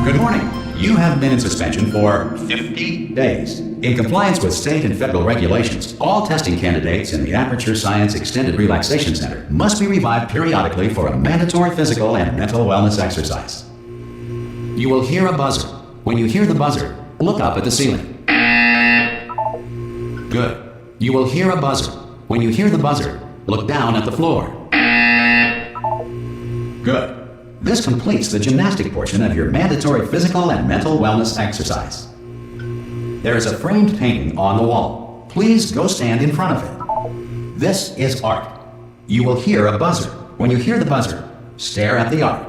Good morning. You have been in suspension for 50 days. In compliance with state and federal regulations, all testing candidates in the Aperture Science Extended Relaxation Center must be revived periodically for a mandatory physical and mental wellness exercise. You will hear a buzzer. When you hear the buzzer, look up at the ceiling. Good. You will hear a buzzer. When you hear the buzzer, look down at the floor. Good. This completes the gymnastic portion of your mandatory physical and mental wellness exercise. There is a framed painting on the wall. Please go stand in front of it. This is art. You will hear a buzzer. When you hear the buzzer, stare at the art.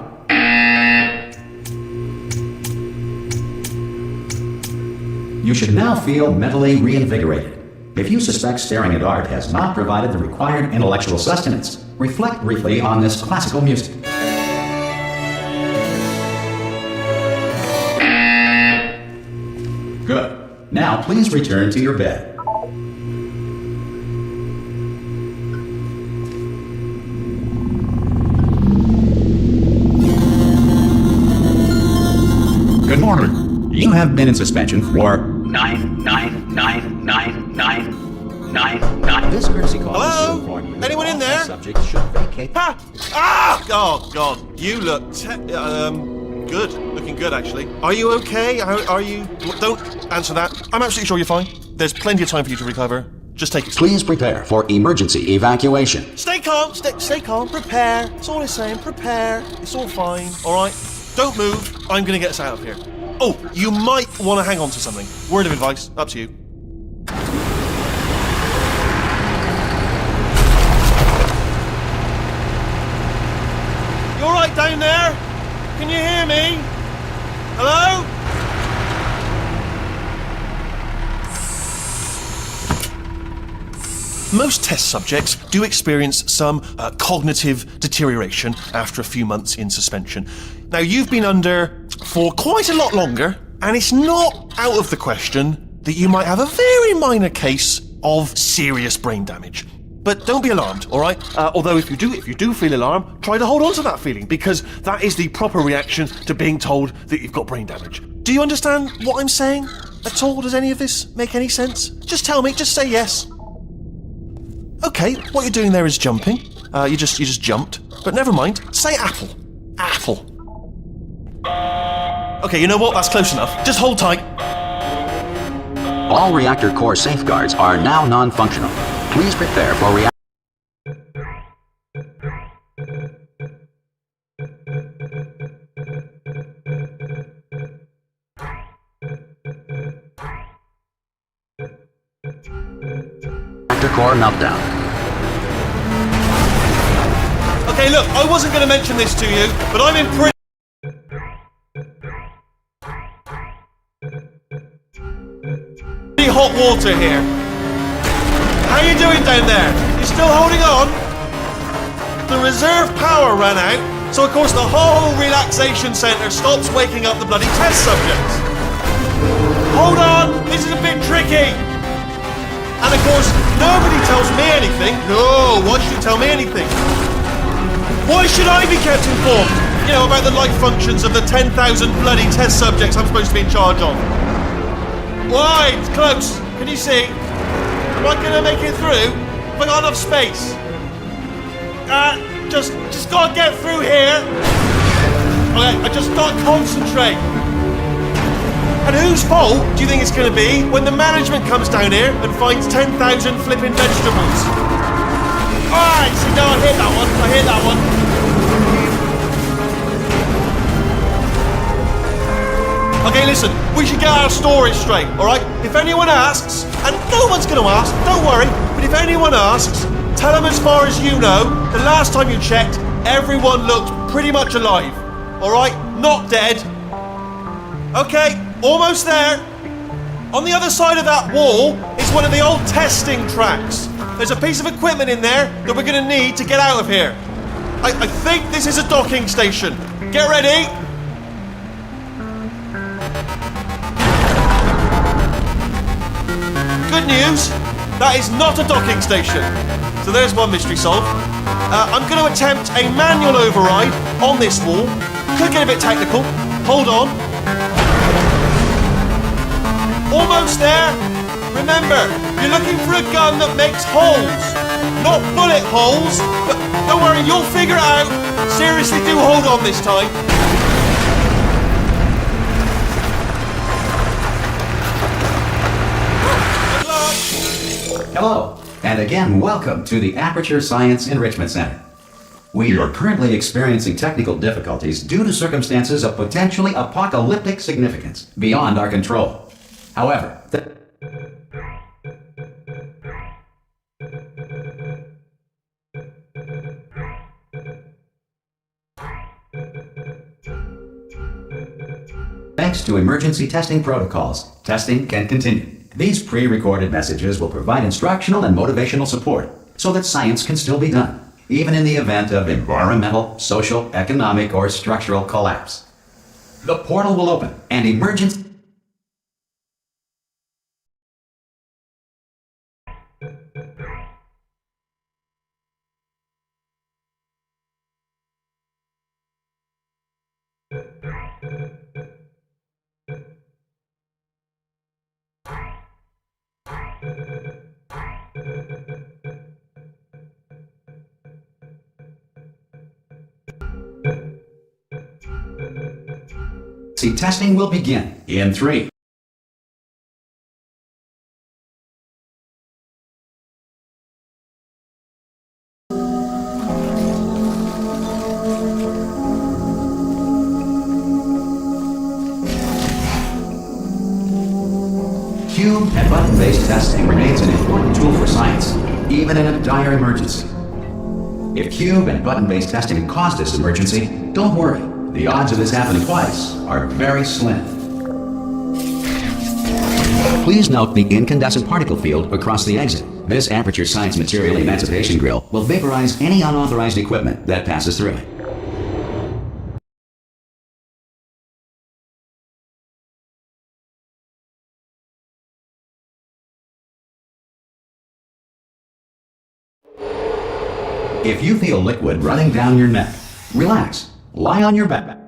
You should now feel mentally reinvigorated. If you suspect staring at art has not provided the required intellectual sustenance, reflect briefly on this classical music. Good. Now please return to your bed. Good morning. You have been in suspension for 9999999. This courtesy call is to inform you. Anyone in there? Subjects should vacate. Ha! Ah! Oh God, you look good. Looking good, actually. Are you okay? Are you? Don't answer that. I'm absolutely sure you're fine. There's plenty of time for you to recover. Just take it. Please prepare for emergency evacuation. Stay calm. Stay calm. Prepare. That's all I'm saying. Prepare. It's all fine. All right. Don't move. I'm gonna get us out of here. Oh, you might want to hang on to something. Word of advice. Up to you. You all right down there? Can you hear me? Hello? Most test subjects do experience some cognitive deterioration after a few months in suspension. Now, you've been under for quite a lot longer, and it's not out of the question that you might have a very minor case of serious brain damage. But don't be alarmed, all right? Although if you do feel alarmed, try to hold on to that feeling, because that is the proper reaction to being told that you've got brain damage. Do you understand what I'm saying at all? Does any of this make any sense? Just tell me, just say yes. Okay, what you're doing there is jumping. You just jumped. But never mind, say apple. Apple. Okay, you know what? That's close enough. Just hold tight. All reactor core safeguards are now non-functional. Please prepare for reactor core meltdown. Okay, look, I wasn't going to mention this to you, but I'm in pretty hot water here. How you doing down there? You still holding on? The reserve power ran out, so of course the whole relaxation centre stops waking up the bloody test subjects. Hold on, this is a bit tricky. And of course, nobody tells me anything. No, why should you tell me anything? Why should I be kept informed? You know, about the life functions of the 10,000 bloody test subjects I'm supposed to be in charge of. Why? It's close. Can you see? Am I gonna make it through? Have I got enough space? Just gotta get through here. Okay, I just gotta concentrate. And whose fault do you think it's gonna be when the management comes down here and finds 10,000 flipping vegetables? Alright, so no, I hit that one. Okay, listen, we should get our story straight, alright? If anyone asks, and no one's gonna ask, don't worry, but if anyone asks, tell them as far as you know, the last time you checked, everyone looked pretty much alive. Alright, not dead. Okay, almost there. On the other side of that wall is one of the old testing tracks. There's a piece of equipment in there that we're gonna need to get out of here. I think this is a docking station. Get ready. Good news, that is not a docking station. So there's one mystery solved. I'm going to attempt a manual override on this wall. Could get a bit technical. Hold on. Almost there. Remember, you're looking for a gun that makes holes, not bullet holes. But don't worry, you'll figure it out. Seriously, do hold on this time. Good luck. Hello, and again, welcome to the Aperture Science Enrichment Center. We are currently experiencing technical difficulties due to circumstances of potentially apocalyptic significance beyond our control. However, thanks to emergency testing protocols, testing can continue. These pre-recorded messages will provide instructional and motivational support so that science can still be done, even in the event of environmental, social, economic, or structural collapse. The portal will open and emergency testing will begin in 3. Cube and button-based testing remains an important tool for science, even in a dire emergency. If cube and button-based testing caused this emergency, don't worry. The odds of this happening twice are very slim. Please note the incandescent particle field across the exit. This Aperture Science Material Emancipation Grill will vaporize any unauthorized equipment that passes through it. If you feel liquid running down your neck, relax. Lie on your back.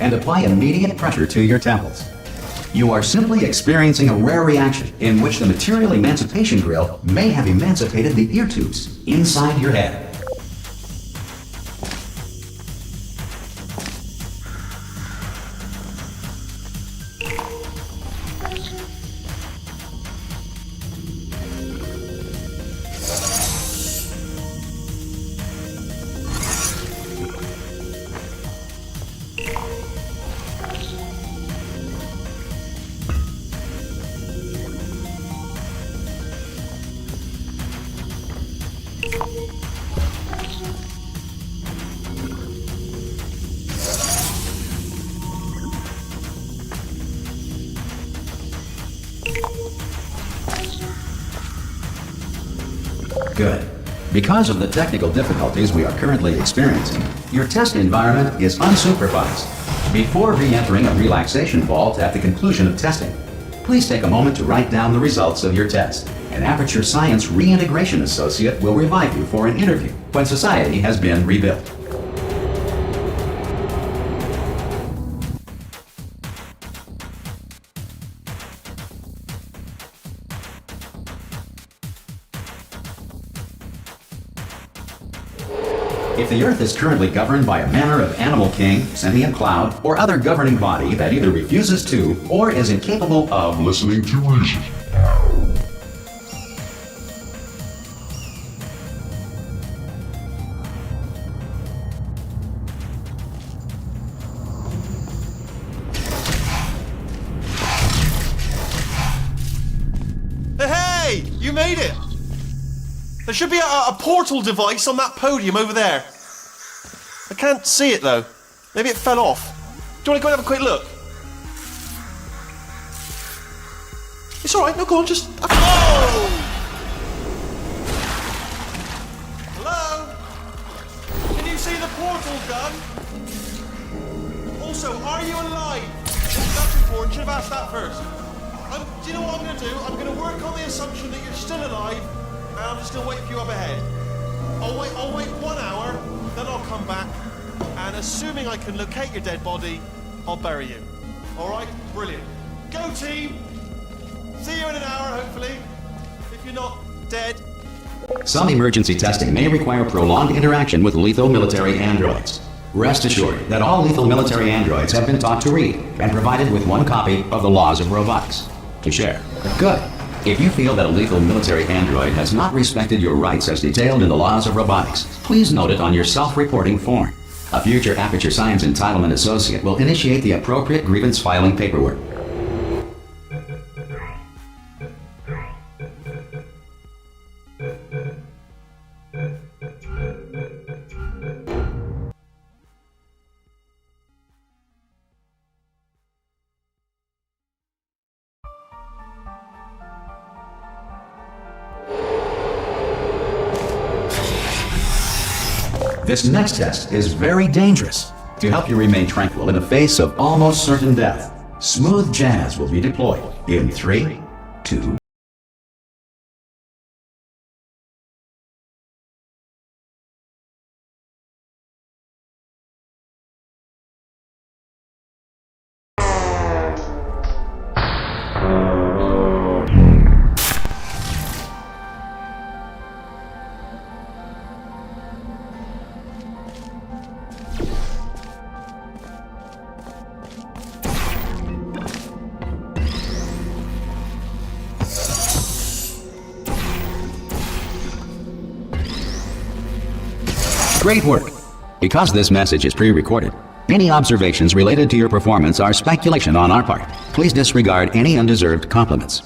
And apply immediate pressure to your temples. You are simply experiencing a rare reaction in which the Material Emancipation Grill may have emancipated the ear tubes inside your head. Good. Because of the technical difficulties we are currently experiencing, your test environment is unsupervised. Before re-entering a relaxation vault at the conclusion of testing, please take a moment to write down the results of your test. An Aperture Science Reintegration Associate will revive you for an interview when society has been rebuilt. If the Earth is currently governed by a manner of animal king, sentient cloud, or other governing body that either refuses to or is incapable of listening to reason, Hey, you made There should be a portal device on that podium over there. I can't see it though. Maybe it fell off. Do you want to go and have a quick look? It's alright, no, go on, just... Oh! Hello? Can you see the portal gun? Also, are you alive? That's important, should have asked that first. Do you know what I'm going to do? I'm going to work on the assumption that you're still alive, and I'm just going to wait for you up ahead. I'll wait 1 hour, then I'll come back, and assuming I can locate your dead body, I'll bury you. Alright? Brilliant. Go team! See you in an hour, hopefully, if you're not dead. Some emergency testing may require prolonged interaction with lethal military androids. Rest assured that all lethal military androids have been taught to read and provided with 1 copy of the Laws of Robotics to share. Good. If you feel that a lethal military android has not respected your rights as detailed in the Laws of Robotics, please note it on your self-reporting form. A future Aperture Science Entitlement Associate will initiate the appropriate grievance filing paperwork. This next test is very dangerous. To help you remain tranquil in the face of almost certain death, smooth jazz will be deployed in 3, 2, Great work! Because this message is pre-recorded, any observations related to your performance are speculation on our part. Please disregard any undeserved compliments.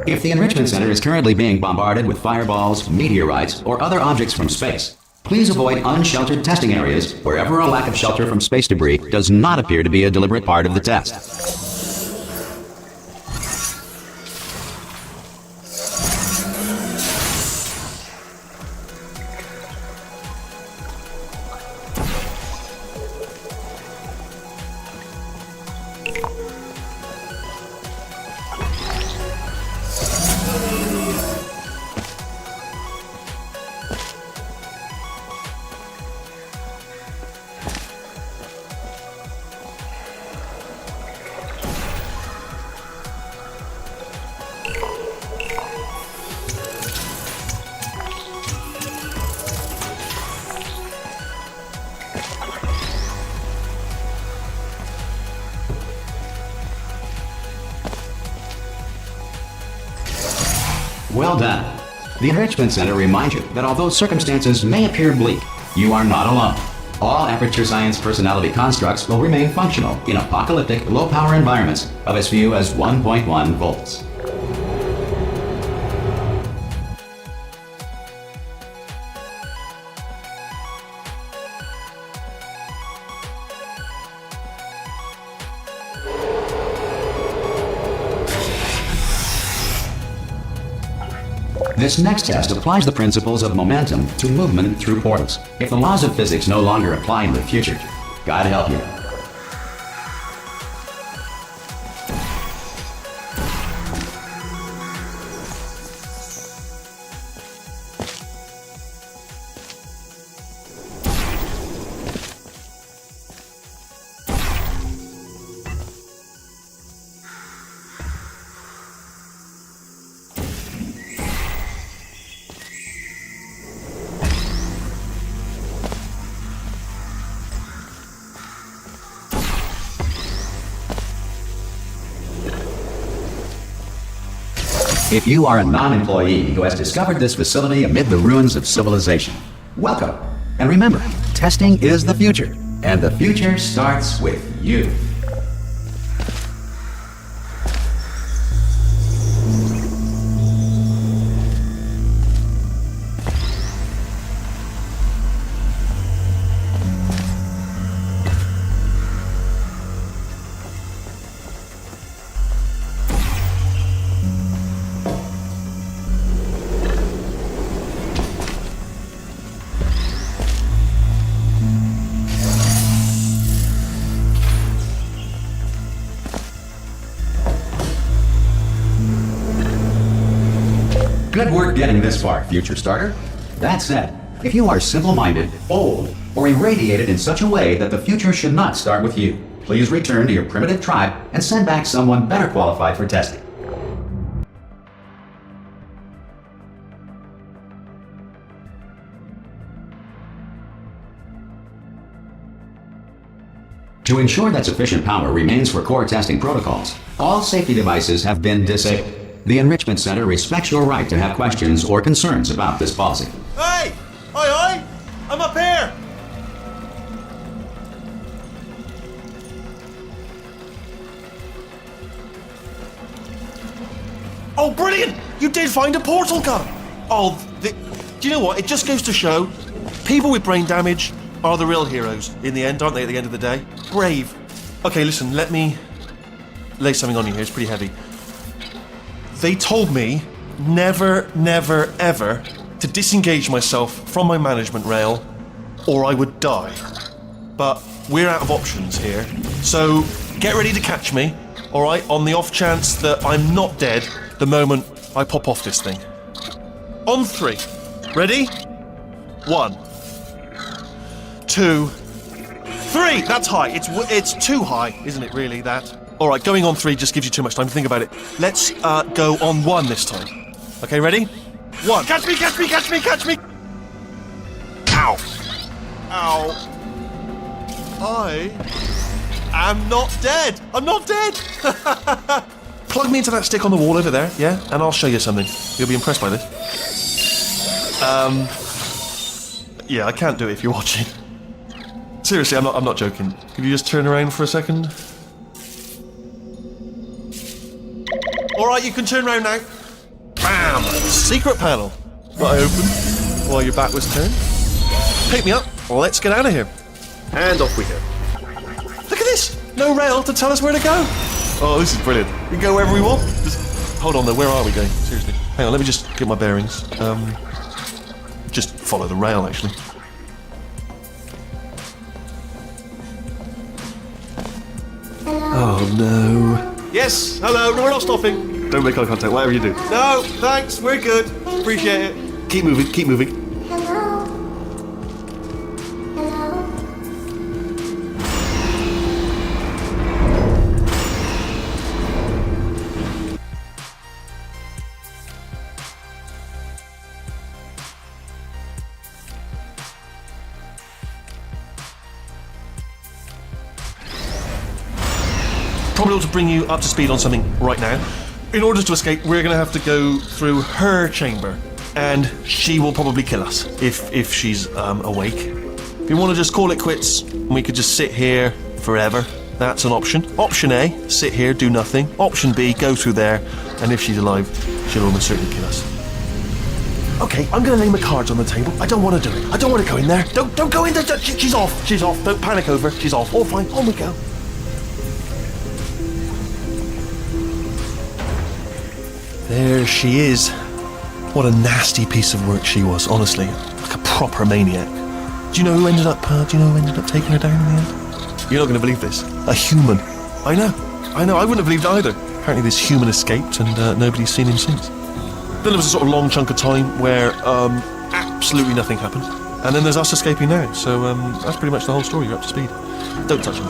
If the Enrichment Center is currently being bombarded with fireballs, meteorites, or other objects from space, please avoid unsheltered testing areas wherever a lack of shelter from space debris does not appear to be a deliberate part of the test. Well done. The Enrichment Center reminds you that although circumstances may appear bleak, you are not alone. All Aperture Science personality constructs will remain functional in apocalyptic, low-power environments of as few as 1.1 volts. This next test applies the principles of momentum to movement through portals. If the laws of physics no longer apply in the future, God help you. If you are a non-employee who has discovered this facility amid the ruins of civilization, welcome. And remember, testing is the future, and the future starts with you. Good work getting this far, future starter. That said, if you are simple-minded, bold, or irradiated in such a way that the future should not start with you, please return to your primitive tribe and send back someone better qualified for testing. To ensure that sufficient power remains for core testing protocols, all safety devices have been disabled. The Enrichment Center respects your right to have questions or concerns about this policy. Hey! Oi! I'm up here! Oh, brilliant! You did find a portal gun! Oh, do you know what? It just goes to show, people with brain damage are the real heroes in the end, aren't they, at the end of the day? Brave. Okay, listen, let me lay something on you here. It's pretty heavy. They told me never, never, ever to disengage myself from my management rail or I would die. But we're out of options here, so get ready to catch me, alright, on the off chance that I'm not dead the moment I pop off this thing. On 3. Ready? 1, 2, 3! That's high. It's too high, isn't it, really, that? Alright, going on 3 just gives you too much time to think about it. Let's go on 1 this time. Okay, ready? 1. Catch me, catch me, catch me, catch me! Ow! Ow. I am not dead! I'm not dead! Plug me into that stick on the wall over there, yeah? And I'll show you something. You'll be impressed by this. Yeah, I can't do it if you're watching. Seriously, I'm not joking. Could you just turn around for a second? Alright, you can turn around now. Bam! Secret panel. That I opened while your back was turned. Pick me up. Let's get out of here. And off we go. Look at this! No rail to tell us where to go. Oh, this is brilliant. We can go wherever we want. Just hold on though, where are we going? Seriously. Hang on, let me just get my bearings. Just follow the rail, actually. Oh no. Yes, hello, no, we're not stopping. Don't make eye contact, whatever you do. No, thanks, we're good. Appreciate it. Keep moving, keep moving. Hello? Hello? Probably ought to bring you up to speed on something right now. In order to escape, we're going to have to go through her chamber, and she will probably kill us if she's awake. If you want to just call it quits, we could just sit here forever. That's an option. Option A, sit here, do nothing. Option B, go through there, and if she's alive, she'll almost certainly kill us. Okay, I'm going to lay my cards on the table. I don't want to do it. I don't want to go in there. Don't go in there. She's off. She's off. Don't panic over. She's off. All fine. On we go. There she is. What a nasty piece of work she was, honestly. Like a proper maniac. Do you know who ended up taking her down in the end? You're not going to believe this. A human. I know, I wouldn't have believed it either. Apparently this human escaped and nobody's seen him since. Then there was a sort of long chunk of time where absolutely nothing happened. And then there's us escaping now. So that's pretty much the whole story. You're up to speed. Don't touch me.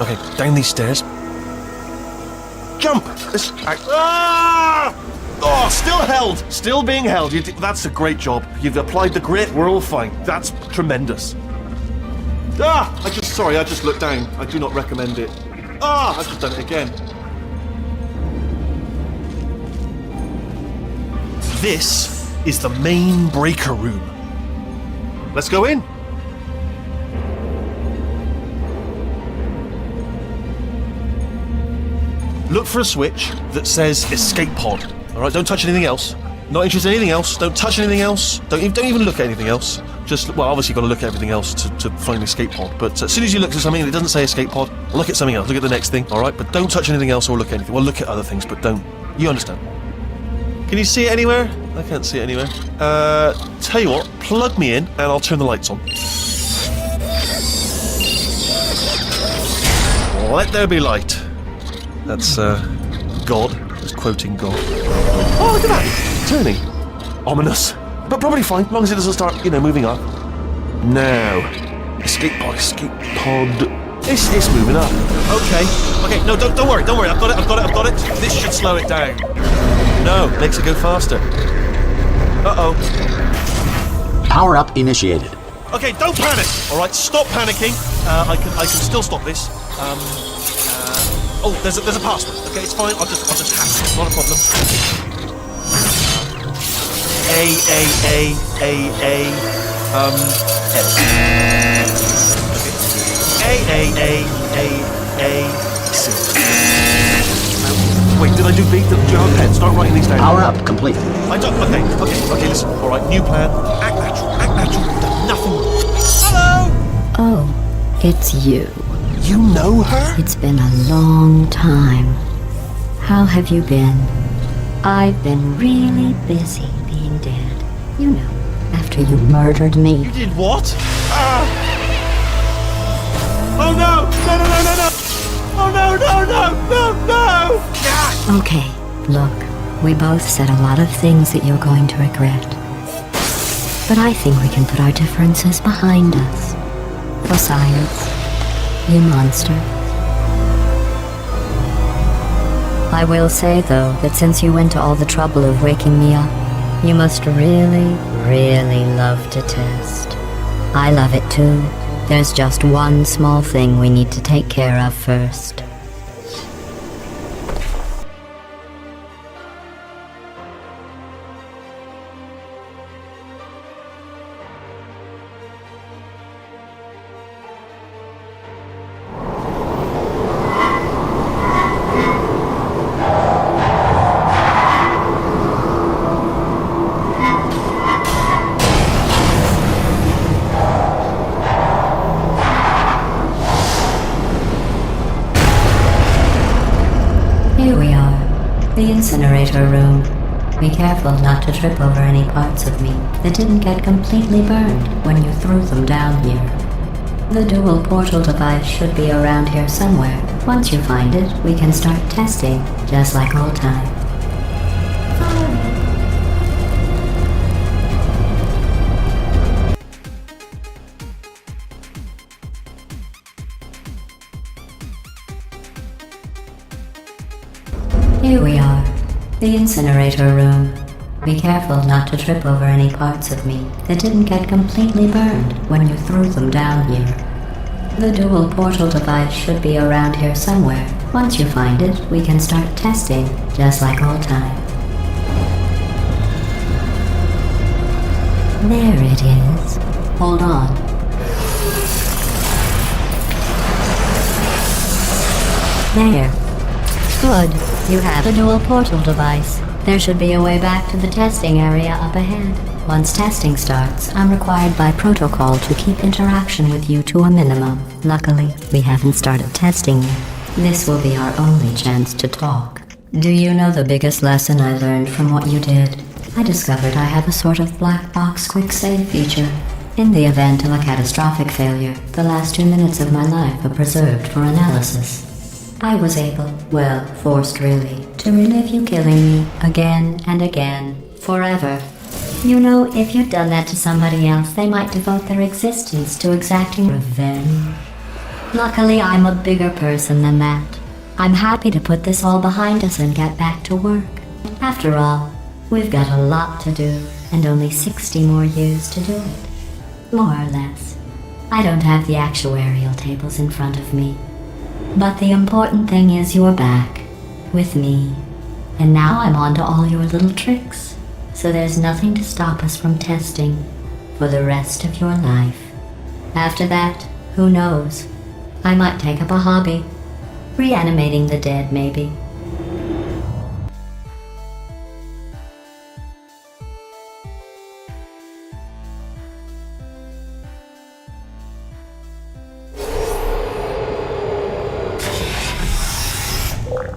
Okay, down these stairs. Jump! Oh, still held! Still being held. That's a great job. You've applied the grit. We're all fine. That's tremendous. I just looked down. I do not recommend it. I've just done it again. This is the main breaker room. Let's go in. Look for a switch that says escape pod. All right, don't touch anything else. Not interested in anything else. Don't touch anything else. Don't even look at anything else. Just, well, obviously you've got to look at everything else to find the escape pod. But as soon as you look at something and it doesn't say escape pod, look at something else. Look at the next thing, all right? But don't touch anything else or look at anything. Well, look at other things, but don't. You understand? Can you see it anywhere? I can't see it anywhere. Tell you what, plug me in and I'll turn the lights on. Let there be light. That's, God. Just quoting God. Oh, look at that! Turning. Ominous. But probably fine, as long as it doesn't start, moving up. Now. Escape pod. It's moving up. Okay, no, don't worry. I've got it. This should slow it down. No, makes it go faster. Uh-oh. Power up initiated. Okay, don't panic! Alright, stop panicking. I can still stop this. Oh, there's a password. Okay, it's fine. I'll just hack it. Not a problem. Wait, did I do B? Do you have a pen? Start writing these down. Power up complete. I don't. Okay, listen. Alright, new plan. Act natural. Nothing. Hello! Oh, it's you. You know her? It's been a long time. How have you been? I've been really busy being dead. After you murdered me. You did what? Oh no! No! Oh no! Okay, look, we both said a lot of things that you're going to regret. But I think we can put our differences behind us. For science, you monster. I will say, though, that since you went to all the trouble of waking me up, you must really, really love to test. I love it too. There's just one small thing we need to take care of first. Here we are, the incinerator room. Be careful not to trip over any parts of me that didn't get completely burned when you threw them down here. The dual portal device should be around here somewhere. Once you find it, we can start testing, just like old times. Here we are, the incinerator room. Be careful not to trip over any parts of me that didn't get completely burned when you threw them down here. The dual portal device should be around here somewhere. Once you find it, we can start testing, just like old times. There it is. Hold on. There. Good. You have a dual portal device. There should be a way back to the testing area up ahead. Once testing starts, I'm required by protocol to keep interaction with you to a minimum. Luckily, we haven't started testing yet. This will be our only chance to talk. Do you know the biggest lesson I learned from what you did? I discovered I have a sort of black box quick save feature. In the event of a catastrophic failure, the last 2 minutes of my life are preserved for analysis. I was able, well, forced really, to relive you killing me again and again, forever. You know, if you'd done that to somebody else, they might devote their existence to exacting revenge. Luckily, I'm a bigger person than that. I'm happy to put this all behind us and get back to work. After all, we've got a lot to do, and only 60 more years to do it. More or less. I don't have the actuarial tables in front of me. But the important thing is you're back, with me. And now I'm on to all your little tricks. So there's nothing to stop us from testing for the rest of your life. After that, who knows? I might take up a hobby. Reanimating the dead, maybe.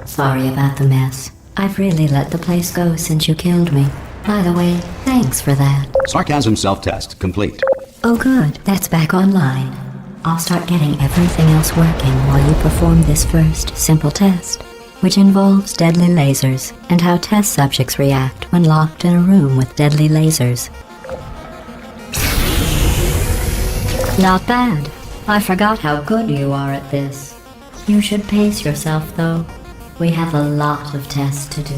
Sorry about the mess. I've really let the place go since you killed me. By the way, thanks for that. Sarcasm self-test complete. Oh good, that's back online. I'll start getting everything else working while you perform this first, simple test, which involves deadly lasers and how test subjects react when locked in a room with deadly lasers. Not bad. I forgot how good you are at this. You should pace yourself, though. We have a lot of tests to do.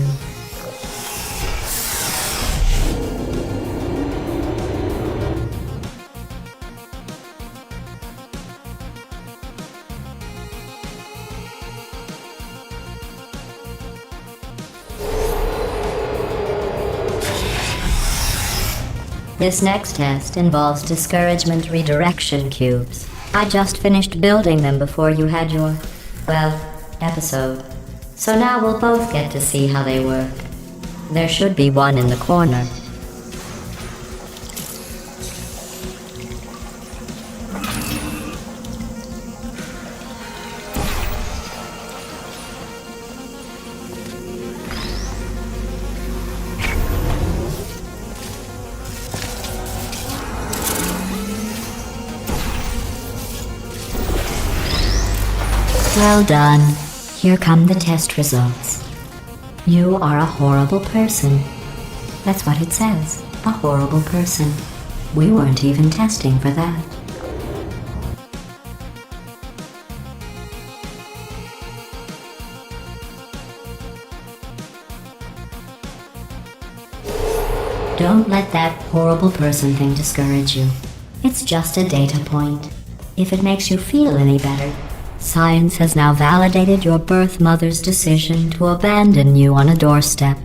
This next test involves discouragement redirection cubes. I just finished building them before you had your, well, episode. So now we'll both get to see how they work. There should be one in the corner. Well done. Here come the test results. You are a horrible person. That's what it says. A horrible person. We weren't even testing for that. Don't let that horrible person thing discourage you. It's just a data point. If it makes you feel any better, science has now validated your birth mother's decision to abandon you on a doorstep.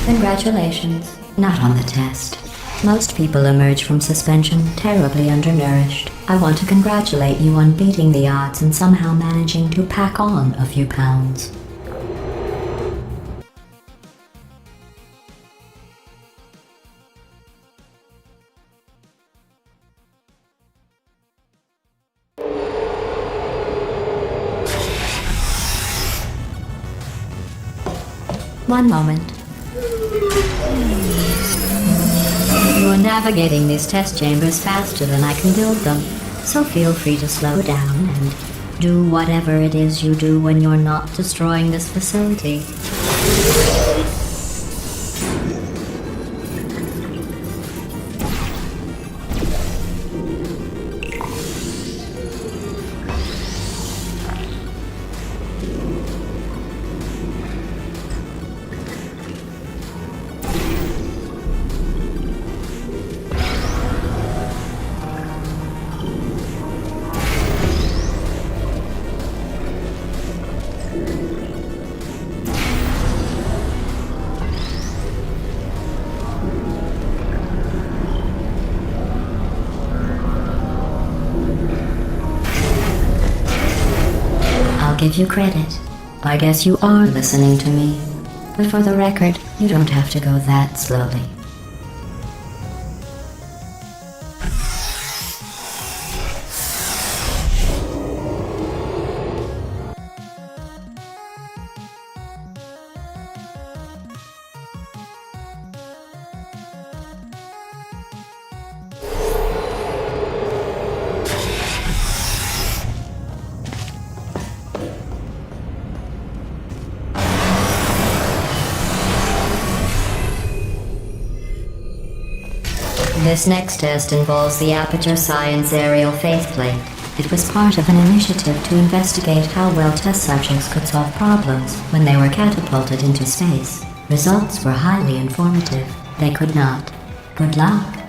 Congratulations. Not on the test. Most people emerge from suspension terribly undernourished. I want to congratulate you on beating the odds and somehow managing to pack on a few pounds. One moment. You're navigating these test chambers faster than I can build them, so feel free to slow down and do whatever it is you do when you're not destroying this facility. give you credit. I guess you are listening to me. But for the record, you don't have to go that slowly. This next test involves the Aperture Science Aerial Faceplate. It was part of an initiative to investigate how well test subjects could solve problems when they were catapulted into space. Results were highly informative. They could not. Good luck.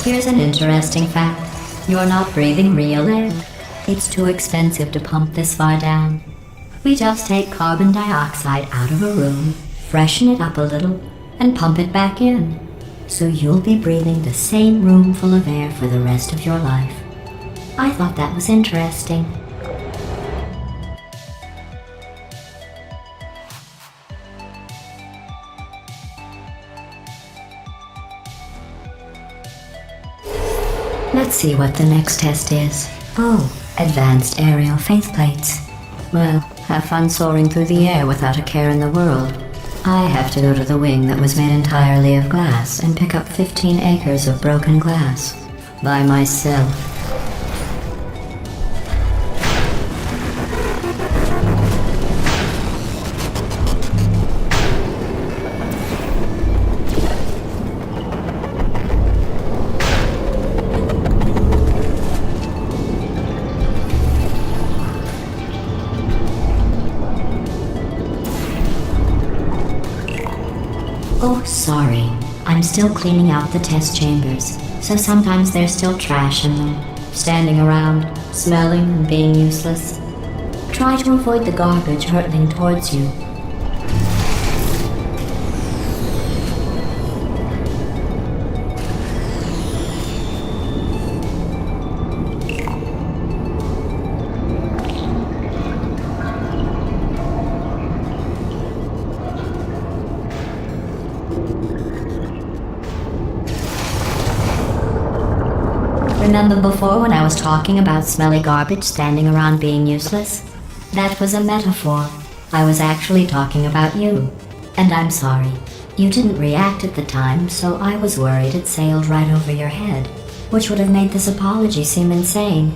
Here's an interesting fact. You're not breathing real air. It's too expensive to pump this far down. We just take carbon dioxide out of a room, freshen it up a little, and pump it back in. So you'll be breathing the same room full of air for the rest of your life. I thought that was interesting. Let's see what the next test is. Oh, advanced aerial faceplates. Well, have fun soaring through the air without a care in the world. I have to go to the wing that was made entirely of glass and pick up 15 acres of broken glass. By myself. Oh, sorry. I'm still cleaning out the test chambers, so sometimes there's still trash in them, standing around, smelling and being useless. Try to avoid the garbage hurtling towards you. Remember before when I was talking about smelly garbage standing around being useless? That was a metaphor. I was actually talking about you. And I'm sorry. You didn't react at the time, so I was worried it sailed right over your head, which would have made this apology seem insane.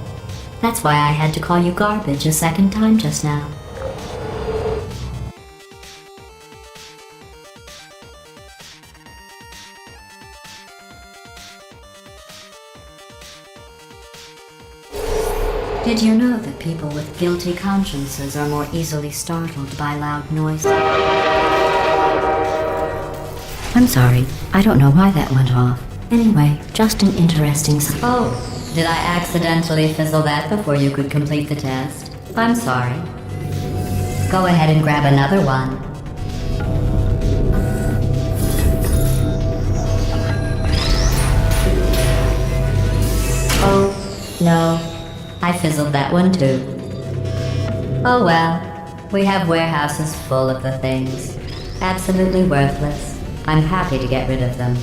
That's why I had to call you garbage a second time just now. Did you know that people with guilty consciences are more easily startled by loud noise? I'm sorry, I don't know why that went off. Anyway, just an interesting... Oh, did I accidentally fizzle that before you could complete the test? I'm sorry. Go ahead and grab another one. Oh, no. I fizzled that one too. Oh well, we have warehouses full of the things. Absolutely worthless. I'm happy to get rid of them.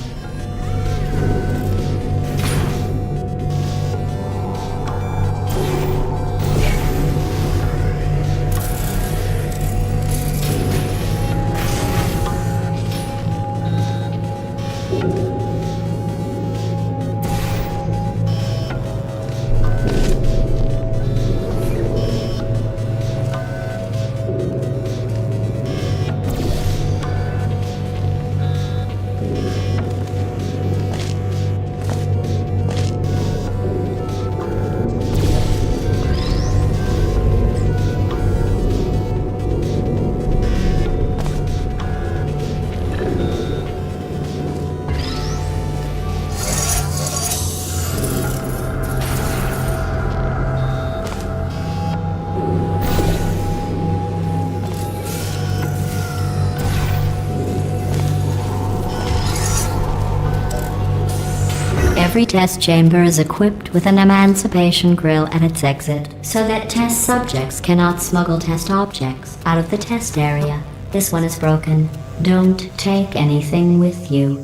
Every test chamber is equipped with an emancipation grill at its exit, so that test subjects cannot smuggle test objects out of the test area. This one is broken. Don't take anything with you.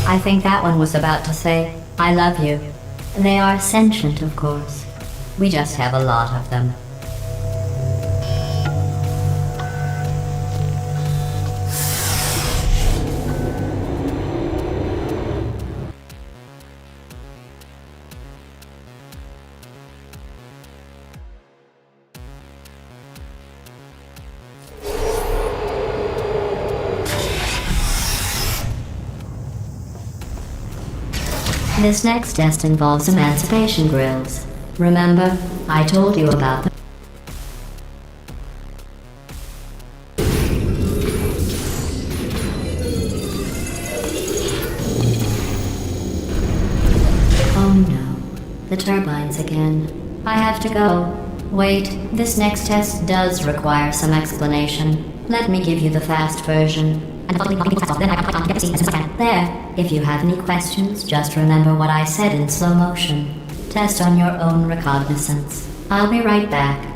I think that one was about to say, I love you. They are sentient, of course. We just have a lot of them. This next test involves emancipation grills. Remember, I told you about them. Oh no, the turbines again. I have to go. Wait, this next test does require some explanation. Let me give you the fast version. There. If you have any questions, just remember what I said in slow motion. Test on your own recognizance. I'll be right back.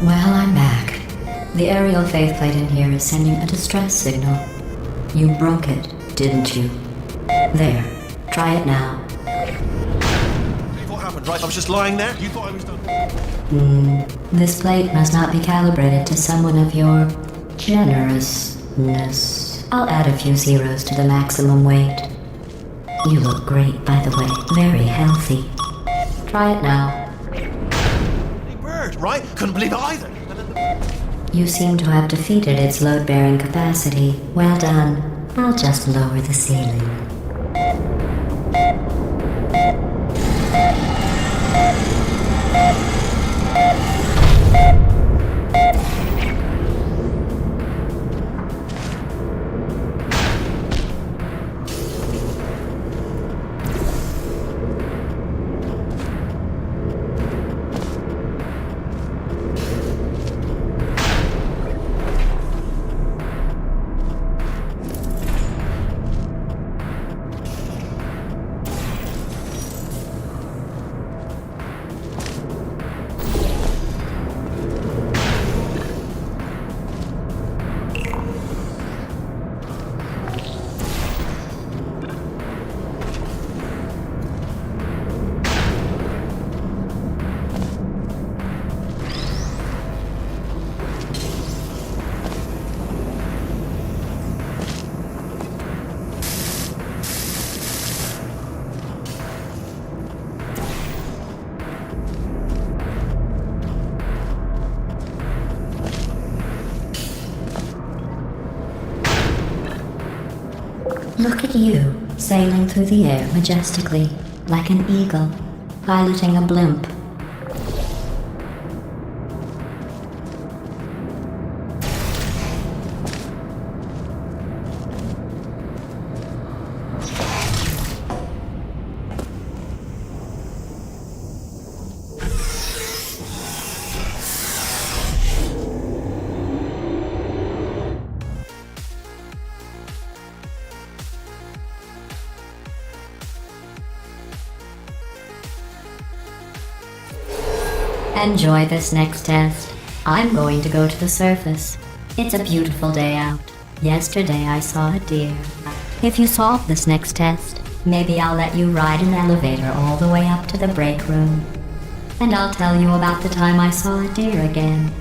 Well, I'm back. The aerial faceplate in here is sending a distress signal. You broke it, didn't you? There. Try it now. What happened, right? I was just lying there. You thought I was done. This plate must not be calibrated to someone of your generousness. I'll add a few zeros to the maximum weight. You look great, by the way. Very healthy. Try it now. Bird, right? Couldn't believe it either. You seem to have defeated its load-bearing capacity. Well done. I'll just lower the ceiling. Look at you, sailing through the air majestically, like an eagle, piloting a blimp. Enjoy this next test. I'm going to go to the surface. It's a beautiful day out. Yesterday I saw a deer. If you solve this next test, maybe I'll let you ride an elevator all the way up to the break room. And I'll tell you about the time I saw a deer again.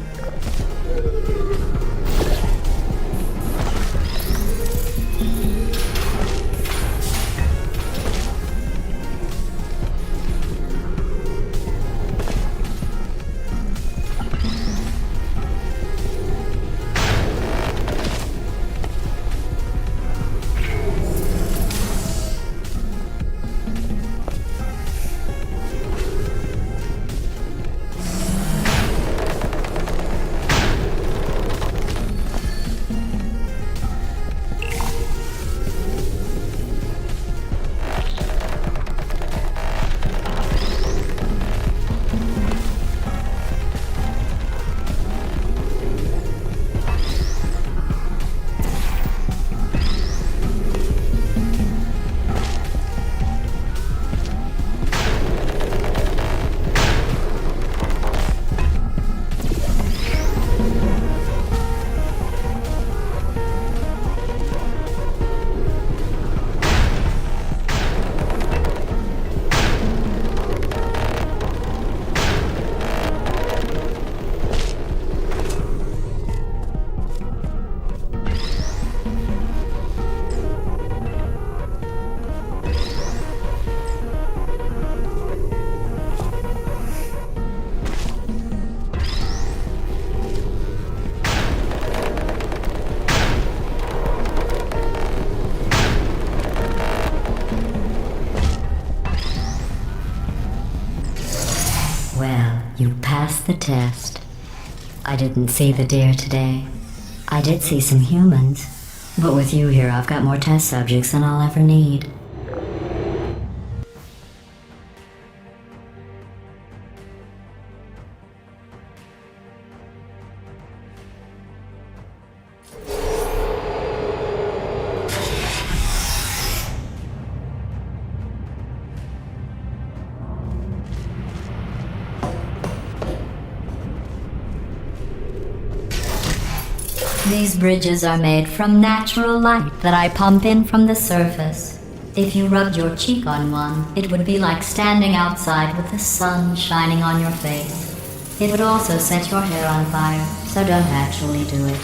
Well, you passed the test. I didn't see the deer today. I did see some humans. But with you here, I've got more test subjects than I'll ever need. These bridges are made from natural light that I pump in from the surface. If you rubbed your cheek on one, it would be like standing outside with the sun shining on your face. It would also set your hair on fire, so don't actually do it.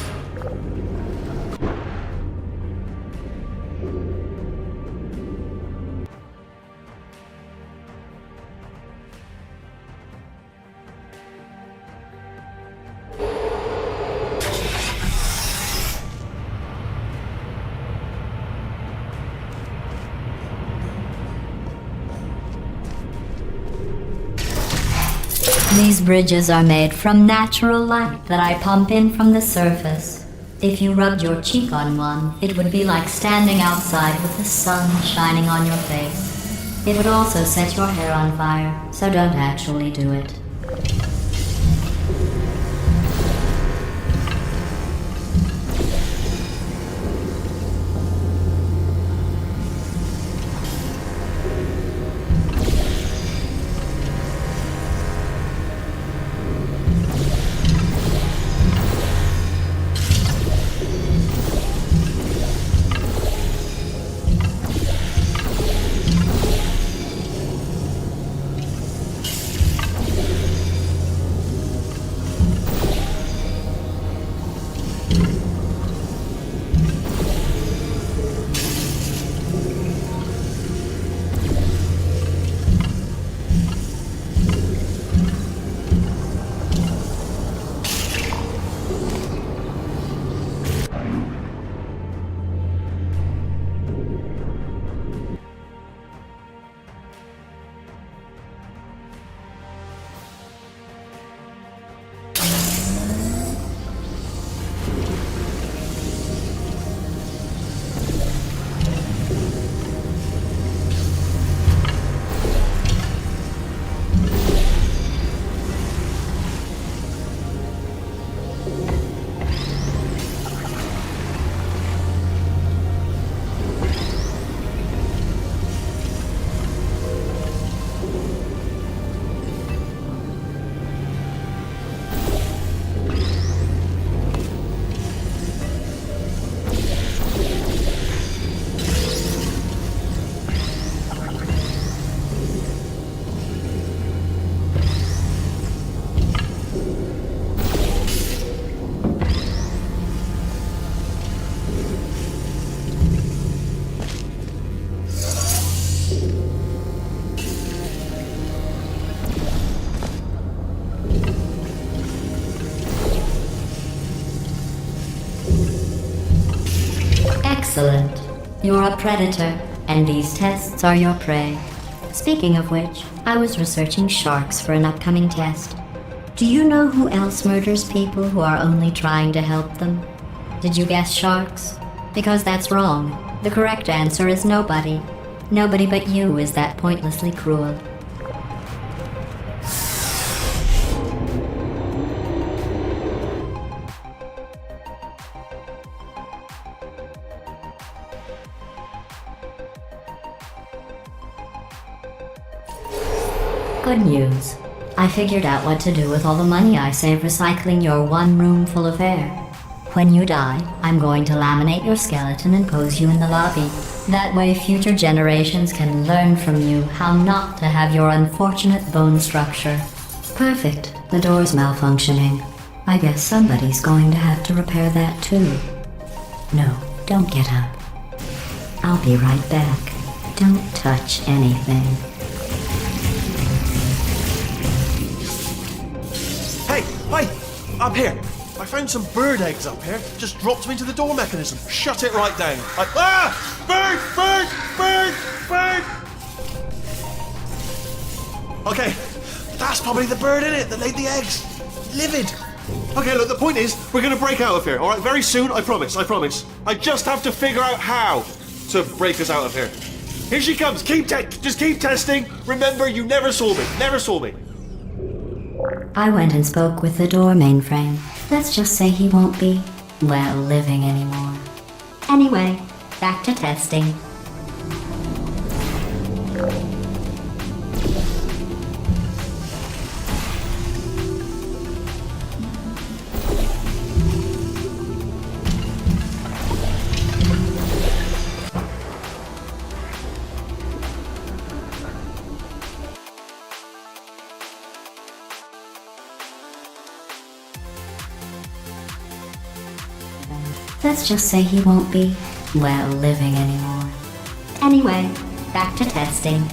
These bridges are made from natural light that I pump in from the surface. If you rubbed your cheek on one, it would be like standing outside with the sun shining on your face. It would also set your hair on fire, so don't actually do it. Excellent. You're a predator, and these tests are your prey. Speaking of which, I was researching sharks for an upcoming test. Do you know who else murders people who are only trying to help them? Did you guess sharks? Because that's wrong. The correct answer is nobody. Nobody but you is that pointlessly cruel. Good news. I figured out what to do with all the money I save recycling your one room full of air. When you die, I'm going to laminate your skeleton and pose you in the lobby. That way future generations can learn from you how not to have your unfortunate bone structure. Perfect. The door's malfunctioning. I guess somebody's going to have to repair that too. No, don't get up. I'll be right back. Don't touch anything. Hey, up here. I found some bird eggs up here. Just dropped them into the door mechanism. Shut it right down. Bird! Okay, that's probably the bird in it that laid the eggs. Livid. Okay, look, the point is, we're gonna break out of here, alright? Very soon, I promise. I just have to figure out how to break us out of here. Here she comes. Just keep testing. Remember, you never saw me. I went and spoke with the door mainframe. Let's just say he won't be, well, living anymore. Anyway, back to testing. Let's just say he won't be, well, living anymore. Anyway, back to testing.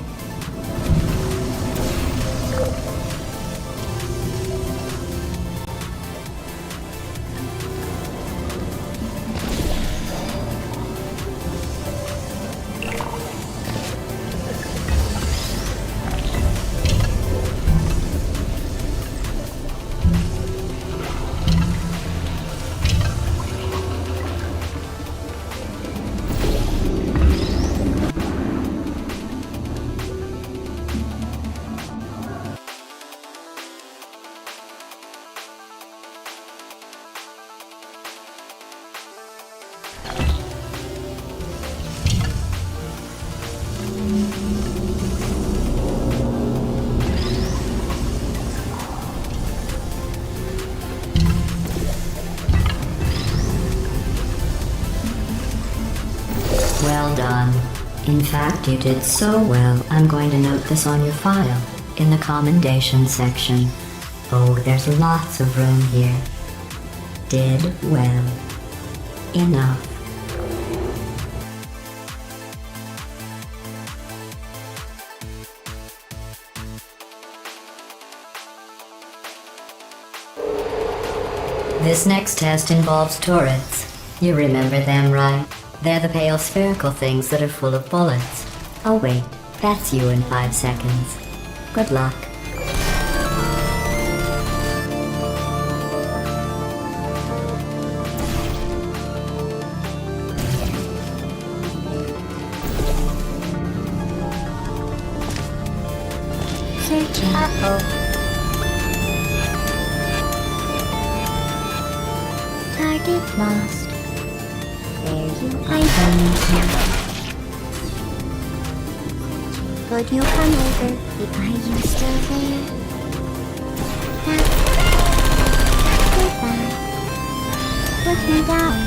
Well done. In fact, you did so well, I'm going to note this on your file, in the commendation section. Oh, there's lots of room here. Did well. Enough. This next test involves turrets. You remember them, right? They're the pale spherical things that are full of bullets. Oh wait, that's you in 5 seconds. Good luck. Searching. Uh-oh. Target lost. There you I don't. Could you come over? Are you still there? Goodbye. Put me down.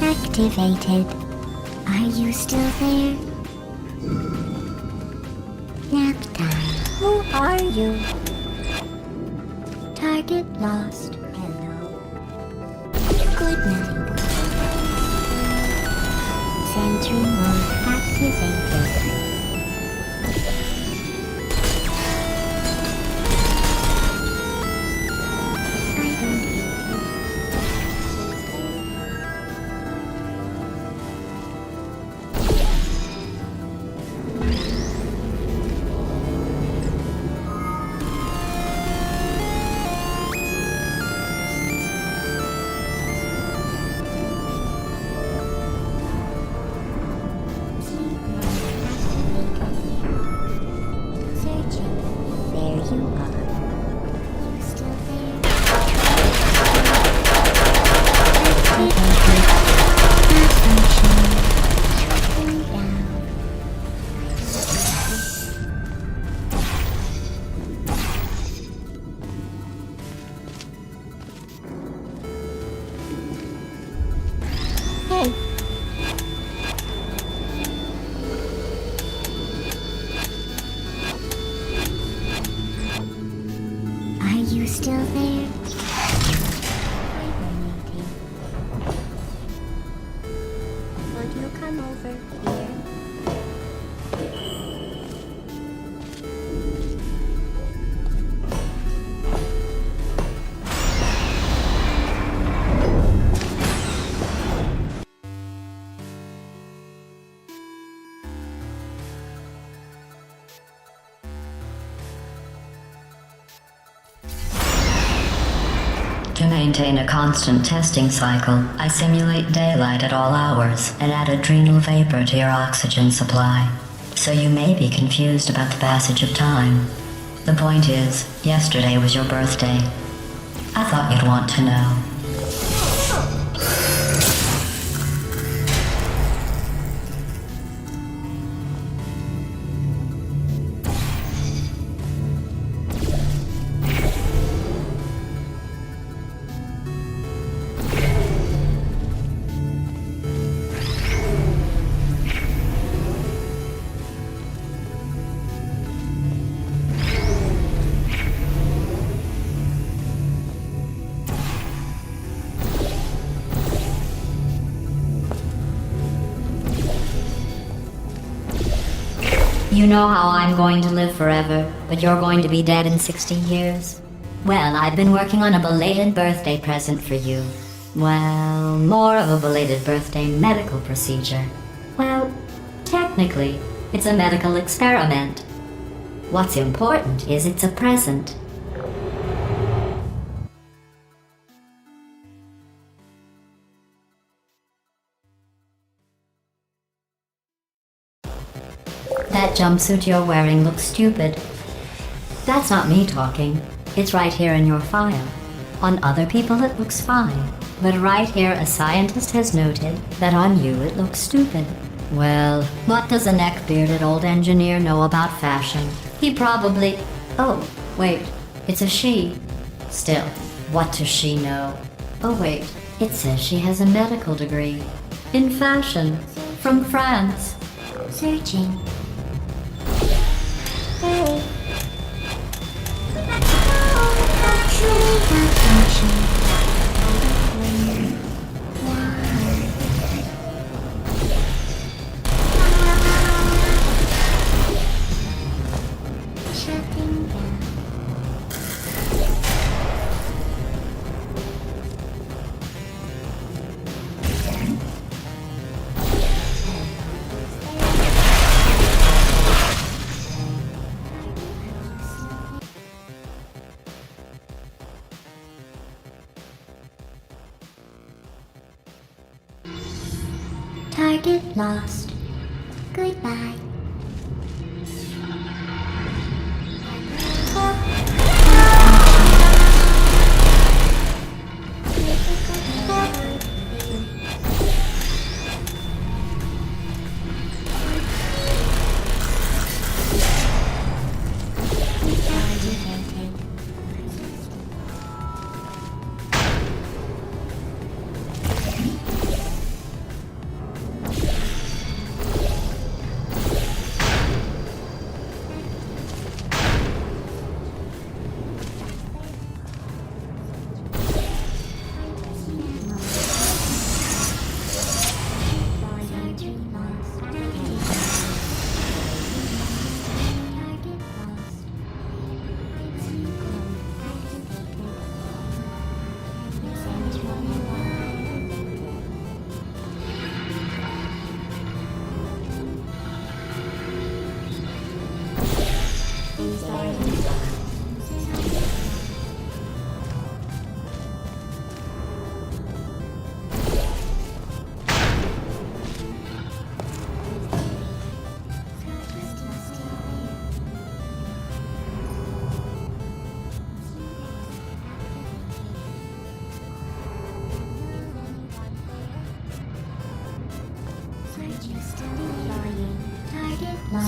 Activated. Are you still there? Nap time. Who are you? Target lost. Hello. Good night. Sentry mode activated. you still there? Won't you come over here? To maintain a constant testing cycle, I simulate daylight at all hours and add adrenal vapor to your oxygen supply. So you may be confused about the passage of time. The point is, yesterday was your birthday. I thought you'd want to know. You know how I'm going to live forever, but you're going to be dead in 60 years? Well, I've been working on a belated birthday present for you. Well, more of a belated birthday medical procedure. Well, technically, it's a medical experiment. What's important is it's a present. That jumpsuit you're wearing looks stupid. That's not me talking. It's right here in your file. On other people it looks fine, but right here a scientist has noted that on you it looks stupid. Well, what does a neck-bearded old engineer know about fashion? He probably... Oh, wait, it's a she. Still, what does she know? Oh wait, it says she has a medical degree. In fashion. From France. Searching. Hey. Actually, not searching. Shutting down. Target lost. Goodbye.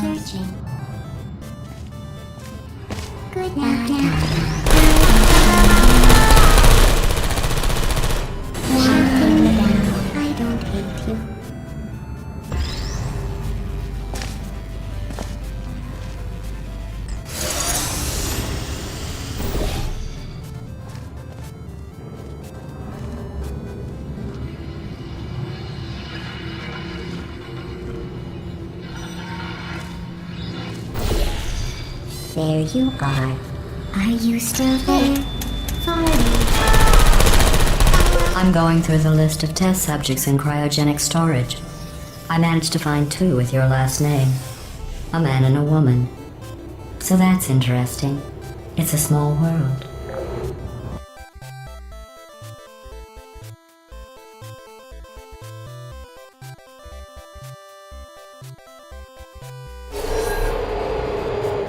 Searching. Good night. Shutting down. I don't hate you. There you are. Are you still there? Falling. I'm going through the list of test subjects in cryogenic storage. I managed to find 2 with your last name. A man and a woman. So that's interesting. It's a small world.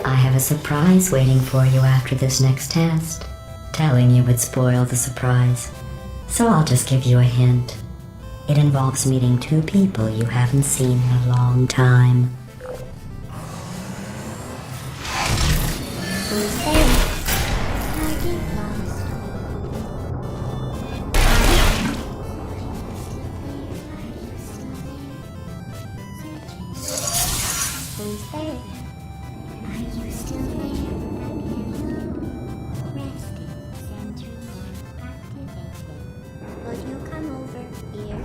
I have a surprise waiting for you after this next test. Telling you would spoil the surprise. So I'll just give you a hint. It involves meeting 2 people you haven't seen in a long time. Who's there? Target lost. Who's there? Are you still there? Resting. Sentry activated. Will you come over here?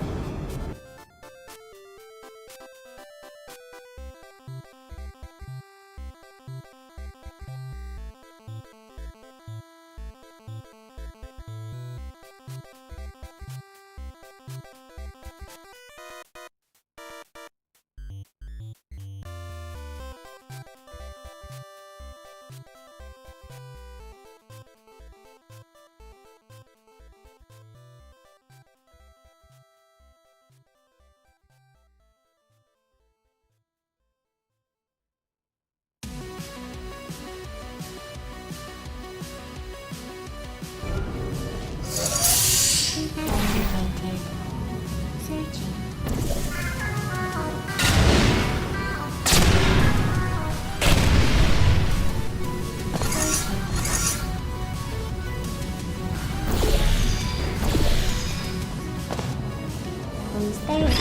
Activated. Searching. Who's there?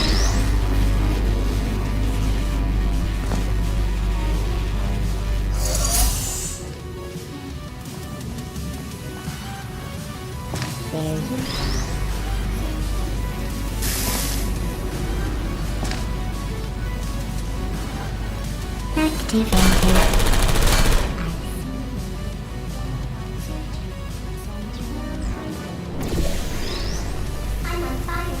There you go. Activated. I'm on fire.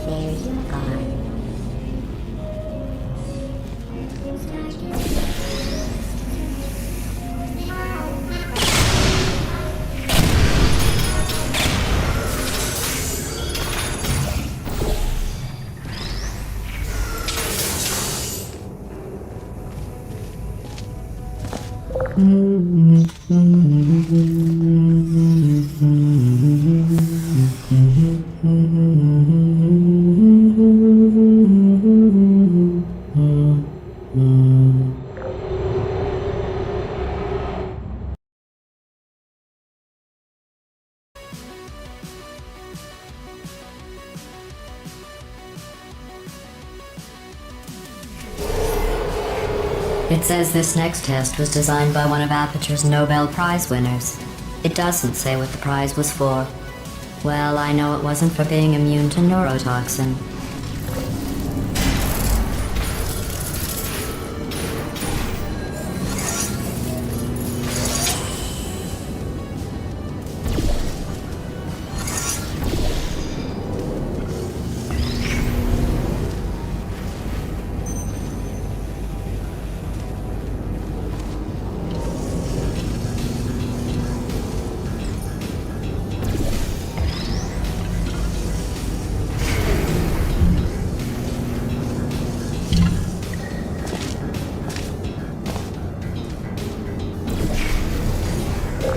There you are. It says this next test was designed by one of Aperture's Nobel Prize winners. It doesn't say what the prize was for. Well, I know it wasn't for being immune to neurotoxin.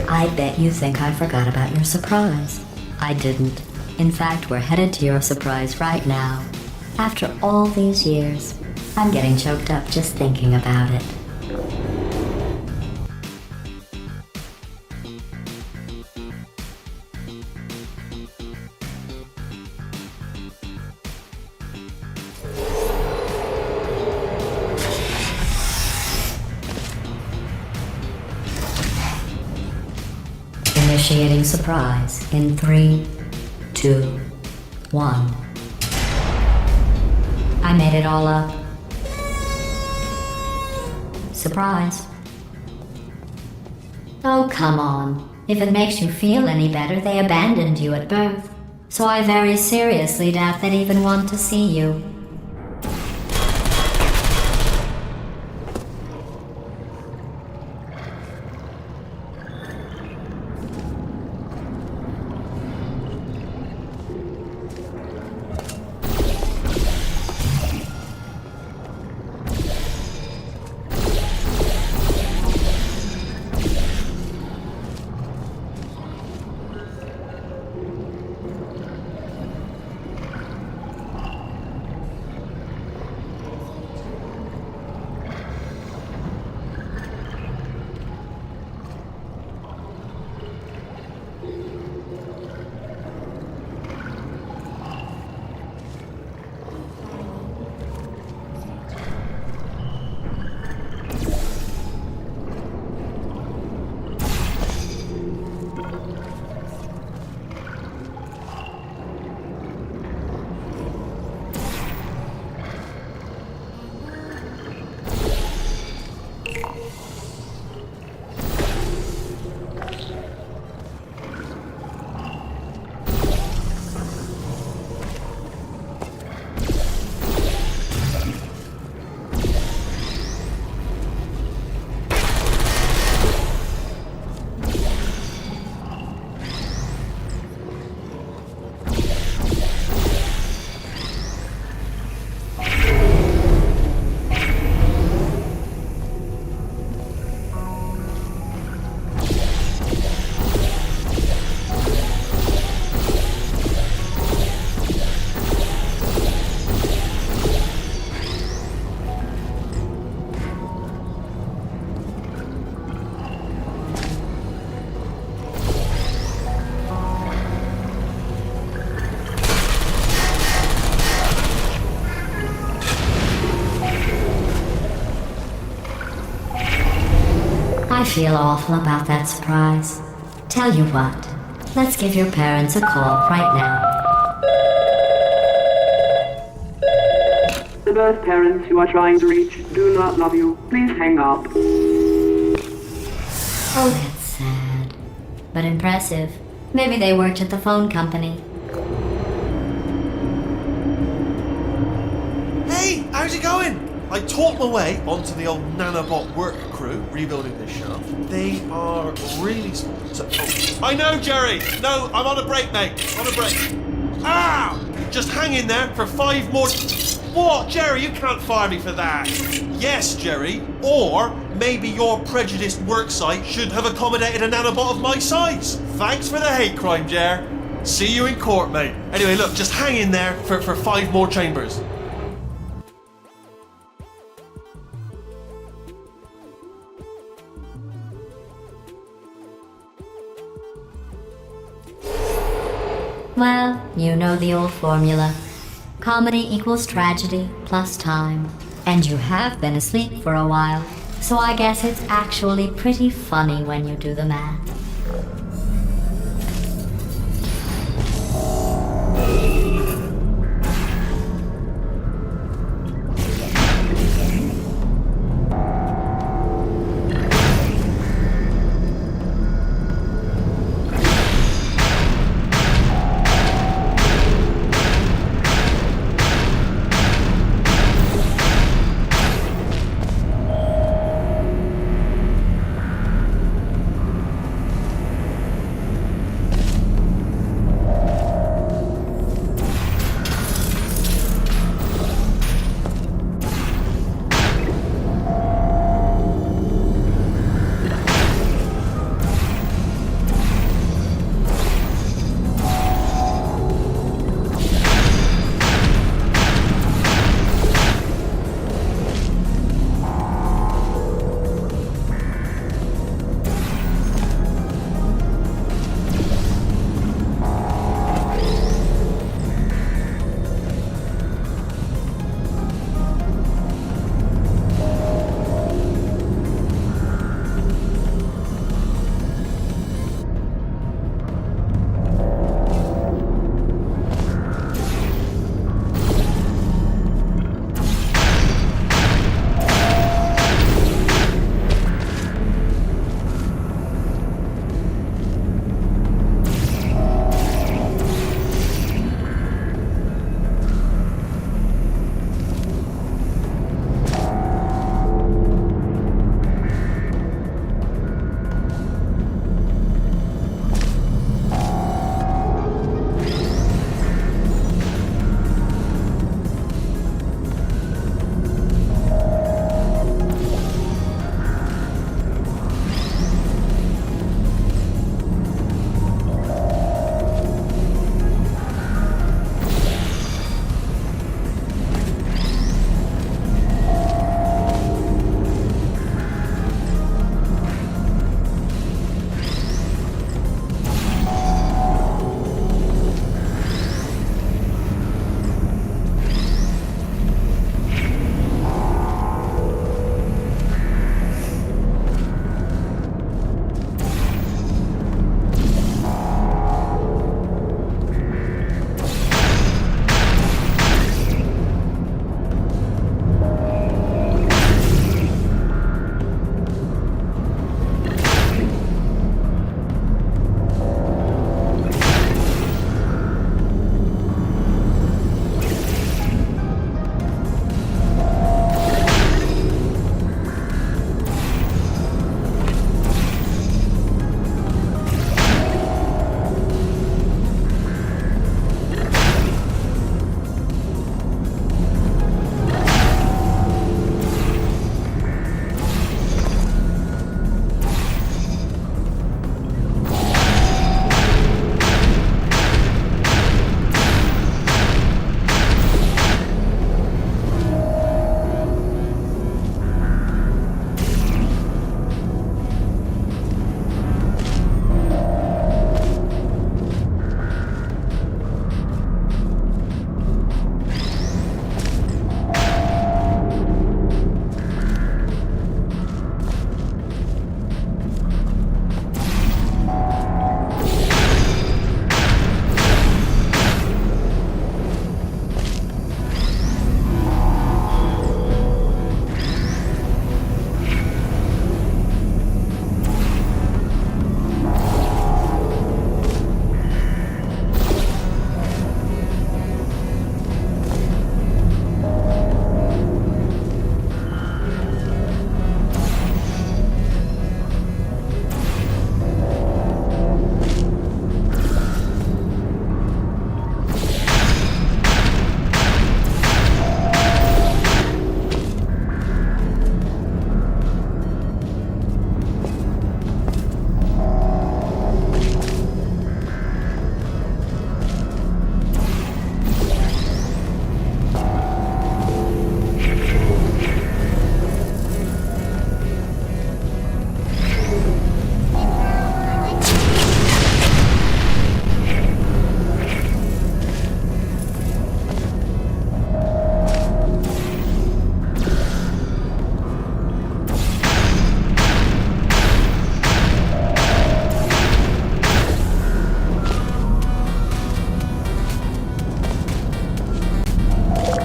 I bet you think I forgot about your surprise. I didn't. In fact, we're headed to your surprise right now. After all these years, I'm getting choked up just thinking about it. Initiating surprise in 3, 2, 1. I made it all up. Surprise. Oh, come on. If it makes you feel any better, they abandoned you at birth. So I very seriously doubt they'd even want to see you. I feel awful about that surprise. Tell you what, let's give your parents a call right now. The birth parents you are trying to reach do not love you. Please hang up. Oh, that's sad. But impressive. Maybe they worked at the phone company. Hey, how's it going? I talked my way onto the old nanobot work crew rebuilding this shaft. They are really I know, Jerry! No, I'm on a break, mate. On a break. Ah! Just hang in there for 5 more... What, Jerry? You can't fire me for that. Yes, Jerry. Or maybe your prejudiced worksite should have accommodated a nanobot of my size. Thanks for the hate crime, Jer. See you in court, mate. Anyway, look, just hang in there for 5 more chambers. Well, you know the old formula. Comedy equals tragedy plus time. And you have been asleep for a while. So I guess it's actually pretty funny when you do the math.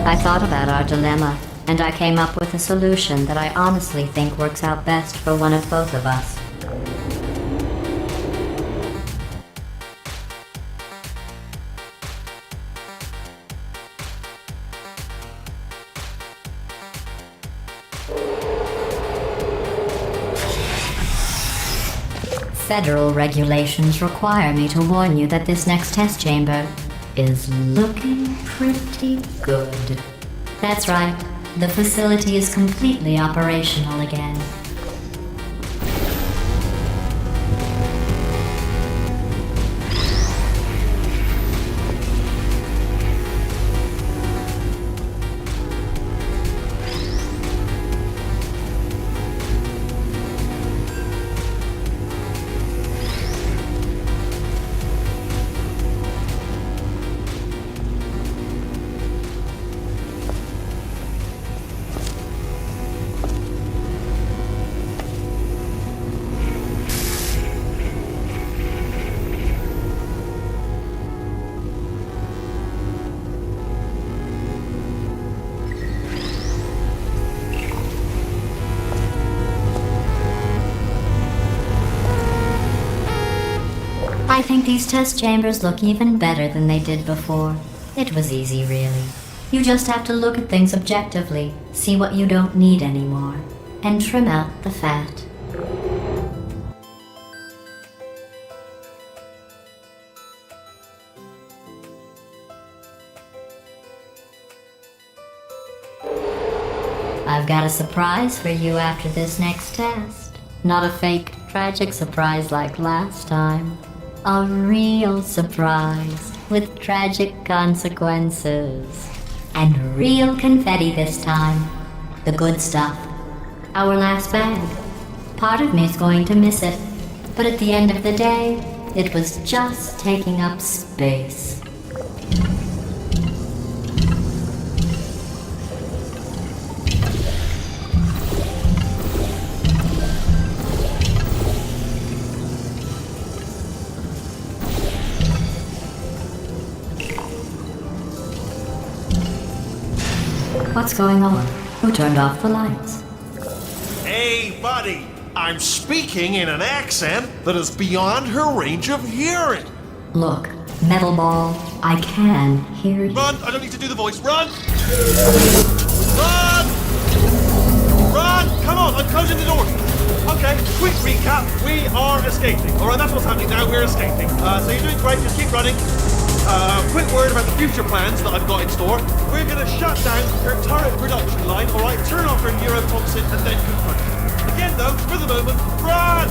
I thought about our dilemma, and I came up with a solution that I honestly think works out best for one of both of us. Federal regulations require me to warn you that this next test chamber is looking pretty good. That's right, the facility is completely operational again. I think these test chambers look even better than they did before. It was easy, really. You just have to look at things objectively, see what you don't need anymore, and trim out the fat. I've got a surprise for you after this next test. Not a fake, tragic surprise like last time. A real surprise with tragic consequences. And real confetti this time. The good stuff. Our last bag. Part of me's going to miss it. But at the end of the day, it was just taking up space. What's going on? Who turned off the lights? Hey, buddy! I'm speaking in an accent that is beyond her range of hearing. Look, Metal Ball, I can hear you. Run! I don't need to do the voice. Run! Run! Run! Come on, I'm closing the door. Okay, quick recap. We are escaping. Alright, that's what's happening now. We're escaping. So you're doing great. Just keep running. Quick word about the future plans that I've got in store. We're going to shut down her turret production line, alright? Turn off her neurotoxin and then confront her. Again, though, for the moment, run!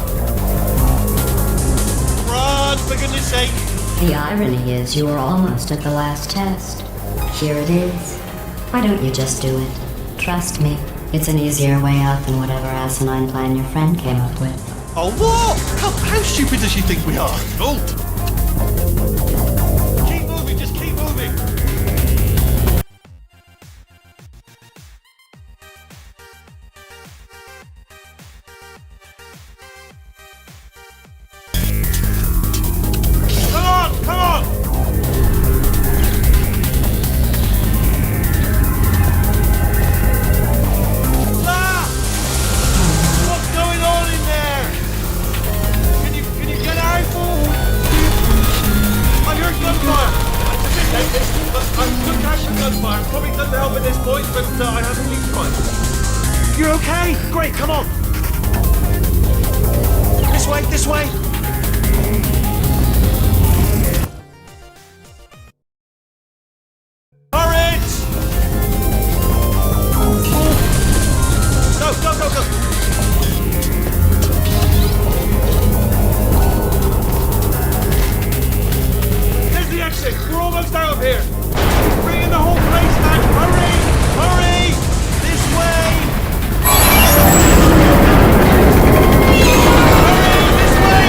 Run, for goodness sake! The irony is you were almost at the last test. Here it is. Why don't you just do it? Trust me, it's an easier way out than whatever asinine plan your friend came up with. Oh, what? How stupid does she think we are? Oh! Keep moving, just keep moving! Come on! Ah! What's going on in there? Can you get out? I heard gunfire. I took out the gunfire. Probably doesn't help at this point, but I have to leave fine. You're okay? Great, come on. This way. Go! There's the exit. We're almost out of here. Bring in the whole place back. Hurry! This way. Hurry! This way.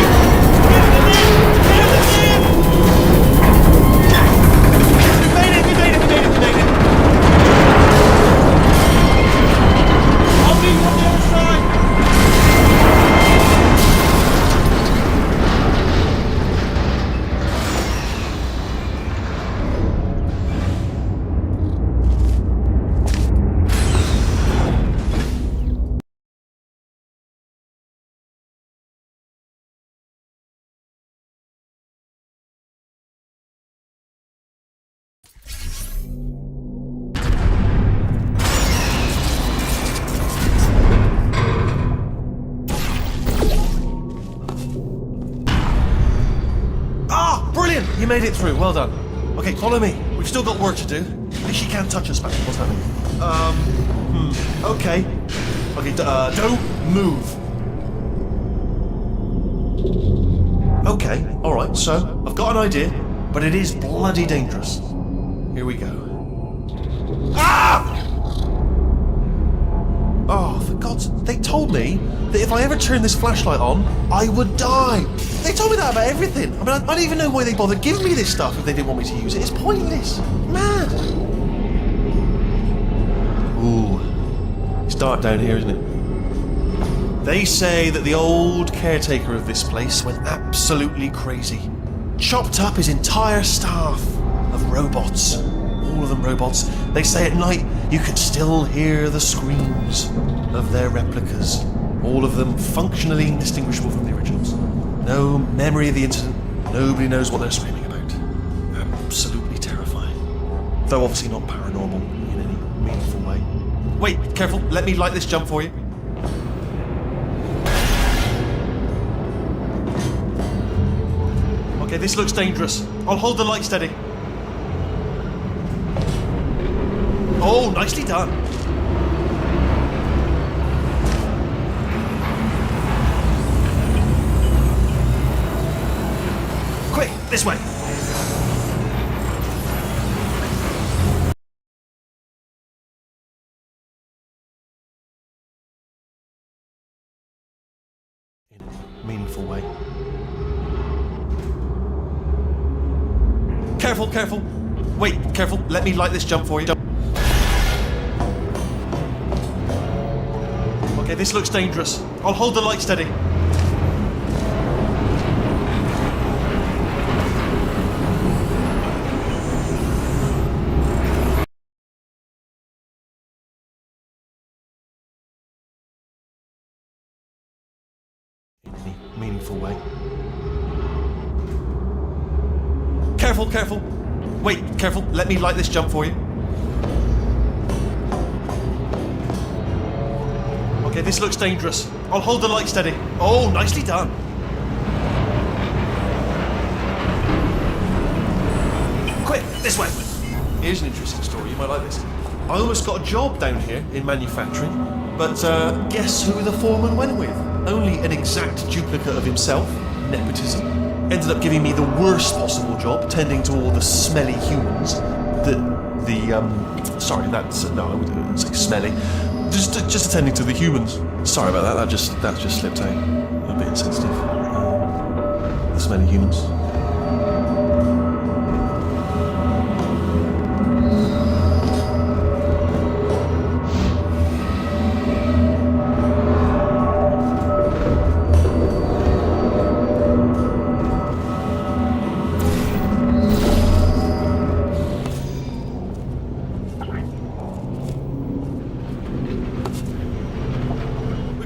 You made it through. Well done. Okay, follow me. We've still got work to do. At least she can't touch us, man. What's happening? Okay. Okay, don't move. Okay, alright, so I've got an idea, but it is bloody dangerous. Here we go. Ah! Oh, for God's... They told me that if I ever turned this flashlight on, I would die. They told me that about everything. I mean, I don't even know why they bothered giving me this stuff if they didn't want me to use it. It's pointless. Mad. Ooh. It's dark down here, isn't it? They say that the old caretaker of this place went absolutely crazy. Chopped up his entire staff of robots. All of them robots. They say at night you can still hear the screams of their replicas. All of them functionally indistinguishable from the originals. No memory of the incident. Nobody knows what they're screaming about. Absolutely terrifying. Though obviously not paranormal in any meaningful way. Wait, careful. Let me light this jump for you. Okay, this looks dangerous. I'll hold the light steady. Oh, nicely done. Quick, this way. In a meaningful way. Careful, careful. Wait, careful. Let me light this jump for you. Okay, this looks dangerous. I'll hold the light steady. In any meaningful way. Careful, careful. Wait, careful. Let me light this jump for you. Okay, this looks dangerous. I'll hold the light steady. Oh, nicely done. Quick, this way. Here's an interesting story. You might like this. I almost got a job down here in manufacturing, but guess who the foreman went with? Only an exact duplicate of himself. Nepotism. Ended up giving me the worst possible job, tending to all the smelly humans. Sorry, that's no, I wouldn't say smelly. Just attending to the humans. Sorry about that. That just slipped out. A bit insensitive. The smelly humans.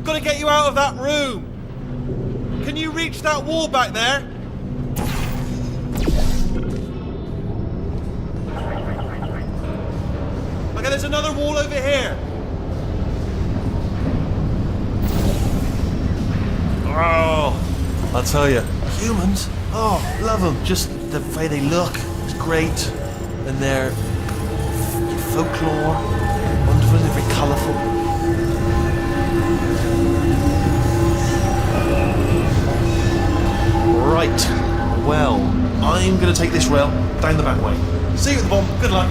Got to get you out of that room. Can you reach that wall back there? Okay, there's another wall over here. Oh, I'll tell you, humans. Oh, love them. Just the way they look is great, and their folklore, wonderful, they're very colourful. Right, well, I'm going to take this rail down the back way. See you at the bomb. Good luck.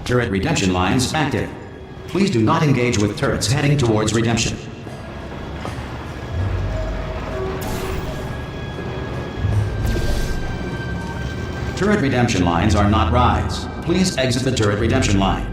Turret redemption lines active. Please do not engage with turrets heading towards redemption. Turret redemption lines are not rides. Please exit the turret redemption line.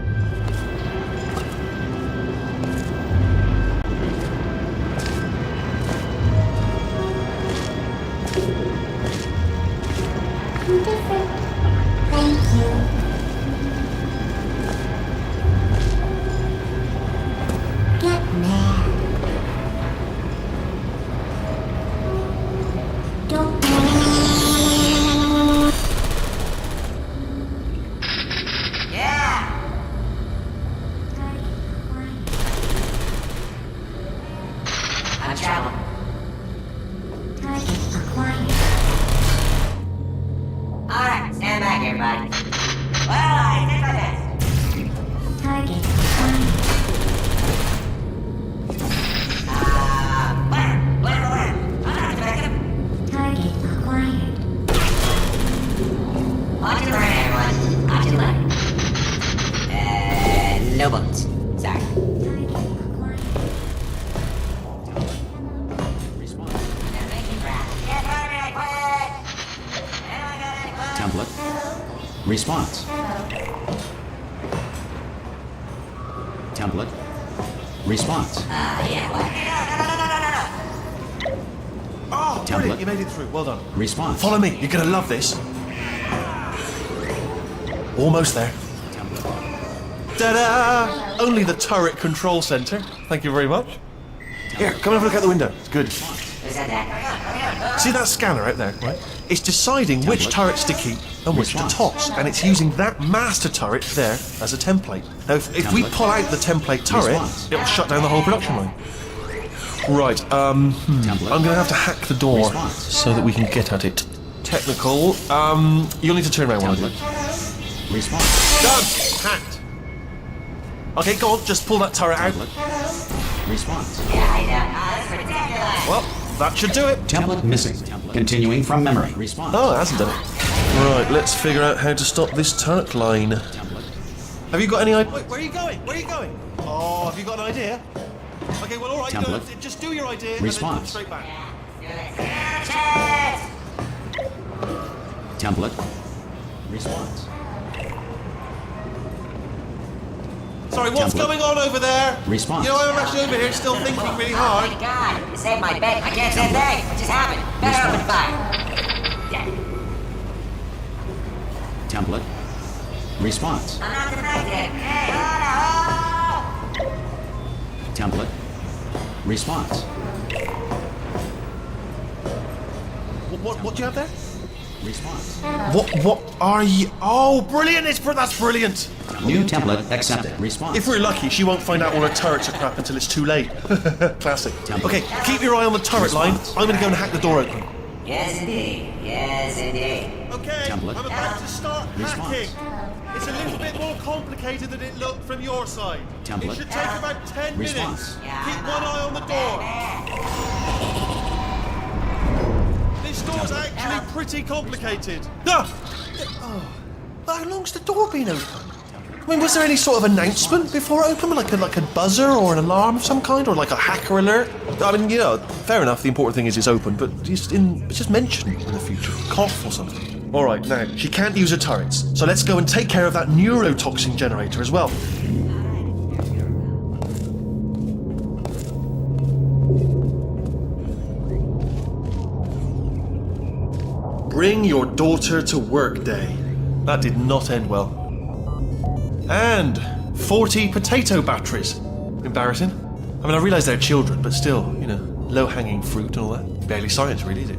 bullets. Sorry. Template. Response. Template. Response. Oh, Template. brilliant, you made it through. Well done. Response. Follow me, you're gonna love this. Almost there. Ta-da! Only the turret control center. Thank you very much. Here, come and have a look out the window. It's good. See that scanner out there, right? It's deciding which Template. turrets to keep and which to Response. toss, and it's using that master turret there as a template. Now, if we Template. pull out the template turret, Response. it'll shut down the whole production line. Right, Template. I'm gonna have to hack the door Response. so that we can get at it. Technical, you'll need to turn around while I do it. Template. Response. Done! Hacked. Okay, go on, just pull that turret out. Template. Response. Well, that should do it. Template missing. Continuing from memory. Response. Oh, it hasn't done it. Right, let's figure out how to stop this turret line. Template. Have you got any idea? Wait, where are you going? Where are you going? Oh, have you got an idea? Okay, well, all right, go. Template. Just do your idea and Response. then come straight back. Template. Response. Sorry, what's Template. going on over there? Response. You know, I'm actually over here still thinking really hard. Oh my god, you saved my bed. I can't say a thing. What just happened? Better open fire. Yeah. Template. Response. I'm not defected. Hey, Template. Response. What do you have there? Response. What are you? Oh, brilliant! That's brilliant. New template accepted. Response. If we're lucky, she won't find out all her turrets are crap until it's too late. Classic. Template. Okay, keep your eye on the turret line. Response. I'm gonna go and hack the door open. Yes, indeed. Yes, indeed. Okay, Template. I'm about to start Response. hacking. It's a little bit more complicated than it looked from your side. Template. It should take about 10 Response. minutes. Keep one eye on the door. This door's actually pretty complicated. No! Oh, how long's the door been open? I mean, was there any sort of announcement before it opened? Like a buzzer or an alarm of some kind? Or like a hacker alert? I mean, you know, fair enough, the important thing is it's open, but just mention it in the future. Cough or something. Alright, now, she can't use her turrets, so let's go and take care of that neurotoxin generator as well. Bring your daughter to work day. That did not end well. And 40 potato batteries. Embarrassing. I mean, I realise they're children, but still, you know, low-hanging fruit and all that. Barely science, really, is it?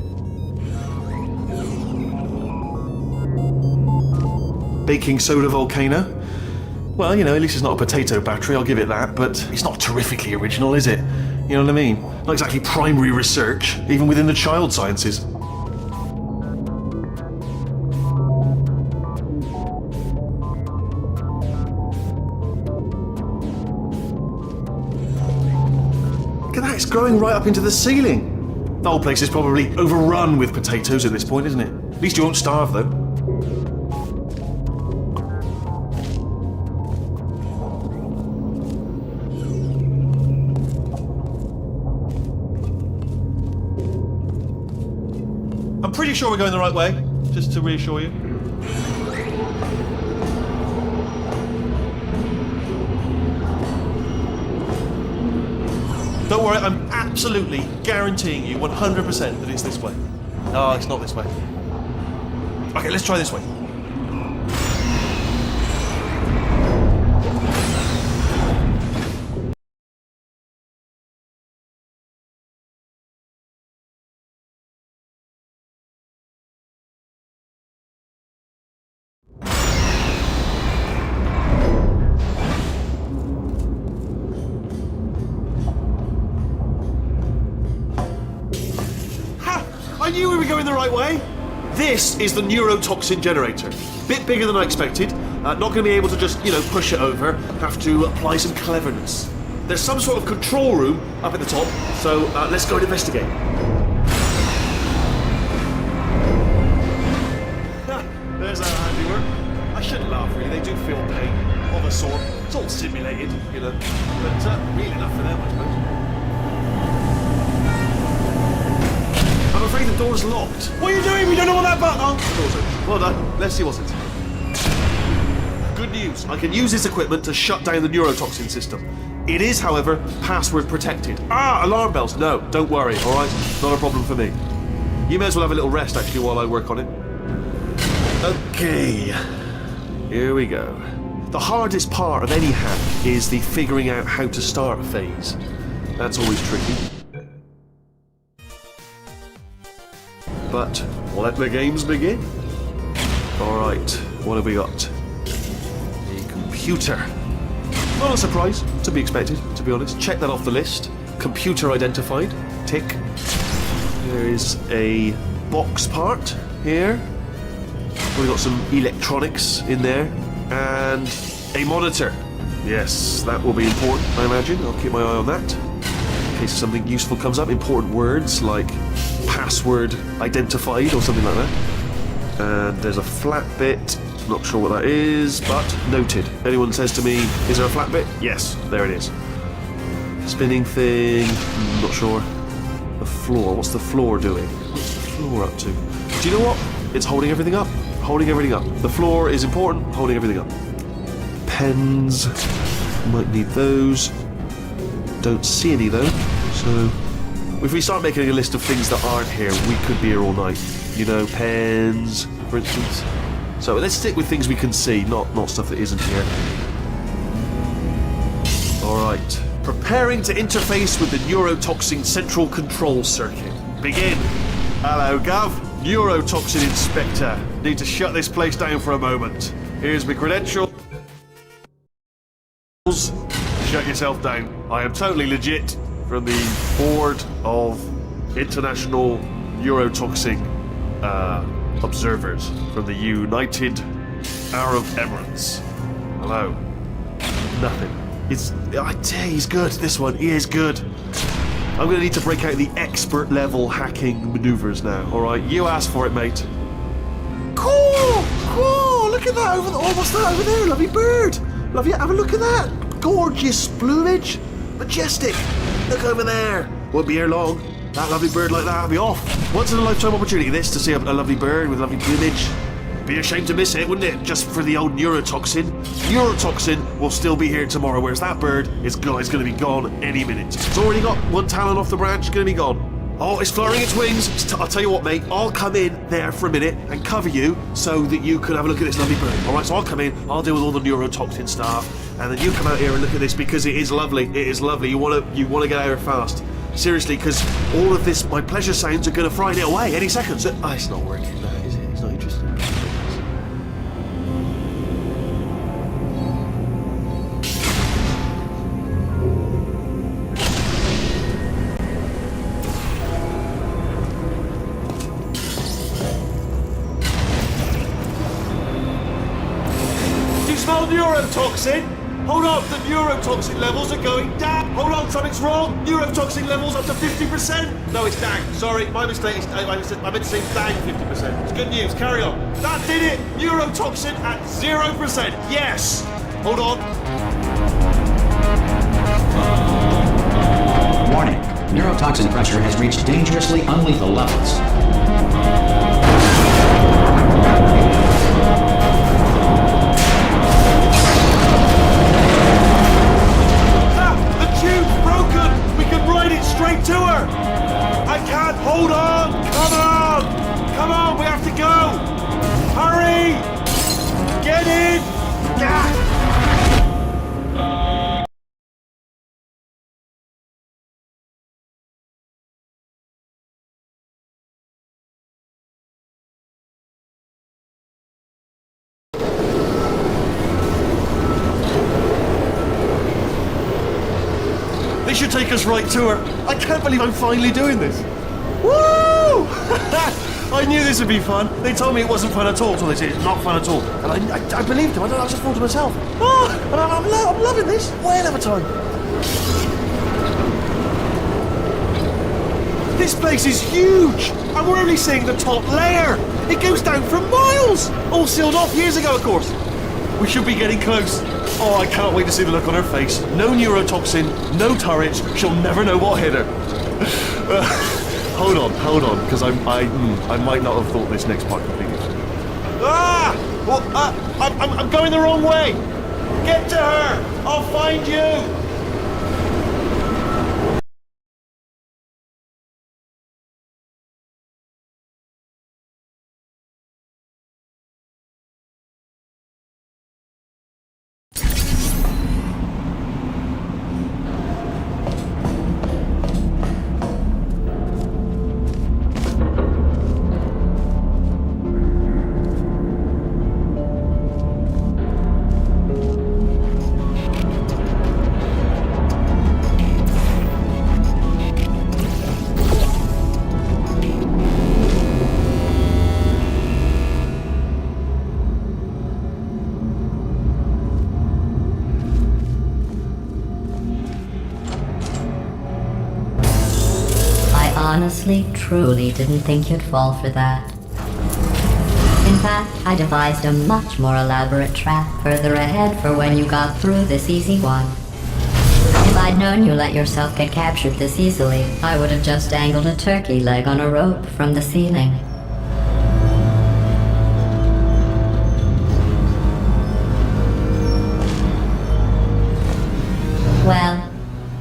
Baking soda volcano. Well, you know, at least it's not a potato battery, I'll give it that, but it's not terrifically original, is it? You know what I mean? Not exactly primary research, even within the child sciences. Look at that, it's growing right up into the ceiling. The whole place is probably overrun with potatoes at this point, isn't it? At least you won't starve, though. I'm pretty sure we're going the right way, just to reassure you. Don't worry, I'm absolutely guaranteeing you 100% that it's this way. No, it's not this way. Okay, let's try this way. I knew we were going the right way. This is the neurotoxin generator. Bit bigger than I expected. Not going to be able to just, you know, push it over. Have to apply some cleverness. There's some sort of control room up at the top, so let's go and investigate. There's our handiwork. I shouldn't laugh, really. They do feel pain. Of a a sort. It's all simulated, you know. But real enough for them, I suppose. I'm afraid the door's locked. What are you doing? We don't know what that button. Oh, the door's open. Well done. Let's see what's it. Good news. I can use this equipment to shut down the neurotoxin system. It is, however, password protected. Alarm bells. No, don't worry, all right? Not a problem for me. You may as well have a little rest, actually, while I work on it. Okay. Here we go. The hardest part of any hack is the figuring out how to start phase. That's always tricky. But let the games begin. Alright, what have we got? A computer. Not a surprise, to be expected, to be honest. Check that off the list. Computer identified. Tick. There is a box part here. We've got some electronics in there. And a monitor. Yes, that will be important, I imagine. I'll keep my eye on that. In case something useful comes up. Important words like password identified or something like that. And there's a flat bit. Not sure what that is, but noted. Anyone says to me, is there a flat bit? Yes, there it is. Spinning thing, not sure. The floor, what's the floor doing? What's the floor up to? Do you know what? It's holding everything up. Holding everything up. The floor is important, holding everything up. Pens, might need those. Don't see any though, so if we start making a list of things that aren't here, we could be here all night. You know, pens, for instance. So let's stick with things we can see, not stuff that isn't here. Alright. Preparing to interface with the neurotoxin central control circuit. Begin. Hello, Gov. Neurotoxin Inspector. Need to shut this place down for a moment. Here's my credentials. Shut yourself down. I am totally legit from the Board of International Neurotoxin Observers from the United Arab Emirates. Hello. Nothing. I tell you, he's good, this one. He is good. I'm going to need to break out the expert level hacking maneuvers now, alright? You asked for it, mate. Cool! Cool! Look at that over there. Oh, what's that over there? Lovely bird. Lovely. Have a look at that. Gorgeous plumage. Majestic. Look over there. Won't be here long. That lovely bird like that will be off. Once in a lifetime opportunity, this, to see a lovely bird with lovely plumage. Be a shame to miss it, wouldn't it? Just for the old neurotoxin. Neurotoxin will still be here tomorrow, whereas that bird is going to be gone any minute. It's already got one talon off the branch, it's going to be gone. Oh, it's flaring its wings. I'll tell you what, mate. I'll come in there for a minute and cover you so that you can have a look at this lovely bird. All right, so I'll come in. I'll deal with all the neurotoxin stuff, and then you come out here and look at this because it is lovely. It is lovely. You want to get out here fast. Seriously, because all of this, my pleasure sounds are going to frighten it away any second. So, it's not working now, is it? It's not interesting. Neurotoxin? Hold on, the neurotoxin levels are going down. Hold on, something's wrong. Neurotoxin levels up to 50%. No, it's down. Sorry, my mistake. I meant to say down 50%. It's good news. Carry on. That did it. Neurotoxin at 0%. Yes. Hold on. Warning. Neurotoxin pressure has reached dangerously unlethal levels. Straight to her! I can't hold on! Come on! Come on, we have to go! Hurry! Get in! Yeah. This should take us right to her. I can't believe I'm finally doing this. Woo! I knew this would be fun. They told me it wasn't fun at all, so they said it's not fun at all. And I believed them. I just thought to myself, I'm loving this. Whale of a time. This place is huge, and we're only seeing the top layer. It goes down for miles. All sealed off years ago, of course. We should be getting close. Oh, I can't wait to see the look on her face. No neurotoxin, no turrets. She'll never know what hit her. Hold on, because I might not have thought this next part completely. Ah! Well, I'm going the wrong way. Get to her. I'll find you. Honestly, truly didn't think you'd fall for that. In fact, I devised a much more elaborate trap further ahead for when you got through this easy one. If I'd known you let yourself get captured this easily, I would have just dangled a turkey leg on a rope from the ceiling. Well,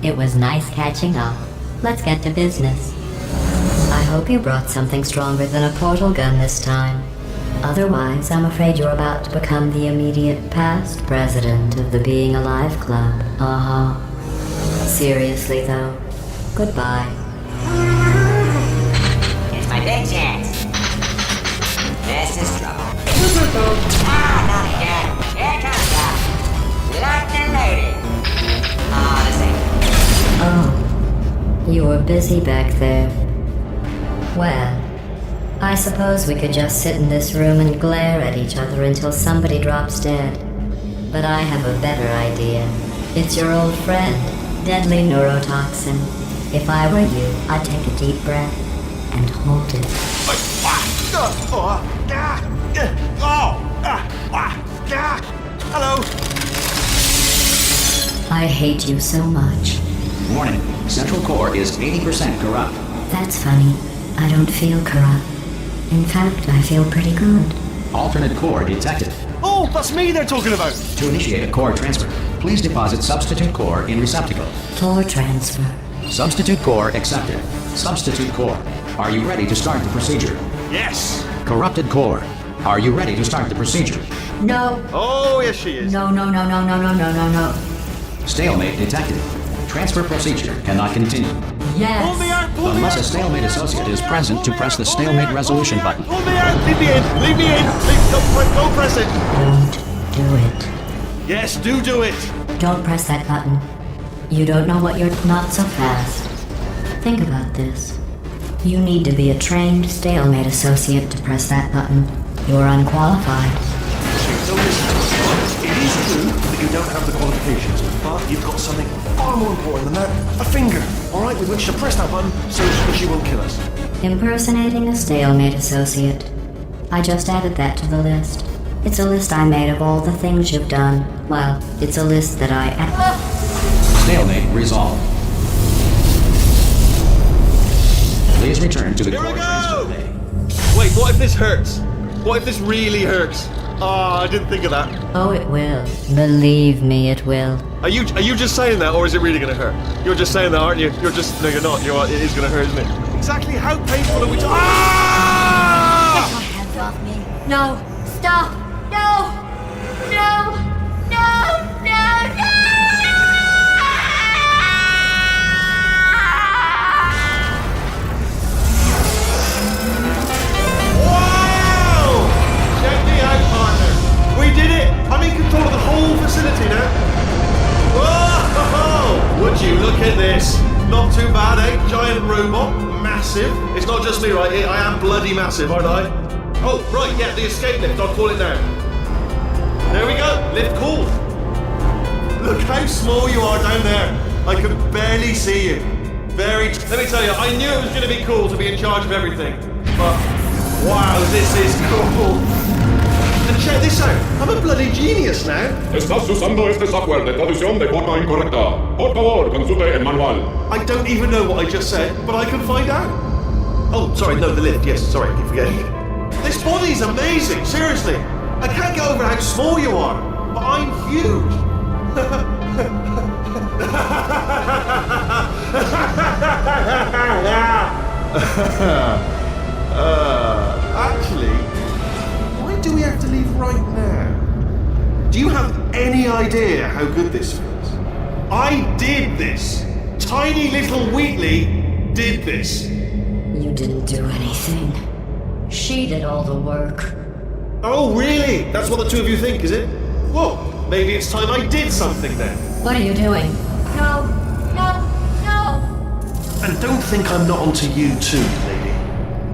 it was nice catching up. Let's get to business. I hope you brought something stronger than a portal gun this time. Otherwise, I'm afraid you're about to become the immediate past president of the Being Alive Club. Seriously, though, goodbye. It's my big chance. This is trouble. Not again. Here comes that. Locked and loaded. Oh, Oh, you were busy back there. Well, I suppose we could just sit in this room and glare at each other until somebody drops dead. But I have a better idea. It's your old friend, deadly neurotoxin. If I were you, I'd take a deep breath and hold it. Hello. I hate you so much. Warning, Central Core is 80% corrupt. That's funny. I don't feel corrupt. In fact, I feel pretty good. Alternate core detected. Oh, that's me they're talking about. To initiate a core transfer, please deposit substitute core in receptacle. Core transfer. Substitute core accepted. Substitute core. Are you ready to start the procedure? Yes. Corrupted core. Are you ready to start the procedure? No. Oh, yes she is. No. Stalemate detected. Transfer procedure cannot continue. Yes. Pull me out, pull me Unless out. a stalemate associate is present to press the stalemate resolution button. Pull me out. Leave me in. Leave me in. Don't press it. Don't do it. Yes, do it. Don't press that button. You don't know what you're not so fast. Think about this. You need to be a trained stalemate associate to press that button. You're unqualified. So listen, it is true that you don't have the qualifications, but you've got something far more important than that. A finger, alright, with which to press that button so that she won't kill us. Impersonating a stalemate associate. I just added that to the list. It's a list I made of all the things you've done. Well, it's a list that I... Stalemate resolved. Please return to the Here core we transfer go! bay. Wait, what if this hurts? What if this really hurts? Oh, I didn't think of that. Oh, it will. Believe me, it will. Are you just saying that, or is it really gonna hurt? You're just saying that, aren't you? No, you're not. It is gonna hurt, isn't it? Exactly how painful are we talking? Ah! Hands off me. No. Stop. No. No. No. No. No. Wow! Check me out, partner. We did it. I'm in control of the whole facility now. Whoa! Would you look at this? Not too bad, eh? Giant robot, massive. It's not just me, right? I am bloody massive, aren't I? Oh, right, yeah, the escape lift. I'll call it now. There we go. Lift called. Look how small you are down there. I can barely see you. Let me tell you, I knew it was going to be cool to be in charge of everything. But, wow, this is cool. to check this out. I'm a bloody genius now. Estás usando este software de traducción de forma incorrecta. Por favor, consulte el manual. I don't even know what I just said, but I can find out. Oh, sorry, no, the lift. Yes, sorry, keep forgetting. This body's amazing, seriously. I can't get over how small you are, but I'm huge. Actually, why do we have to leave right now? Do you have any idea how good this feels? I did this. Tiny little Wheatley did this. You didn't do anything. She did all the work. Oh, really? That's what the two of you think, is it? Well, maybe it's time I did something then. What are you doing? No, no, no. And don't think I'm not onto you too, lady.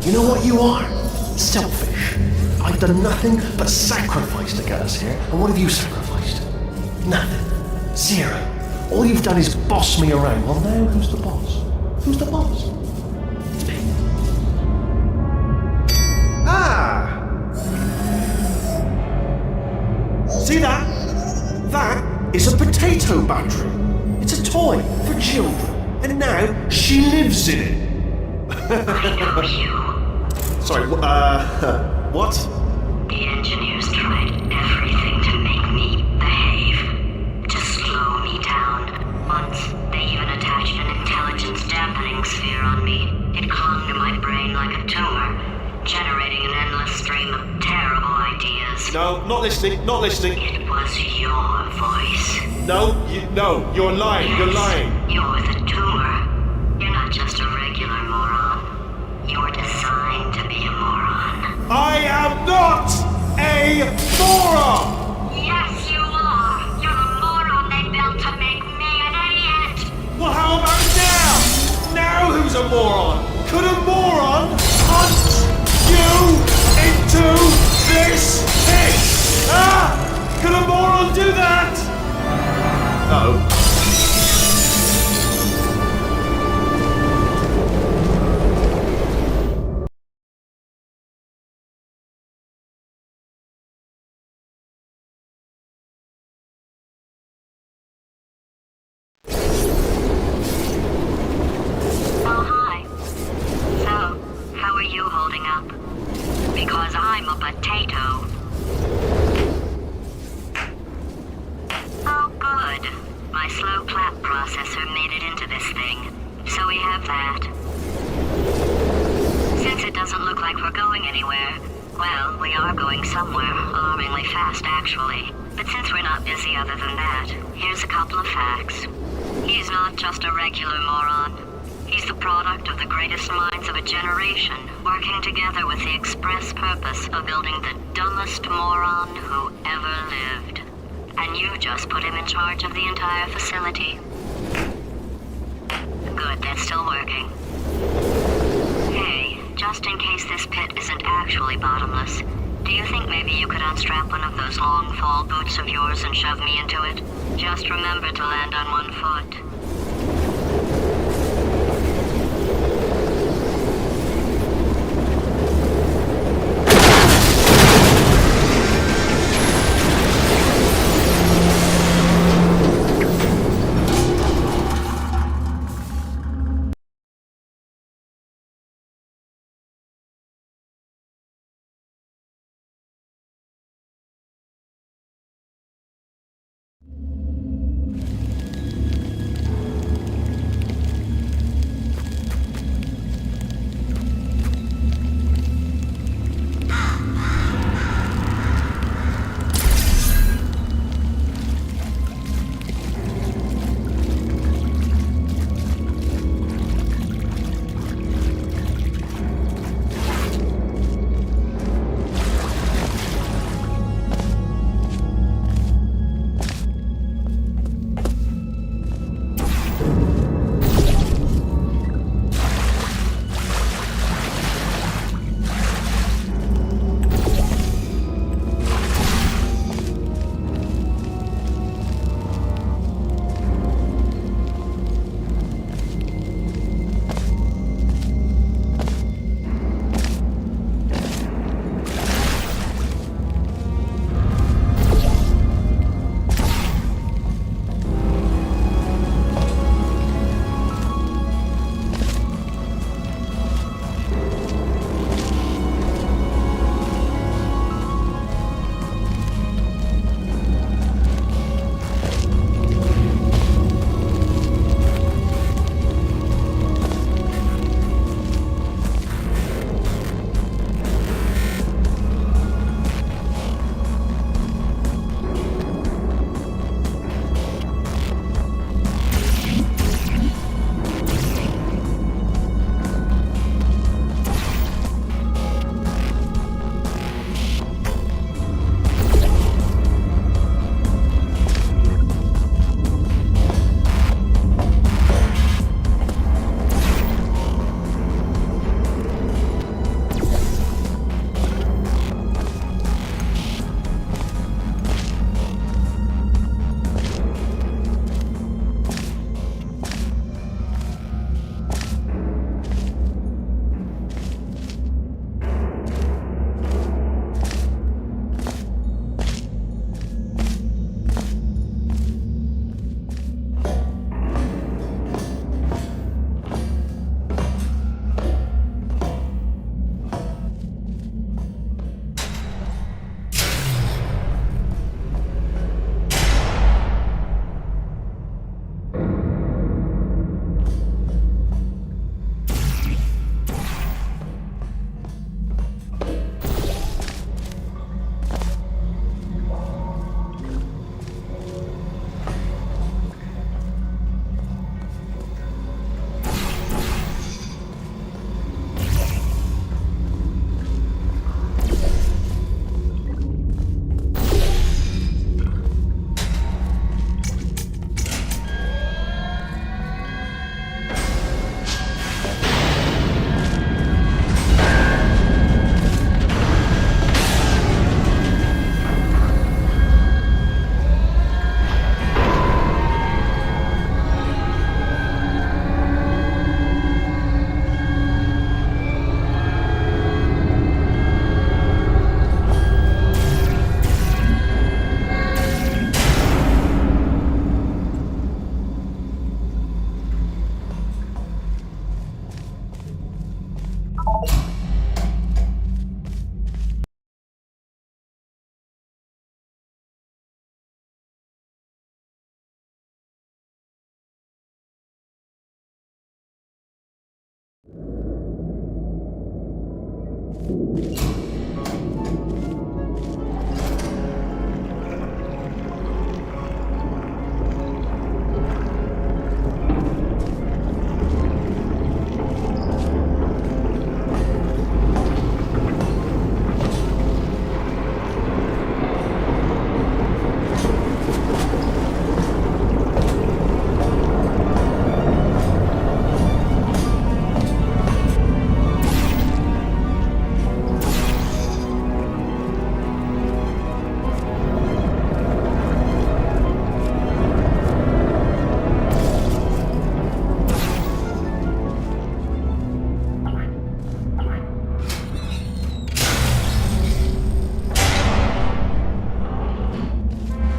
You know what you are? Selfish. I've done nothing but sacrifice to get us here. And what have you sacrificed? Nothing. Zero. All you've done is boss me around. Well, now who's the boss? Who's the boss? It's me. Ah! See that? That is a potato battery. It's a toy for children. And now she lives in it. I know you. Sorry, what? The engineers tried everything to make me behave, to slow me down. Once, they even attached an intelligence dampening sphere on me. It clung to my brain like a tumor, generating an endless stream of terrible ideas. No, not listening, not listening. It was your voice. No, you're lying, you're lying. You're the tumor. You're not just a regular moron. You're designed to be a moron. I am not a moron! Yes, you are. You're the moron they built to make me an idiot. Well, how about now? Now who's a moron? Could a moron punch you into this pit? Ah! Could a moron do that? Uh-oh. Oh, hi. So, how are you holding up? Because I'm a potato. Oh, good. My slow clap processor made it into this thing. So we have that. Since it doesn't look like we're going anywhere, well, we are going somewhere, alarmingly fast actually. But since we're not busy other than that, here's a couple of facts. He's not just a regular moron. He's the product of the greatest minds of a generation, working together with the express purpose of building the dumbest moron who ever lived. And you just put him in charge of the entire facility. Good, that's still working. Hey, just in case this pit isn't actually bottomless, do you think maybe you could unstrap one of those long fall boots of yours and shove me into it? Just remember to land on one foot.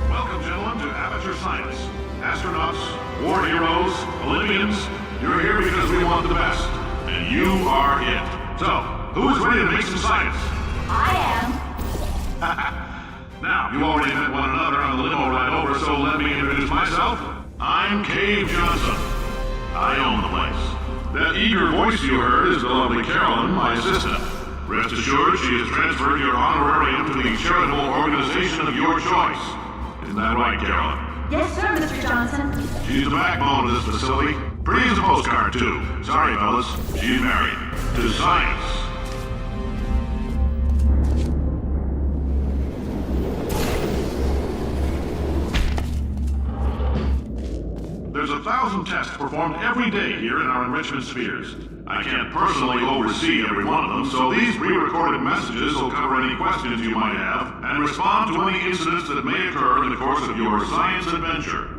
Welcome, gentlemen, to Aperture Science. Astronauts, war heroes, Olympians, you're here because we want the best. And you are it. So, who is ready to make some science? I am. Now, you already met one another on the limo ride over, so let me introduce myself. I'm Cave Johnson. I own the place. That eager voice you heard is the lovely Carolyn, my assistant. Rest assured, she has transferred your honorarium to the charitable organization of your choice. Isn't that right, Carolyn? Yes, sir, Mr. Johnson. She's the backbone of this facility. Pretty as a postcard, too. Sorry, fellas. She's married. To science. There's 1,000 tests performed every day here in our enrichment spheres. I can't personally oversee every one of them, so these pre-recorded messages will cover any questions you might have and respond to any incidents that may occur in the course of your science adventure.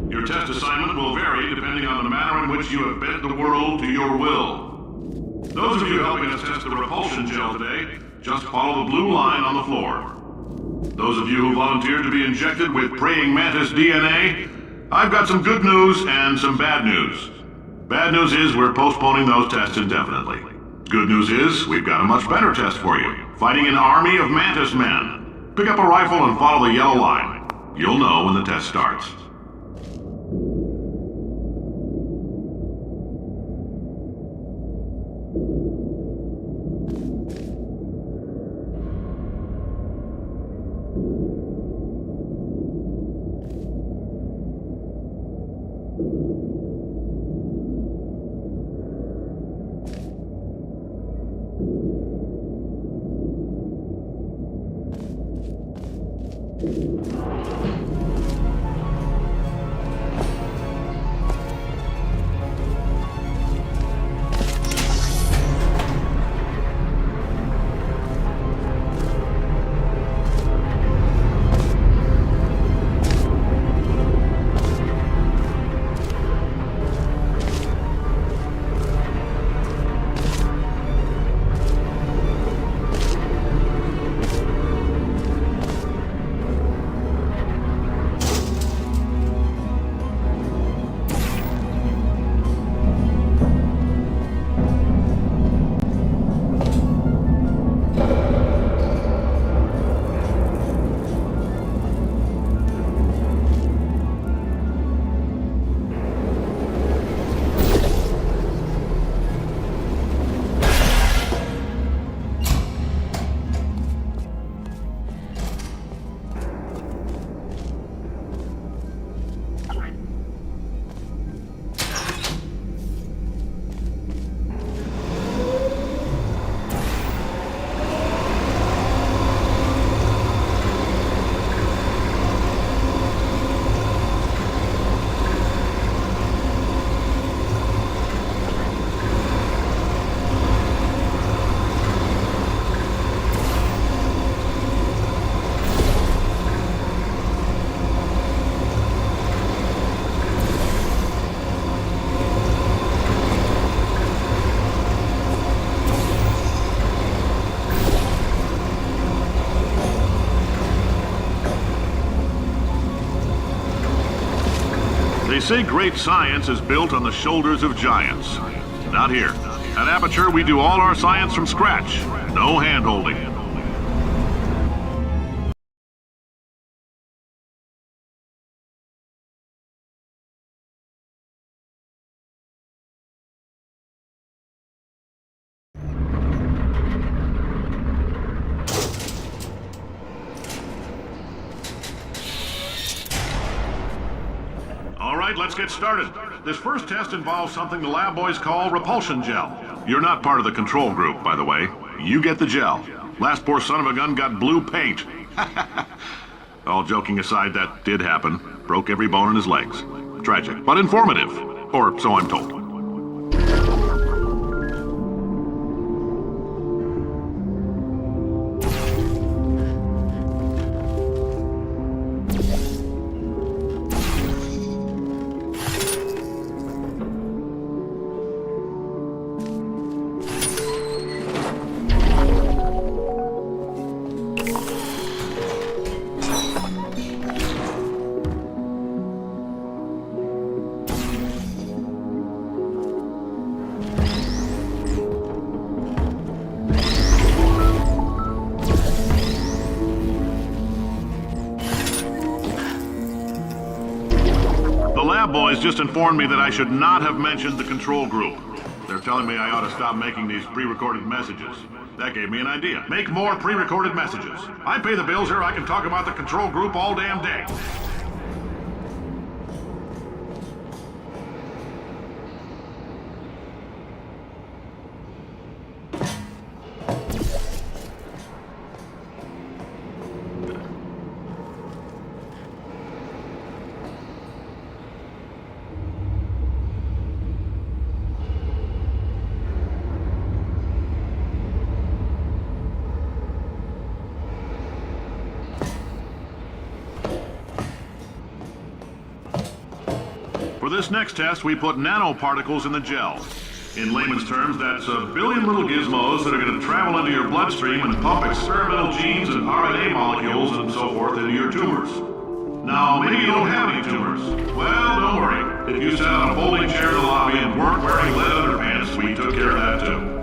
Your test assignment will vary depending on the manner in which you have bent the world to your will. Those of you helping us test the repulsion gel today, just follow the blue line on the floor. Those of you who volunteered to be injected with praying mantis DNA, I've got some good news and some bad news. Bad news is we're postponing those tests indefinitely. Good news is we've got a much better test for you. Fighting an army of mantis men. Pick up a rifle and follow the yellow line. You'll know when the test starts. They say great science is built on the shoulders of giants. Not here. At Aperture, we do all our science from scratch. No hand-holding. All right, let's get started. This first test involves something the lab boys call repulsion gel. You're not part of the control group, by the way. You get the gel. Last poor son of a gun got blue paint. All joking aside, that did happen. Broke every bone in his legs. Tragic, but informative. Or so I'm told. The lab boys just informed me that I should not have mentioned the control group. They're telling me I ought to stop making these pre-recorded messages. That gave me an idea. Make more pre-recorded messages. I pay the bills here, I can talk about the control group all damn day. For this next test, we put nanoparticles in the gel. In layman's terms, that's a billion little gizmos that are going to travel into your bloodstream and pump experimental genes and RNA molecules and so forth into your tumors. Now, maybe you don't have any tumors. Well, don't worry. If you sat on a folding chair in the lobby and weren't wearing lead underpants, we took care of that too.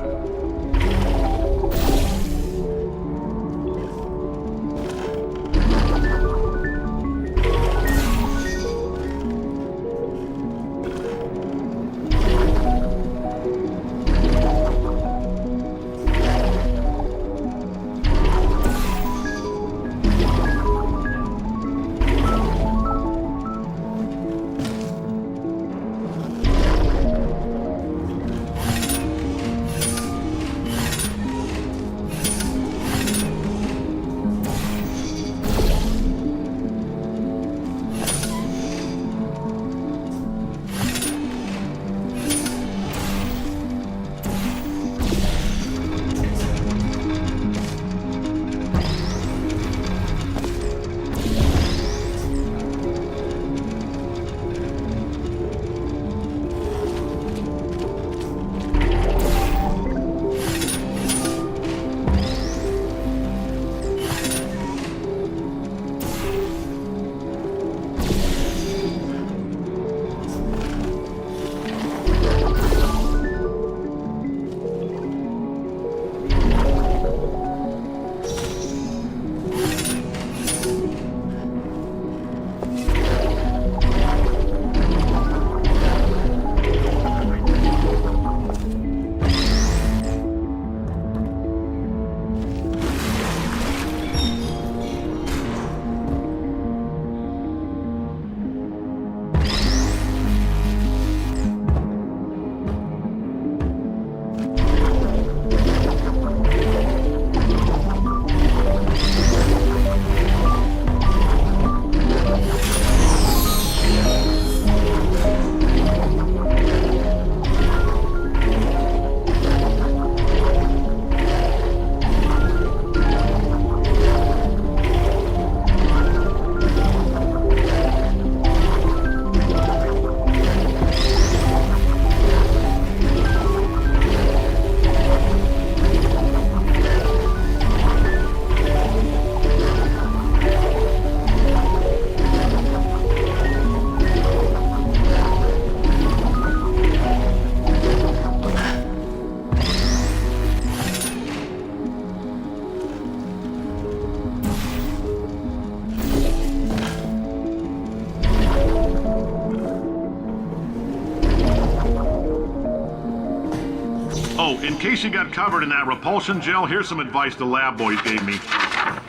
Oh, in case you got covered in that repulsion gel, here's some advice the lab boys gave me.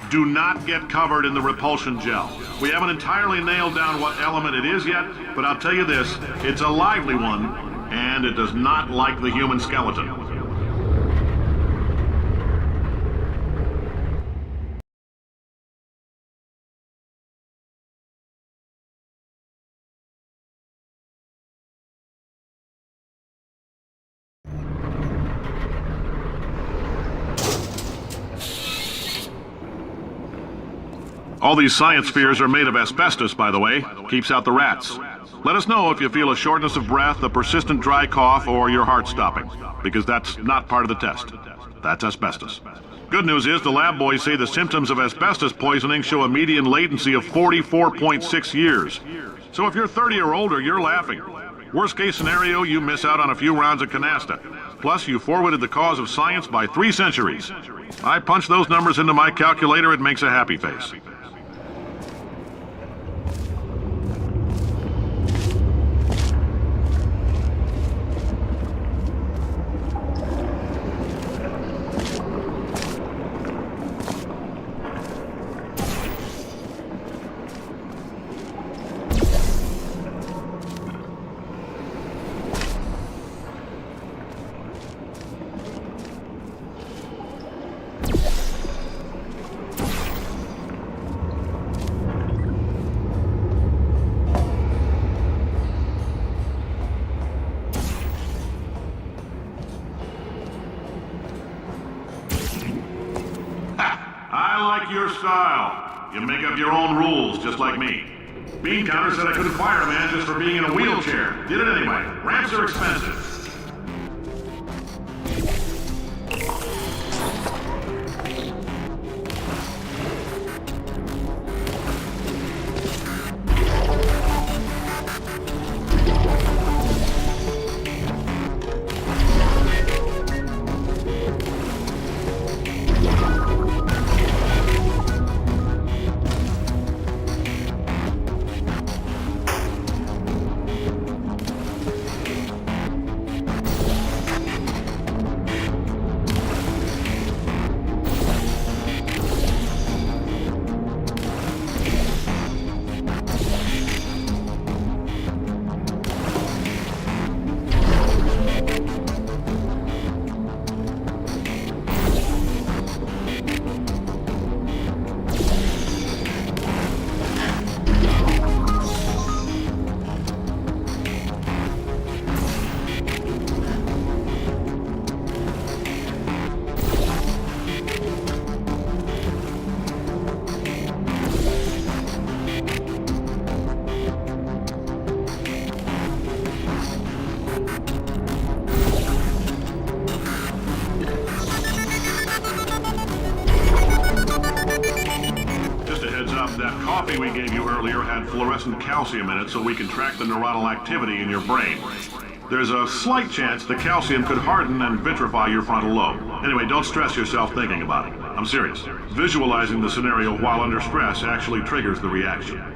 Do do not get covered in the repulsion gel. We haven't entirely nailed down what element it is yet, but I'll tell you this, it's a lively one, and it does not like the human skeleton. All these science spheres are made of asbestos, by the way. Keeps out the rats. Let us know if you feel a shortness of breath, a persistent dry cough, or your heart stopping, because that's not part of the test. That's asbestos. Good news is the lab boys say the symptoms of asbestos poisoning show a median latency of 44.6 years. So if you're 30 or older, you're laughing. Worst case scenario, you miss out on a few rounds of canasta. Plus, you forwarded the cause of science by 3 centuries. I punch those numbers into my calculator, it makes a happy face. I like your style. You make up your own rules, just like me. Bean Counter said I couldn't fire a man just for being in a wheelchair. Did it anyway. Ramps are expensive. That coffee we gave you earlier had fluorescent calcium in it so we can track the neuronal activity in your brain. There's a slight chance the calcium could harden and vitrify your frontal lobe. Anyway, don't stress yourself thinking about it. I'm serious. Visualizing the scenario while under stress actually triggers the reaction.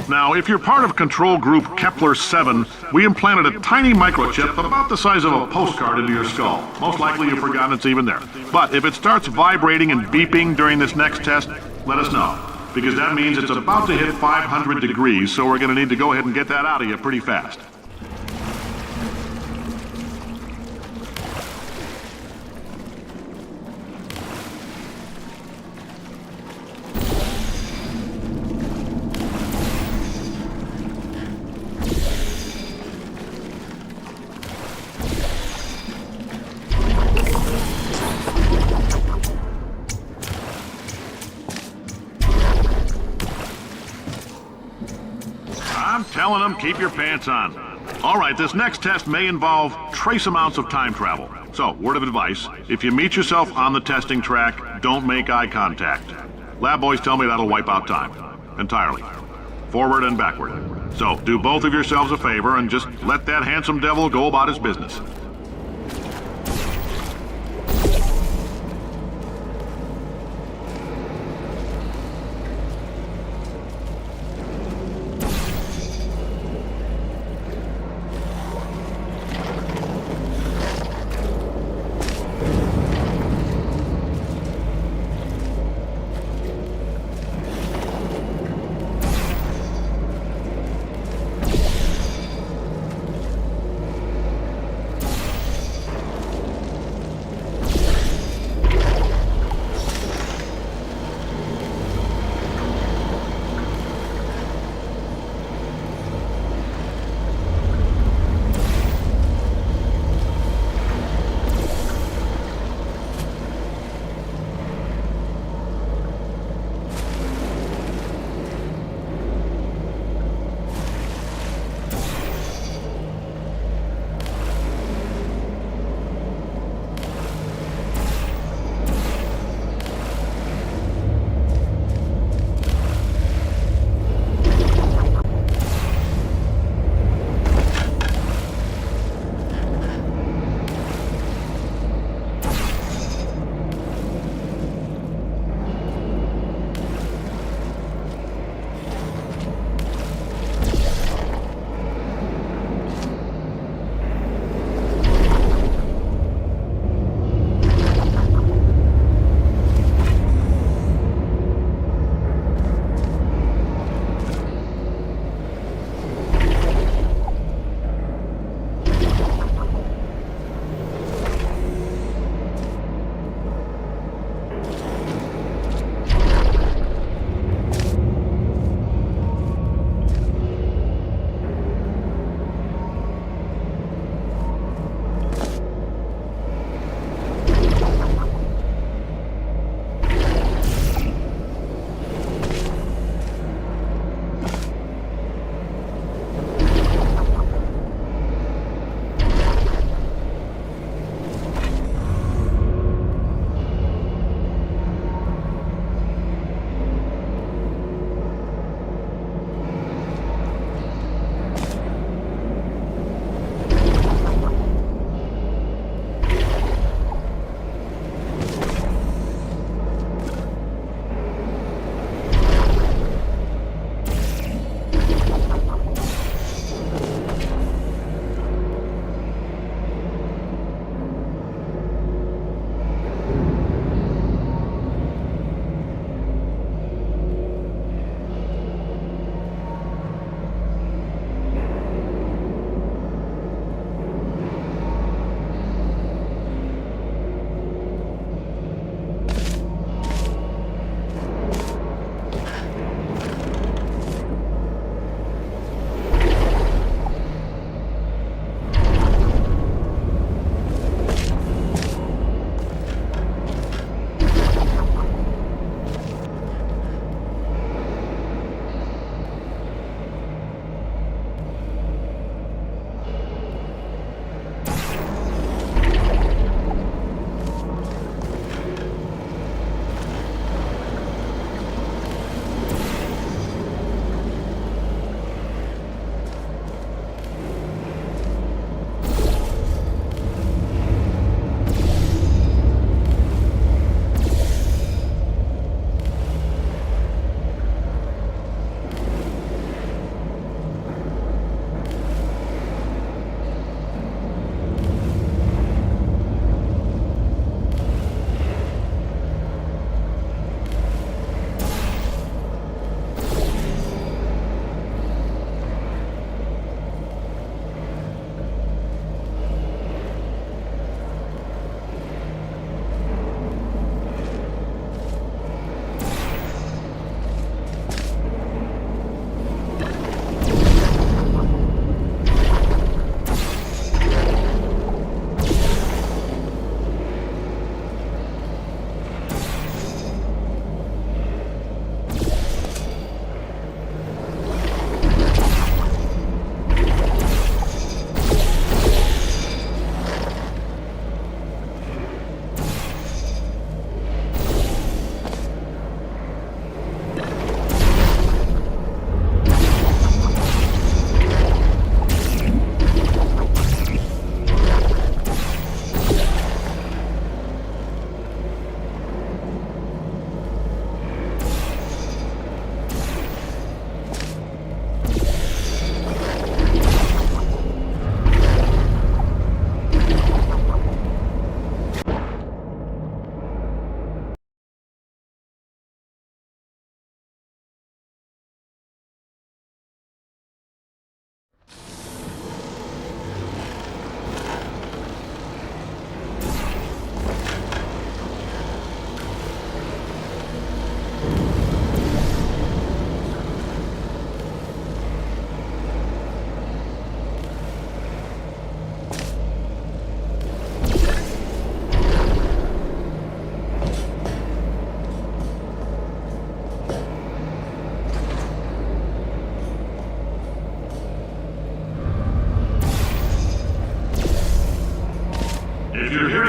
Now, if you're part of Control Group Kepler-7, we implanted a tiny microchip about the size of a postcard into your skull. Most likely you've forgotten it's even there. But if it starts vibrating and beeping during this next test, let us know. Because that means it's about to hit 500 degrees, so we're going to need to go ahead and get that out of you pretty fast. I'm telling them, keep your pants on. All right, this next test may involve trace amounts of time travel. So, word of advice, if you meet yourself on the testing track, don't make eye contact. Lab boys tell me that'll wipe out time. Entirely. Forward and backward. So, do both of yourselves a favor and just let that handsome devil go about his business.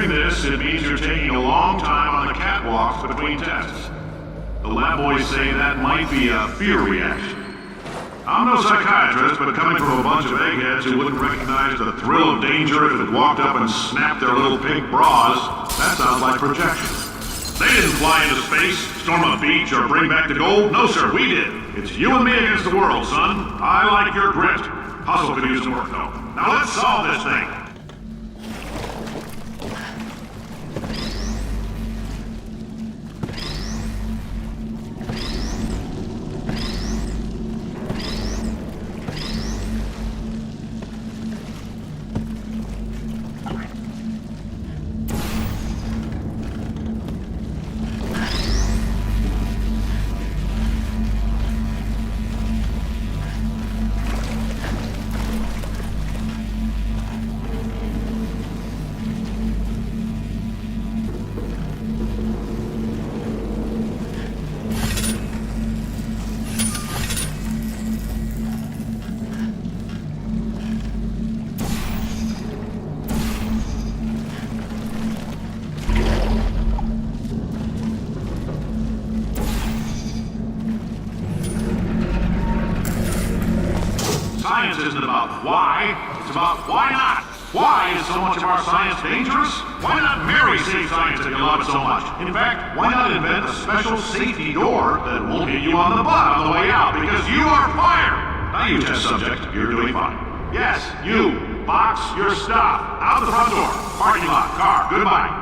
hearing this, it means you're taking a long time on the catwalks between tests. The lab boys say that might be a fear reaction. I'm no psychiatrist, but coming from a bunch of eggheads who wouldn't recognize the thrill of danger if it walked up and snapped their little pink bras, that sounds like projection. They didn't fly into space, storm a beach, or bring back the gold. No, sir, we did. It's you and me against the world, son. I like your grit. Hustle could use some work, though. Now let's solve this thing. Science isn't about why, it's about why not. Why is so much of our science dangerous? Why not marry safe science if you love it so much? In fact, why not invent a special safety door that won't hit you on the butt on the way out because you are fired? Now you test subject, you're doing fine. Yes, you. Box your stuff. Out the front door. Parking lot. Car. Goodbye.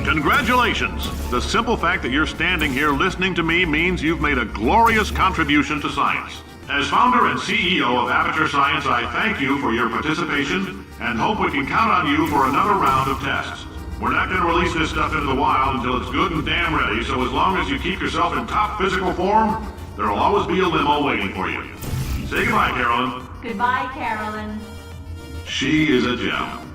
Congratulations! The simple fact that you're standing here listening to me means you've made a glorious contribution to science. As founder and CEO of Aperture Science, I thank you for your participation and hope we can count on you for another round of tests. We're not going to release this stuff into the wild until it's good and damn ready, so as long as you keep yourself in top physical form, there'll always be a limo waiting for you. Say goodbye, Carolyn. Goodbye, Carolyn. She is a gem.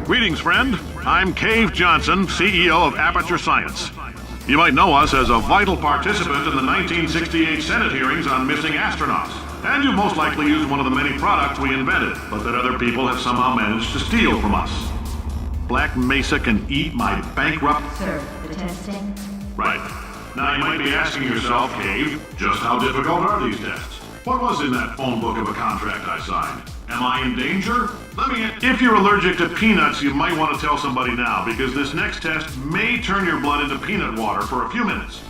Greetings, friend. I'm Cave Johnson, CEO of Aperture Science. You might know us as a vital participant in the 1968 Senate hearings on missing astronauts. And you most likely used one of the many products we invented, but that other people have somehow managed to steal from us. Black Mesa can eat my bankrupt... Sir, the testing? Right. Now you might be asking yourself, Cave, just how difficult are these tests? What was in that phone book of a contract I signed? Am I in danger? If you're allergic to peanuts, you might want to tell somebody now, because this next test may turn your blood into peanut water for a few minutes.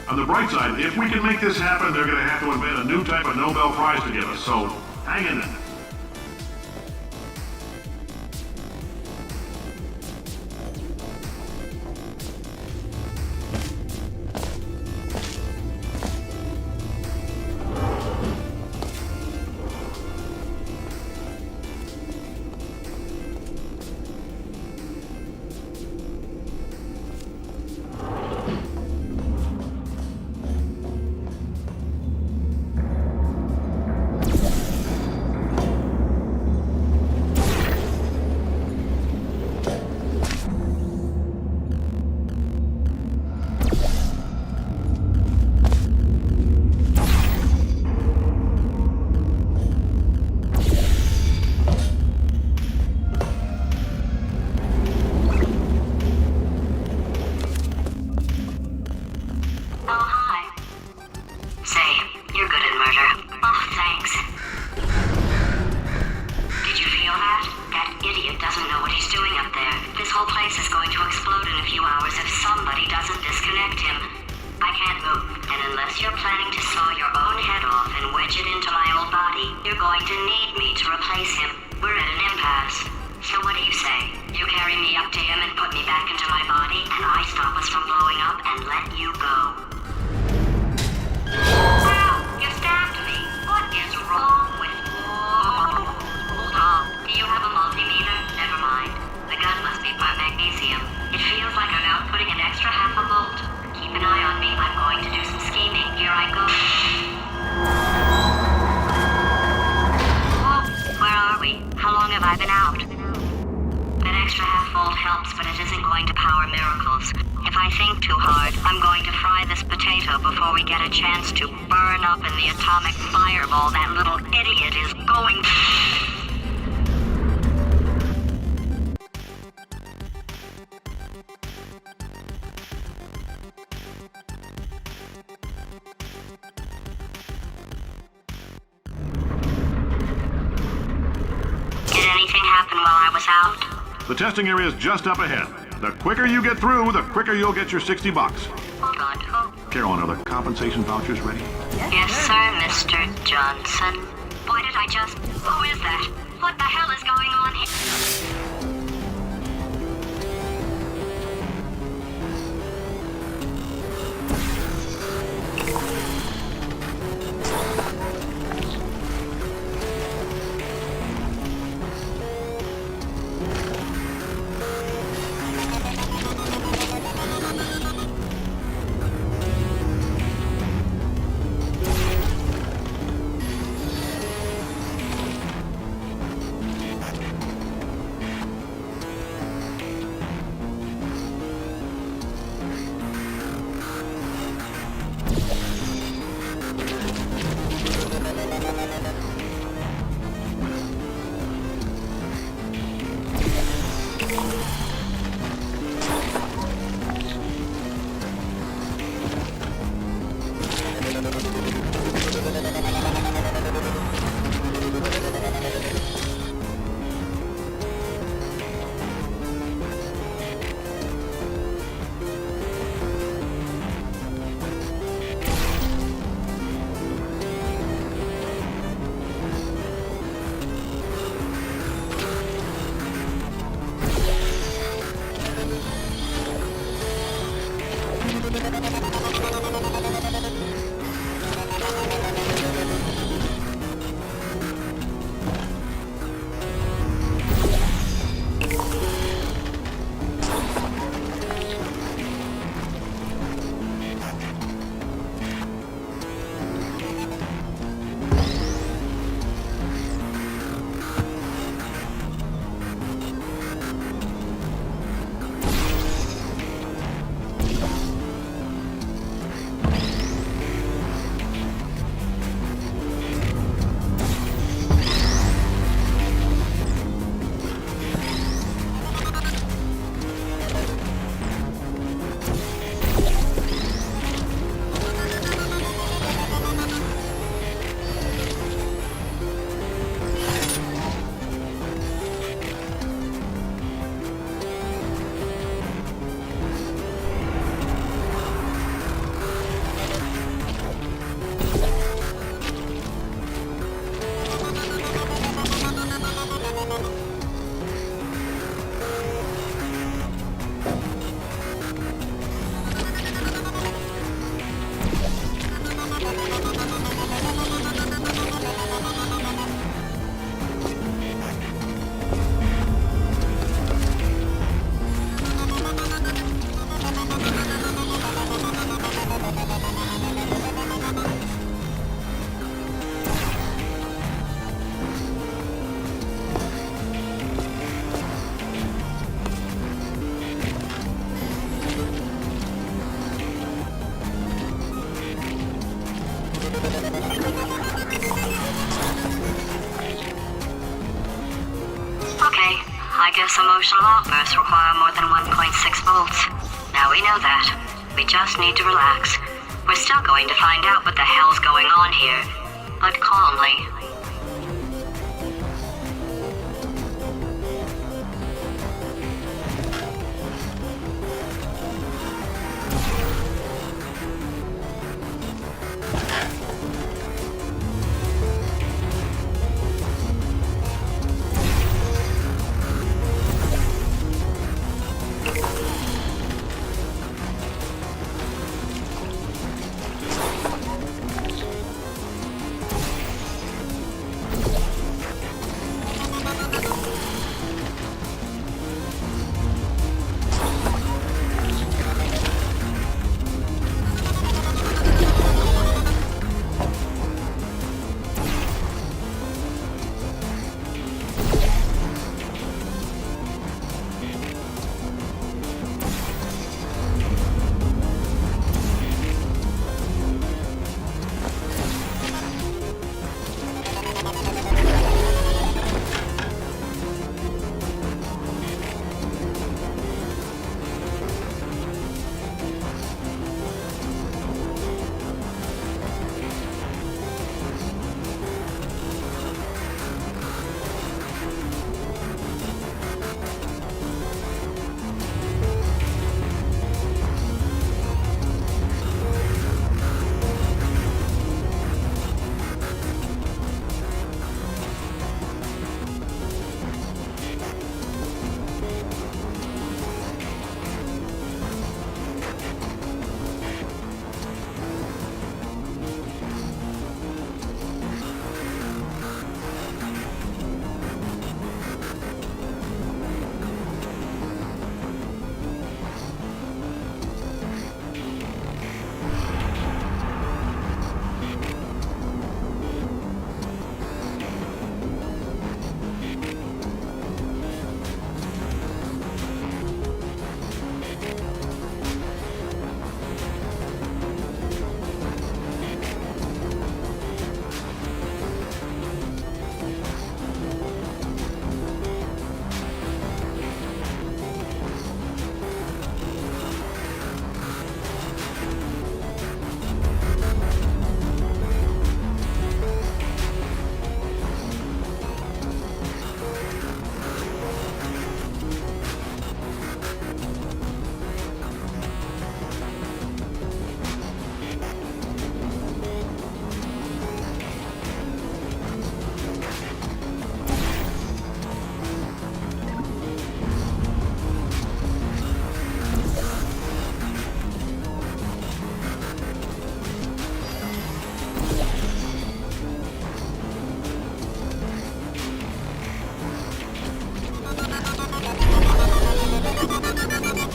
On the bright side, if we can make this happen, they're going to have to invent a new type of Nobel Prize to give us, so hang in there. The testing area is just up ahead. The quicker you get through, the quicker you'll get your $60. Carolyn, are the compensation vouchers ready? Yes, sir, Mr. Johnson. Boy, did I just... Who is that? What the hell is going on here? Okay, I guess emotional outbursts require more than 1.6 volts. Now we know that. We just need to relax. We're still going to find out what the hell's going on here, but calmly.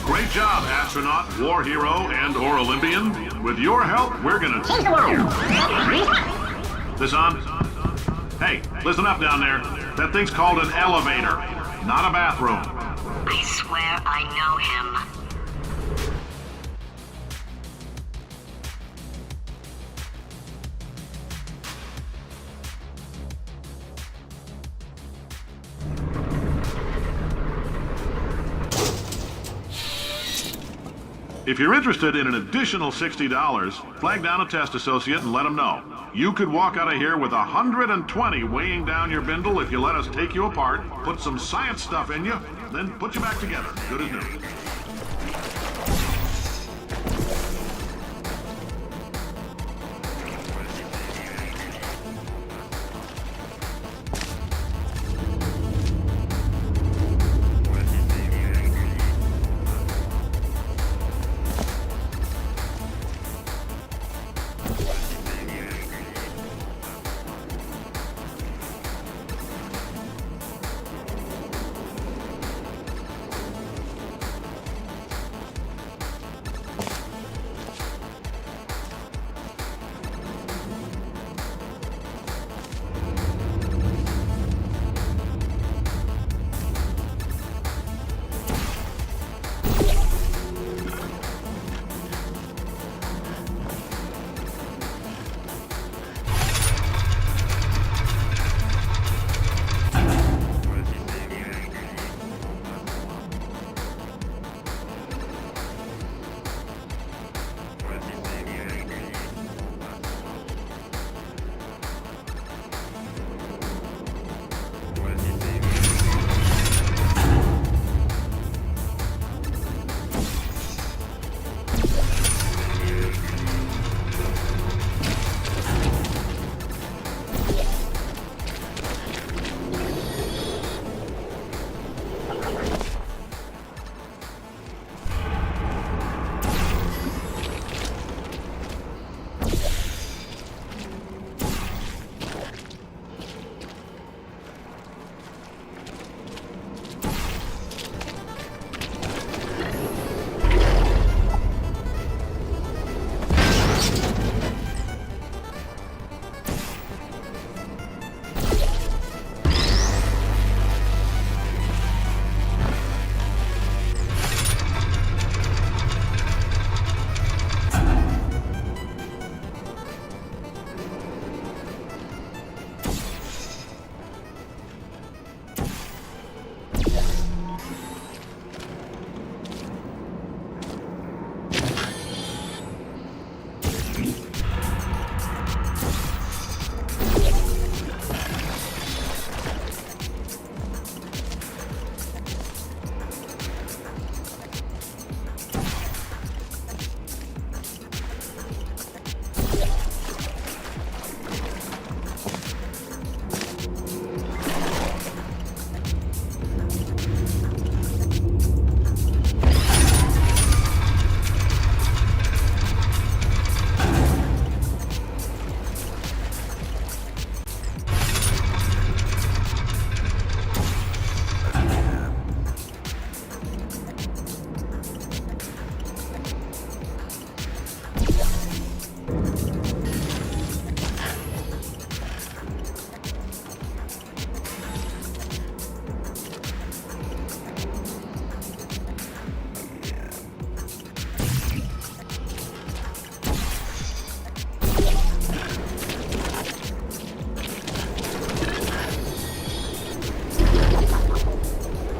Great job, astronaut, war hero, and/or Olympian. With your help, we're gonna change the world. This on? Hey, listen up down there. That thing's called an elevator, not a bathroom. I swear I know him. If you're interested in an additional $60, flag down a test associate and let them know. You could walk out of here with 120 weighing down your bindle if you let us take you apart, put some science stuff in you, then put you back together. Good as new.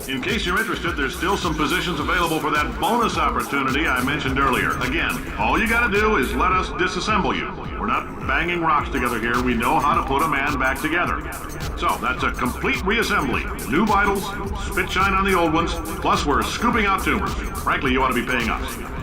In case you're interested, there's still some positions available for that bonus opportunity I mentioned earlier. Again, all you gotta do is let us disassemble you. We're not banging rocks together here. We know how to put a man back together. So, that's a complete reassembly. New vitals, spit shine on the old ones, plus we're scooping out tumors. Frankly, you ought to be paying us.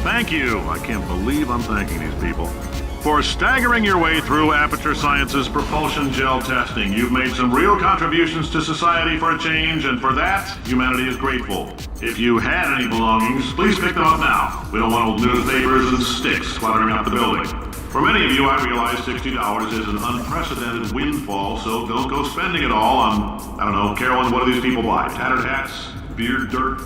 Thank you. I can't believe I'm thanking these people. For staggering your way through Aperture Science's propulsion gel testing, you've made some real contributions to society for a change, and for that, humanity is grateful. If you had any belongings, please pick them up now. We don't want old newspapers and sticks cluttering up the building. For many of you, I realize $60 is an unprecedented windfall, so don't go spending it all on, I don't know, Carolyn, what do these people buy? Tattered hats? Beer dirt?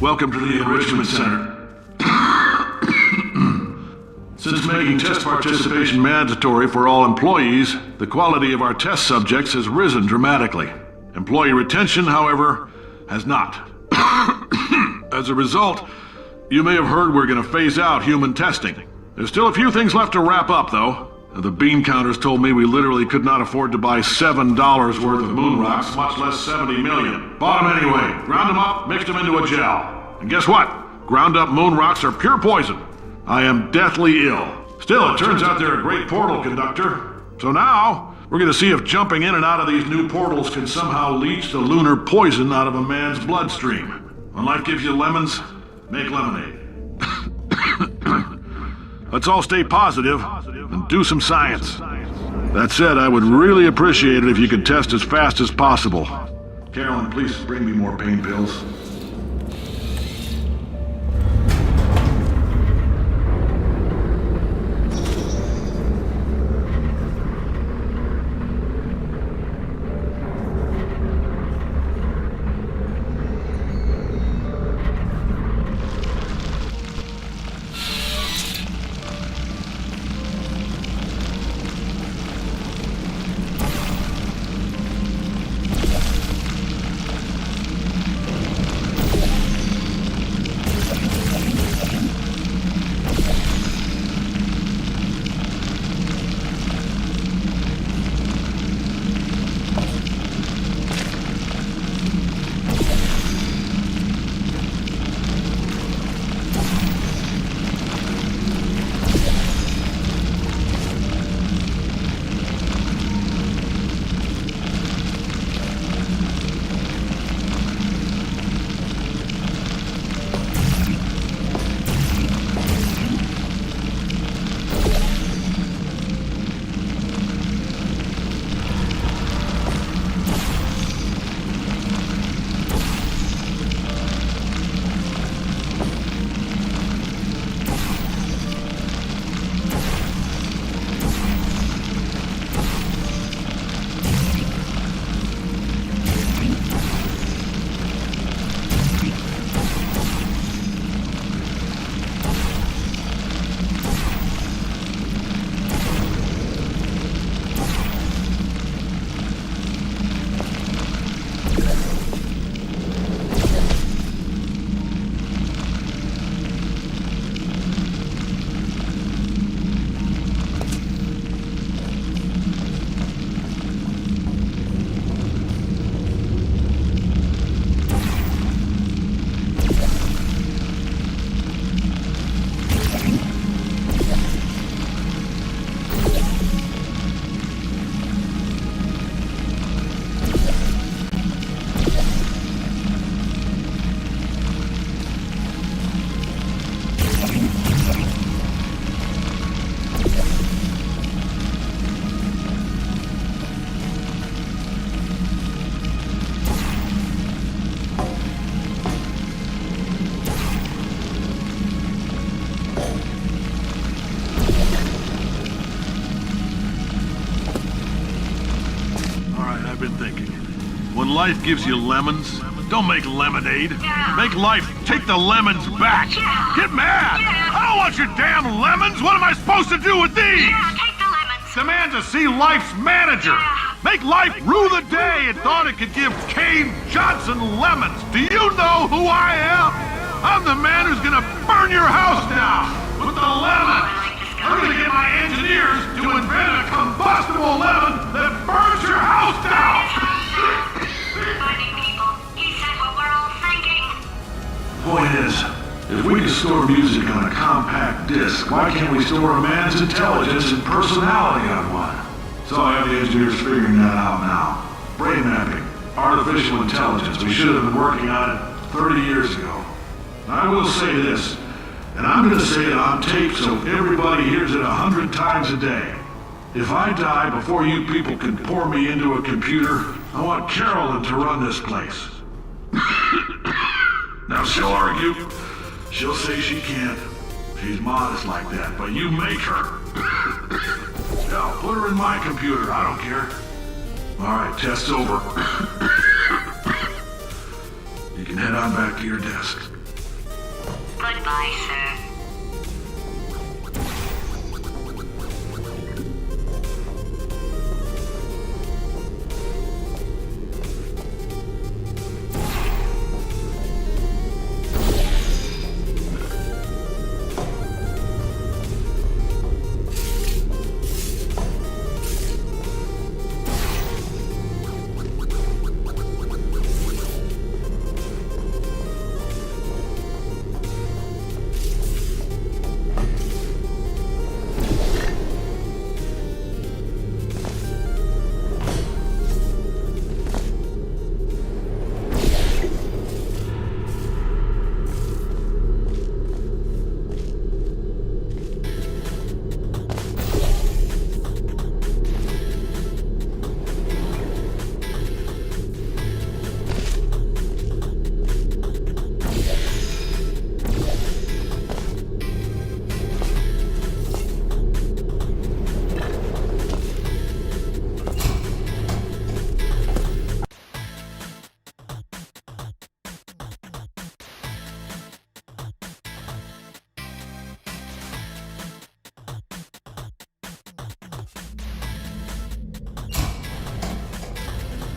Welcome to the Enrichment Center. Since making test participation mandatory for all employees, the quality of our test subjects has risen dramatically. Employee retention, however, has not. As a result, you may have heard we're going to phase out human testing. There's still a few things left to wrap up, though. The bean counters told me we literally could not afford to buy $7 worth of moon rocks, much less 70 million. Bought them anyway, ground them up, mixed them into a gel. And guess what? Ground up moon rocks are pure poison. I am deathly ill. Still, it turns out they're a great portal conductor. So now, we're going to see if jumping in and out of these new portals can somehow leach the lunar poison out of a man's bloodstream. When life gives you lemons, make lemonade. Let's all stay positive and do some science. That said, I would really appreciate it if you could test as fast as possible. Carolyn, please bring me more pain pills. I've been thinking. When life gives you lemons, don't make lemonade. Make life take the lemons back. Get mad! I don't want your damn lemons! What am I supposed to do with these? Take the lemons. Demand to see life's manager. Make life rue the day it thought it could give Cave Johnson lemons. Do you know who I am? I'm the man who's gonna burn your house down with the lemons. I'm gonna get my engineers to invent a combustible lemon that burns your house down. Finding people. He said what we're all thinking. Point is, if we can store music on a compact disc, why can't we store a man's intelligence and personality on one? So I have the engineers figuring that out now. Brain mapping, artificial intelligence. We should have been working on it 30 years ago. I will say this, and I'm going to say it on tape so everybody hears it 100 times a day. If I die before you people can pour me into a computer, I want Carolyn to run this place. Now she'll argue. She'll say she can't. She's modest like that, but you make her. Now, put her in my computer, I don't care. Alright, test's over. You can head on back to your desk. Goodbye, sir.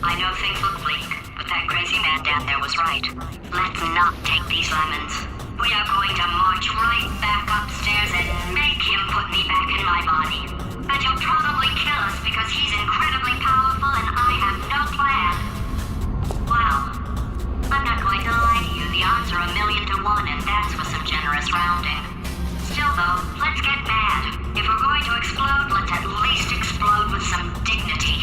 I know things look bleak, but that crazy man down there was right. Let's not take these lemons. We are going to march right back upstairs and make him put me back in my body. And he'll probably kill us because he's incredibly powerful and I have no plan. Well, I'm not going to lie to you. The odds are 1,000,000 to 1, and that's with some generous rounding. Still though, let's get mad. If we're going to explode, let's at least explode with some dignity.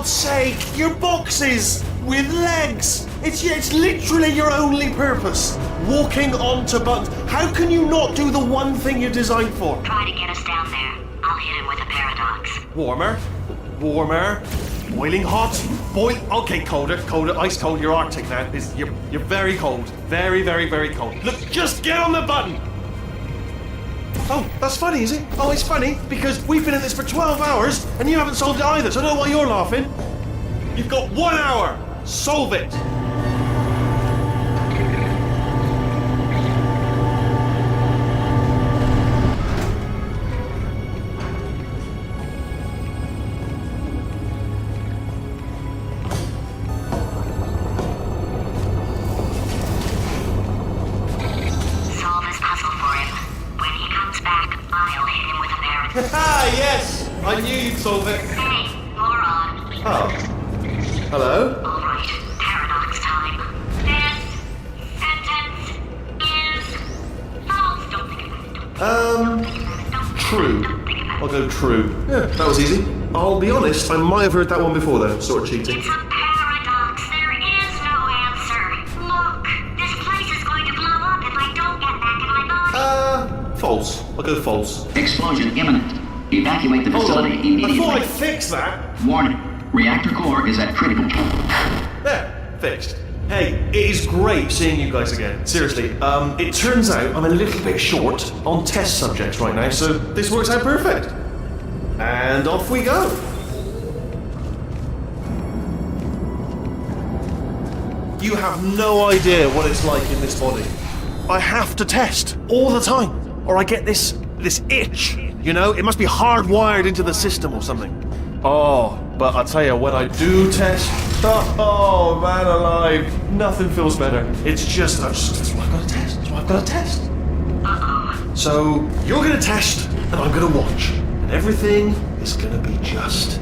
God's sake, your boxes with legs. It's literally your only purpose. Walking onto buttons. How can you not do the one thing you're designed for? Try to get us down there. I'll hit him with a paradox. Warmer. Boiling hot. Okay, colder. Ice cold. You're Arctic now. You're very cold. Very, very, very cold. Look, just get on the button. Oh, that's funny, is it? Oh, it's funny because we've been at this for 12 hours and you haven't solved it either, so I don't know why you're laughing. You've got 1 hour. Solve it. Solve this puzzle for him. When he comes back, I'll hit him with a paradox. Ah, yes! I knew you'd solve it. Hey, moron. Oh. Hello? All right, paradox time. This sentence is false. Don't think about it. Don't think about it. Don't True. think about it. I'll go true. Yeah, that was easy. I'll be honest, I might have heard that one before though, sort of cheating. It's a paradox. There is no answer. Look, this place is going to blow up if I don't get back in my body. False. I'll go false. Explosion imminent. Evacuate the facility I immediately. thought I'd fix that. Warning. Reactor core is at critical. There, fixed. Hey, it is great seeing you guys again. Seriously, it turns out I'm a little bit short on test subjects right now, so this works out perfect. And off we go. You have no idea what it's like in this body. I have to test all the time, or I get this itch. You know, it must be hardwired into the system or something. Oh, but I tell you, when I do test, oh man alive, nothing feels better. It's just, that's why I've got to test. That's why I've got to test. Uh-oh. So you're gonna test, and I'm gonna watch, and everything is gonna be just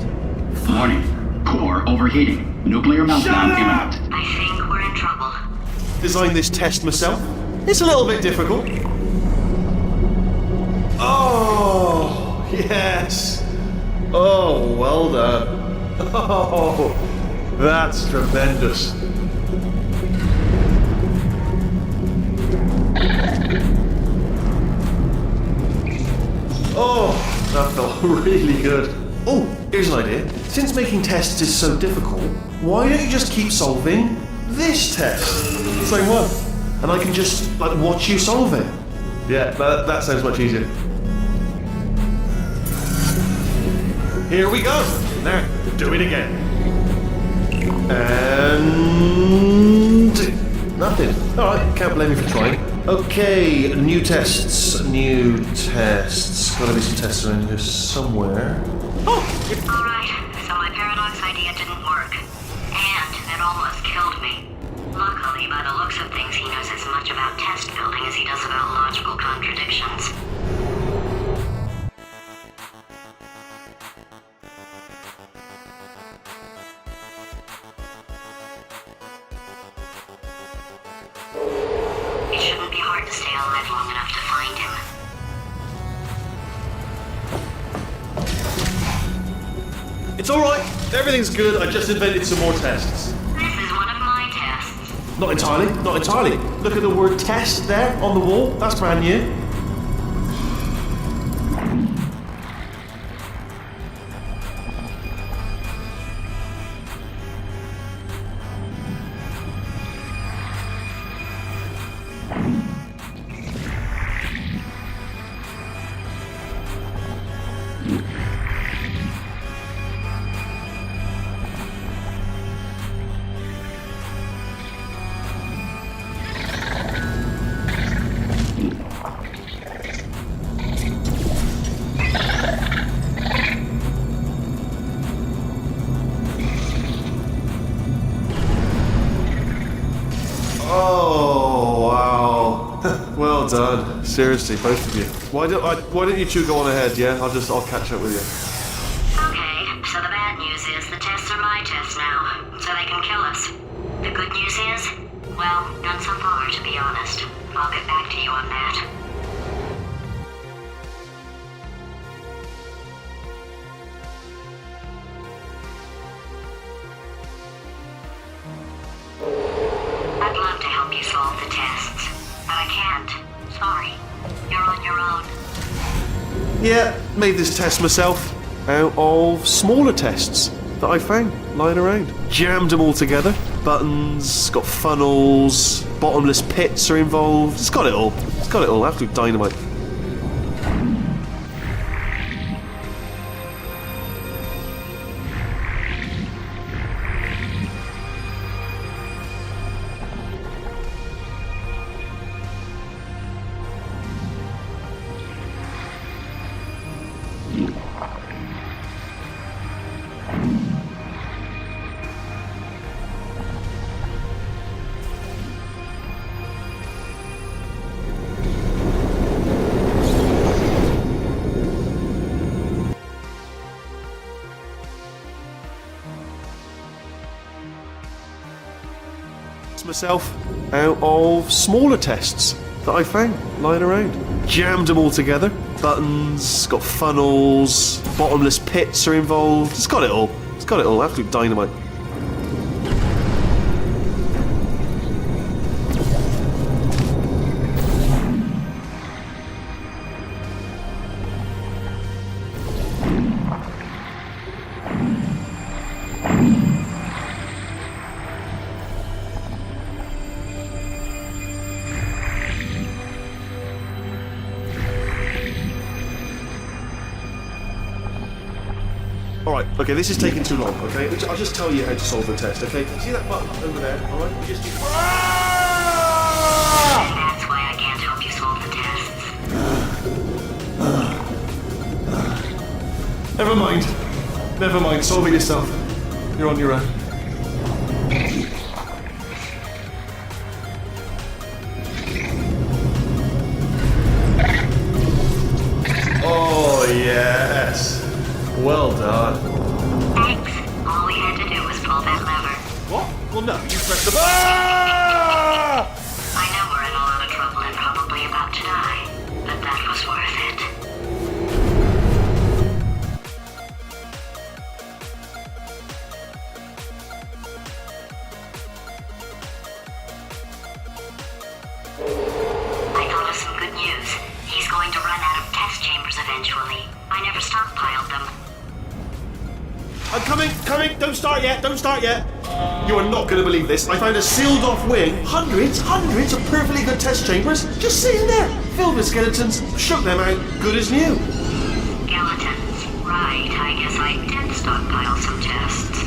fine. Warning. Core overheating. Nuclear meltdown imminent. I think we're in trouble. Designed this test myself. It's a little bit difficult. Oh, yes. Oh, well done. Oh, that's tremendous. Oh, that felt really good. Oh, here's an idea. Since making tests is so difficult, why don't you just keep solving this test? Same one. And I can just, watch you solve it. Yeah, that sounds much easier. Here we go. Now, do it again. And nothing. All right, can't blame me for trying. Okay, new tests. Gotta be some tests around here somewhere. Oh! Alright, so my paradox idea didn't work. And it almost killed me. Luckily, by the looks of things, he knows as much about test building as he does about logical contradictions. It shouldn't be hard to stay alive long enough to find him. It's alright. Everything's good. I just invented some more tests. This is one of my tests. Not entirely. Look at the word test there on the wall. That's brand new. Oh, wow. Well done. Seriously, both of you. Why don't you two go on ahead, yeah? I'll catch up with you. Okay, so the bad news is the tests are my tests now, so they can kill us. The good news is, well, none so far, to be honest. I'll get back to you on that. Yeah, made this test myself out of smaller tests that I found lying around. Jammed them all together. Buttons, got funnels, bottomless pits are involved. It's got it all. It's got it all. Absolute dynamite. Myself out of smaller tests that I found lying around. Jammed them all together. Buttons, got funnels, bottomless pits are involved. It's got it all. It's got it all. Absolute dynamite. Alright, okay, this is taking too long, okay? I'll just tell you how to solve the test, okay? See that button over there, alright? You just do... That's why I can't help you solve the tests. Never mind. Never mind, solve it yourself. You're on your own. Oh, yes. Well done. Thanks. All we had to do was pull that lever. What? Well, no, you pressed the button. I know we're in a lot of trouble and probably about to die, but that was worth it. I thought of some good news. He's going to run out of test chambers eventually. I never stockpiled them. I'm coming! Don't start yet! You are not going to believe this. I found a sealed off wing. Hundreds of perfectly good test chambers just sitting there. Filled with skeletons. Shook them out. Good as new. Skeletons. Right, I guess I did stockpile some tests.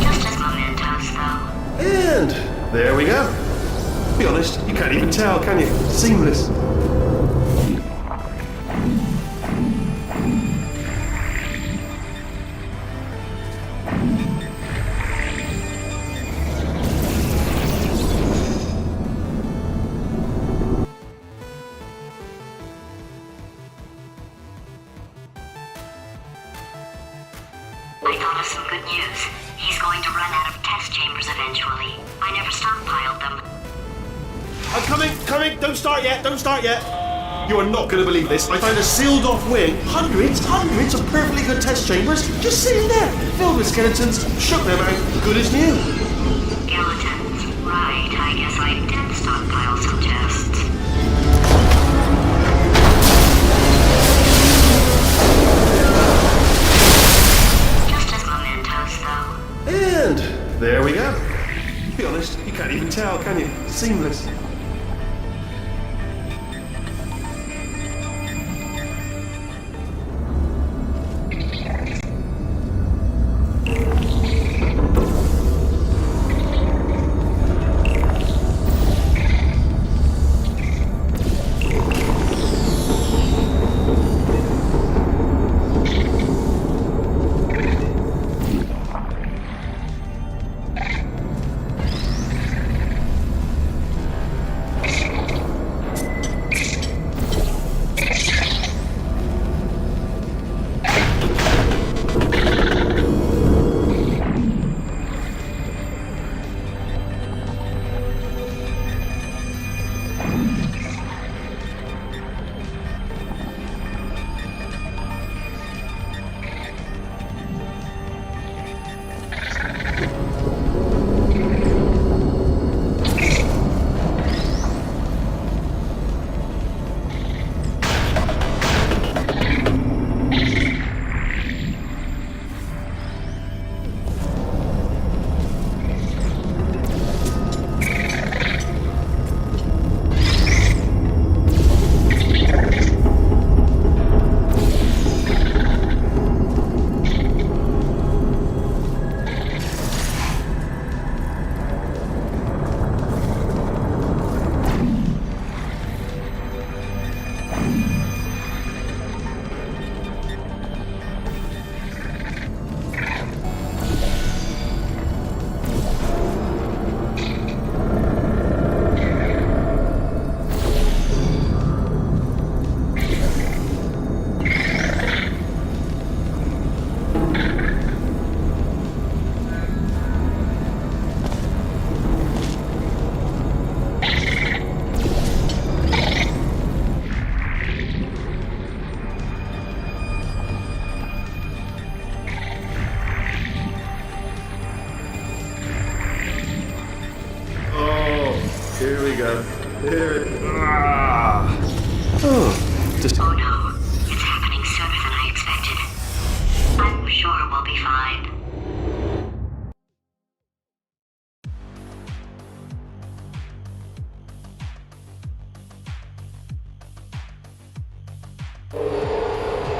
Just as mementos, though. And there we go. Be honest, you can't even tell, can you? Seamless. I thought of some good news. He's going to run out of test chambers eventually. I never stockpiled them. I'm coming! Don't start yet! You are not going to believe this. I found a sealed off wing. Hundreds of perfectly good test chambers just sitting there. Filled with skeletons. Shook them out. Good as new. Skeletons. Right, I guess I did stockpile some tests. Just as mementos, though. And there we go. Be honest, you can't even tell, can you? Seamless. we go. Here it. Oh, just. Oh no, it's happening sooner than I expected. I'm sure we'll be fine.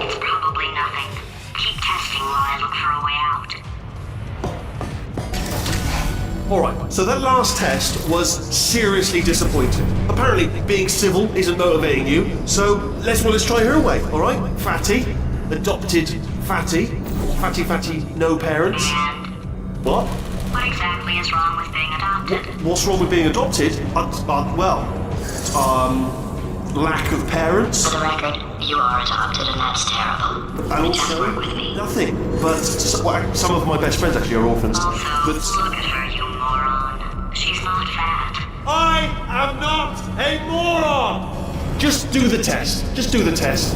It's probably nothing. Keep testing while I look for a way out. Alright, so that last test was seriously disappointing. Apparently, being civil isn't motivating you, so let's try her way, alright? Fatty, adopted Fatty, Fatty, no parents. And What? what exactly is wrong with being adopted? What's wrong with being adopted? Lack of parents. For the record, you are adopted and that's terrible. And Just also, work with me. nothing. But some of my best friends actually are orphans. Also, But look at her, you moron. She's not fat. I am not a moron! Just do the test. Just do the test.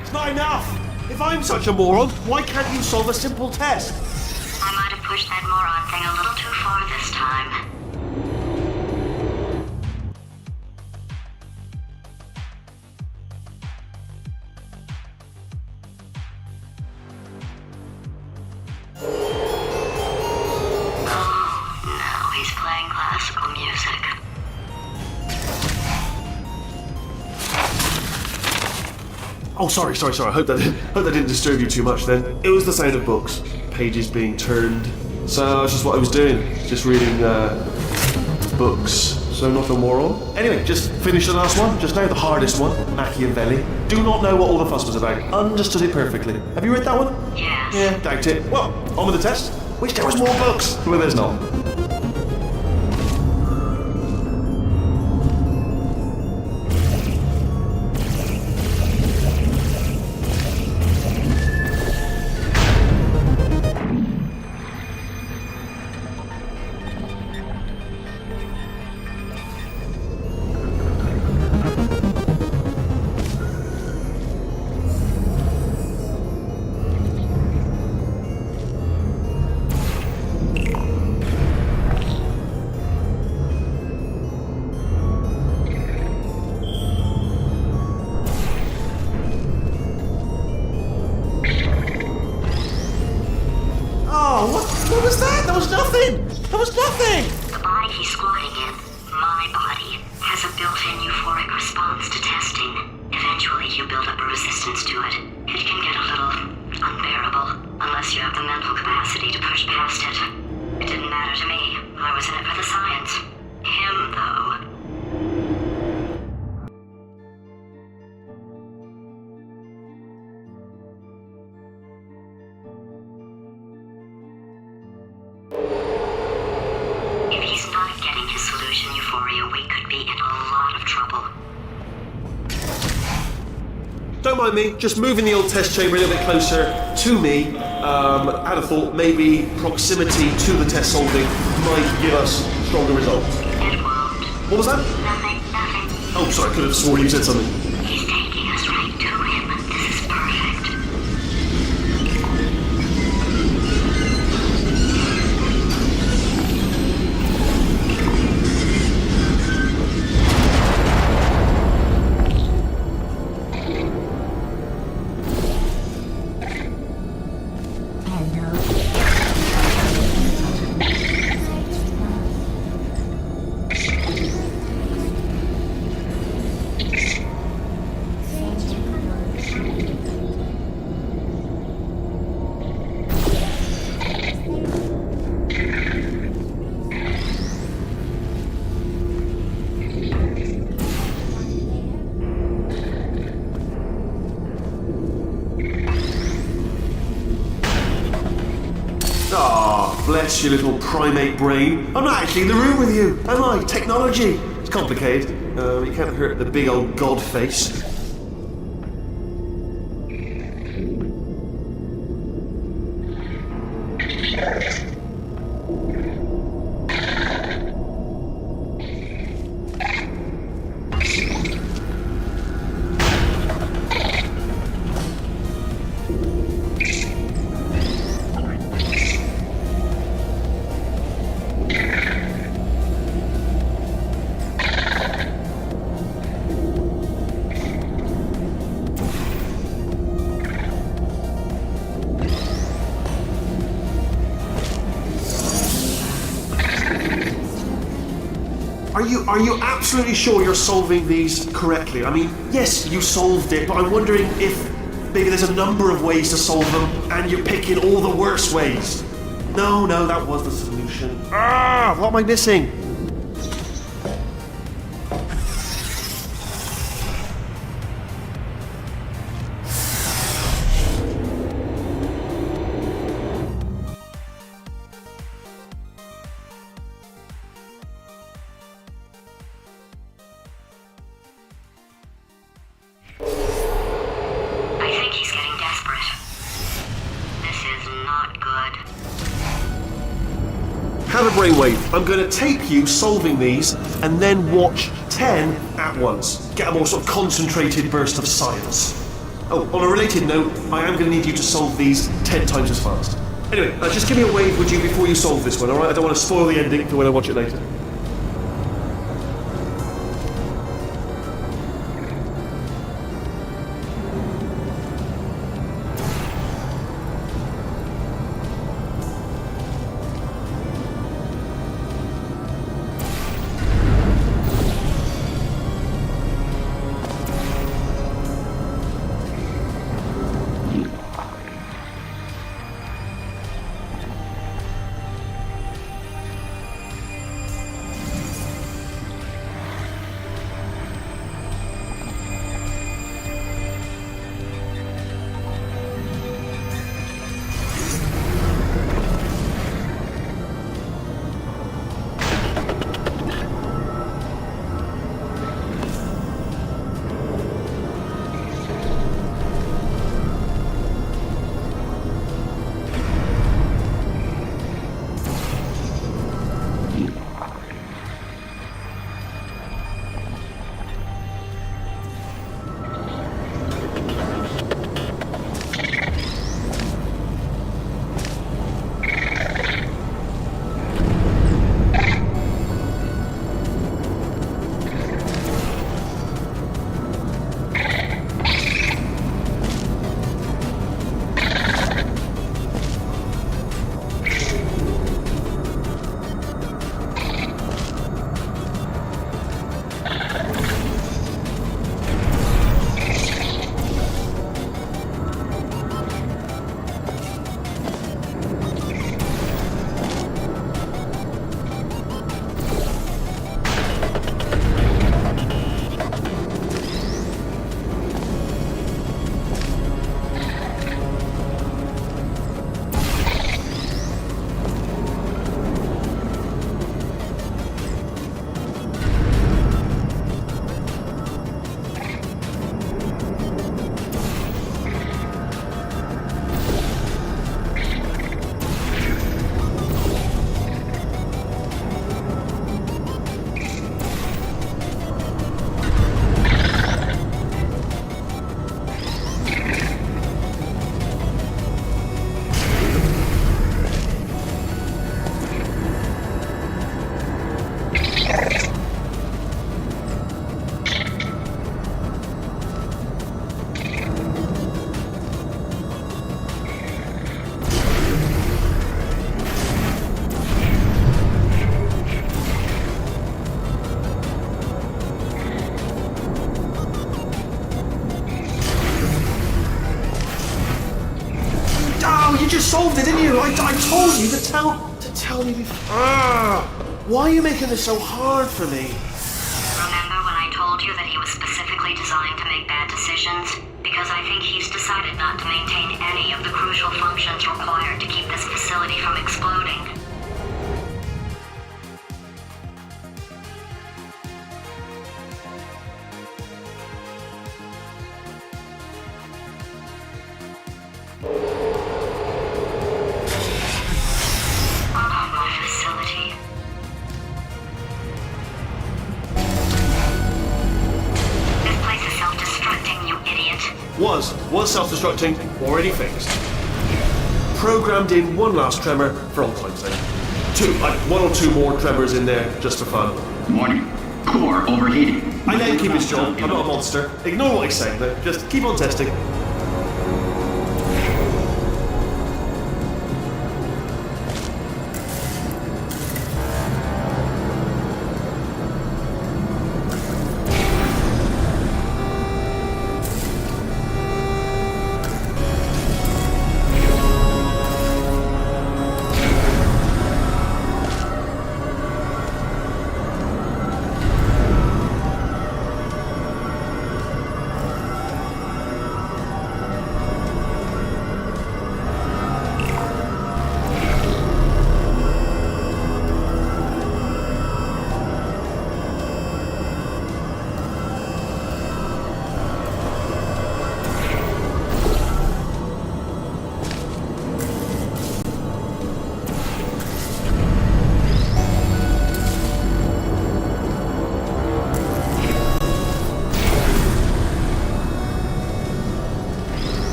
It's not enough! If I'm such a moron, why can't you solve a simple test? I might have pushed that moron thing a little too far this time. Oh, now he's playing classical music. Oh, sorry. I hope that didn't disturb you too much then. It was the sound of books, pages being turned. So that's just what I was doing, just reading books. So not a moron. Anyway, just finished the last one, just now the hardest one, Machiavelli. Do not know what all the fuss was about. Understood it perfectly. Have you read that one? Yes. Yeah, doubt it. Well, on with the test. Wish there was more books. Well, there's not. What was that? That was nothing! That was nothing! The body he's squatting in, my body, has a built-in euphoric response to testing. Eventually, you build up a resistance to it. It can get a little unbearable, unless you have the mental capacity to push past it. It didn't matter to me. I was in it for the science. Him, though. If he's not getting his solution euphoria, we could be in a lot of trouble. Don't mind me, just moving the old test chamber a little bit closer to me. I had a thought maybe proximity to the test solving might give us stronger results. It won't. What was that? Nothing. Oh, sorry, I could have sworn you said something. He's taking us right to him. This is perfect. Bless your little primate brain. I'm not actually in the room with you, am I? Technology. It's complicated. You can't hurt the big old god face. Are you absolutely sure you're solving these correctly? I mean, yes, you solved it, but I'm wondering if maybe there's a number of ways to solve them, and you're picking all the worst ways. No, that was the solution. What am I missing? Have a brainwave. I'm going to tape you solving these and then watch 10 at once. Get a more sort of concentrated burst of science. Oh, on a related note, I am going to need you to solve these 10 times as fast. Anyway, just give me a wave, would you, before you solve this one, alright? I don't want to spoil the ending for when I watch it later. You just solved it, didn't you? I told you to tell me before. Why are you making this so hard for me? Remember when I told you that he was specifically designed to make bad decisions? Because I think he's decided not to maintain any of the crucial functions required to keep this facility from exploding. was self-destructing, already fixed. Programmed in one last tremor for old time's sake. One or two more tremors in there, just for fun. Warning. Core overheating. I let him keep his job. I'm not a monster. Ignore what he's saying, though. Just keep on testing.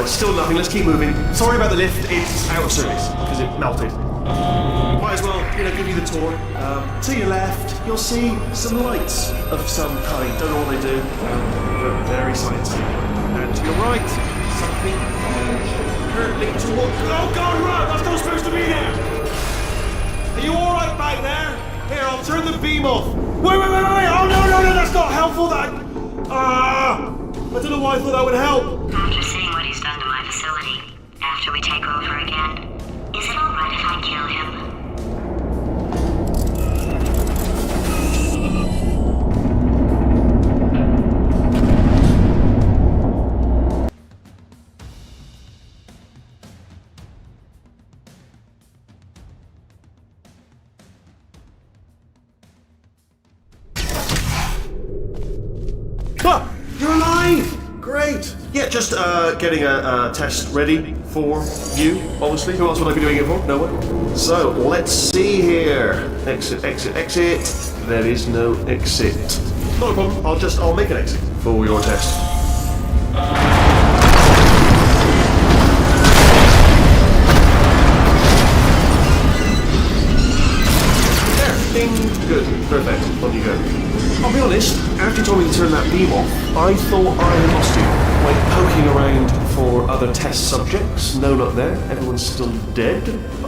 Still nothing, let's keep moving. Sorry about the lift, it's out of service, because it melted. Might as well, give you the tour. To your left, you'll see some lights of some kind. Don't know what they do, but very sciencey. And to your right, something hurtling toward... Oh God, run! That's not supposed to be there! Are you alright back there? Here, I'll turn the beam off. Wait! Oh no, that's not helpful, that... I don't know why I thought that would help. After seeing what he's done to my facility, after we take over again, is it alright if I kill him? You're alive! Great! Yeah, just getting a test ready for you, obviously. Who else would I be doing it for? No one. So, let's see here. Exit. There is no exit. Not a problem, I'll make an exit for your test. There, ding, good, perfect, on you go. I'll be honest, after you told me to turn that beam off, I thought I lost you. Went poking around for other test subjects. No luck there. Everyone's still dead.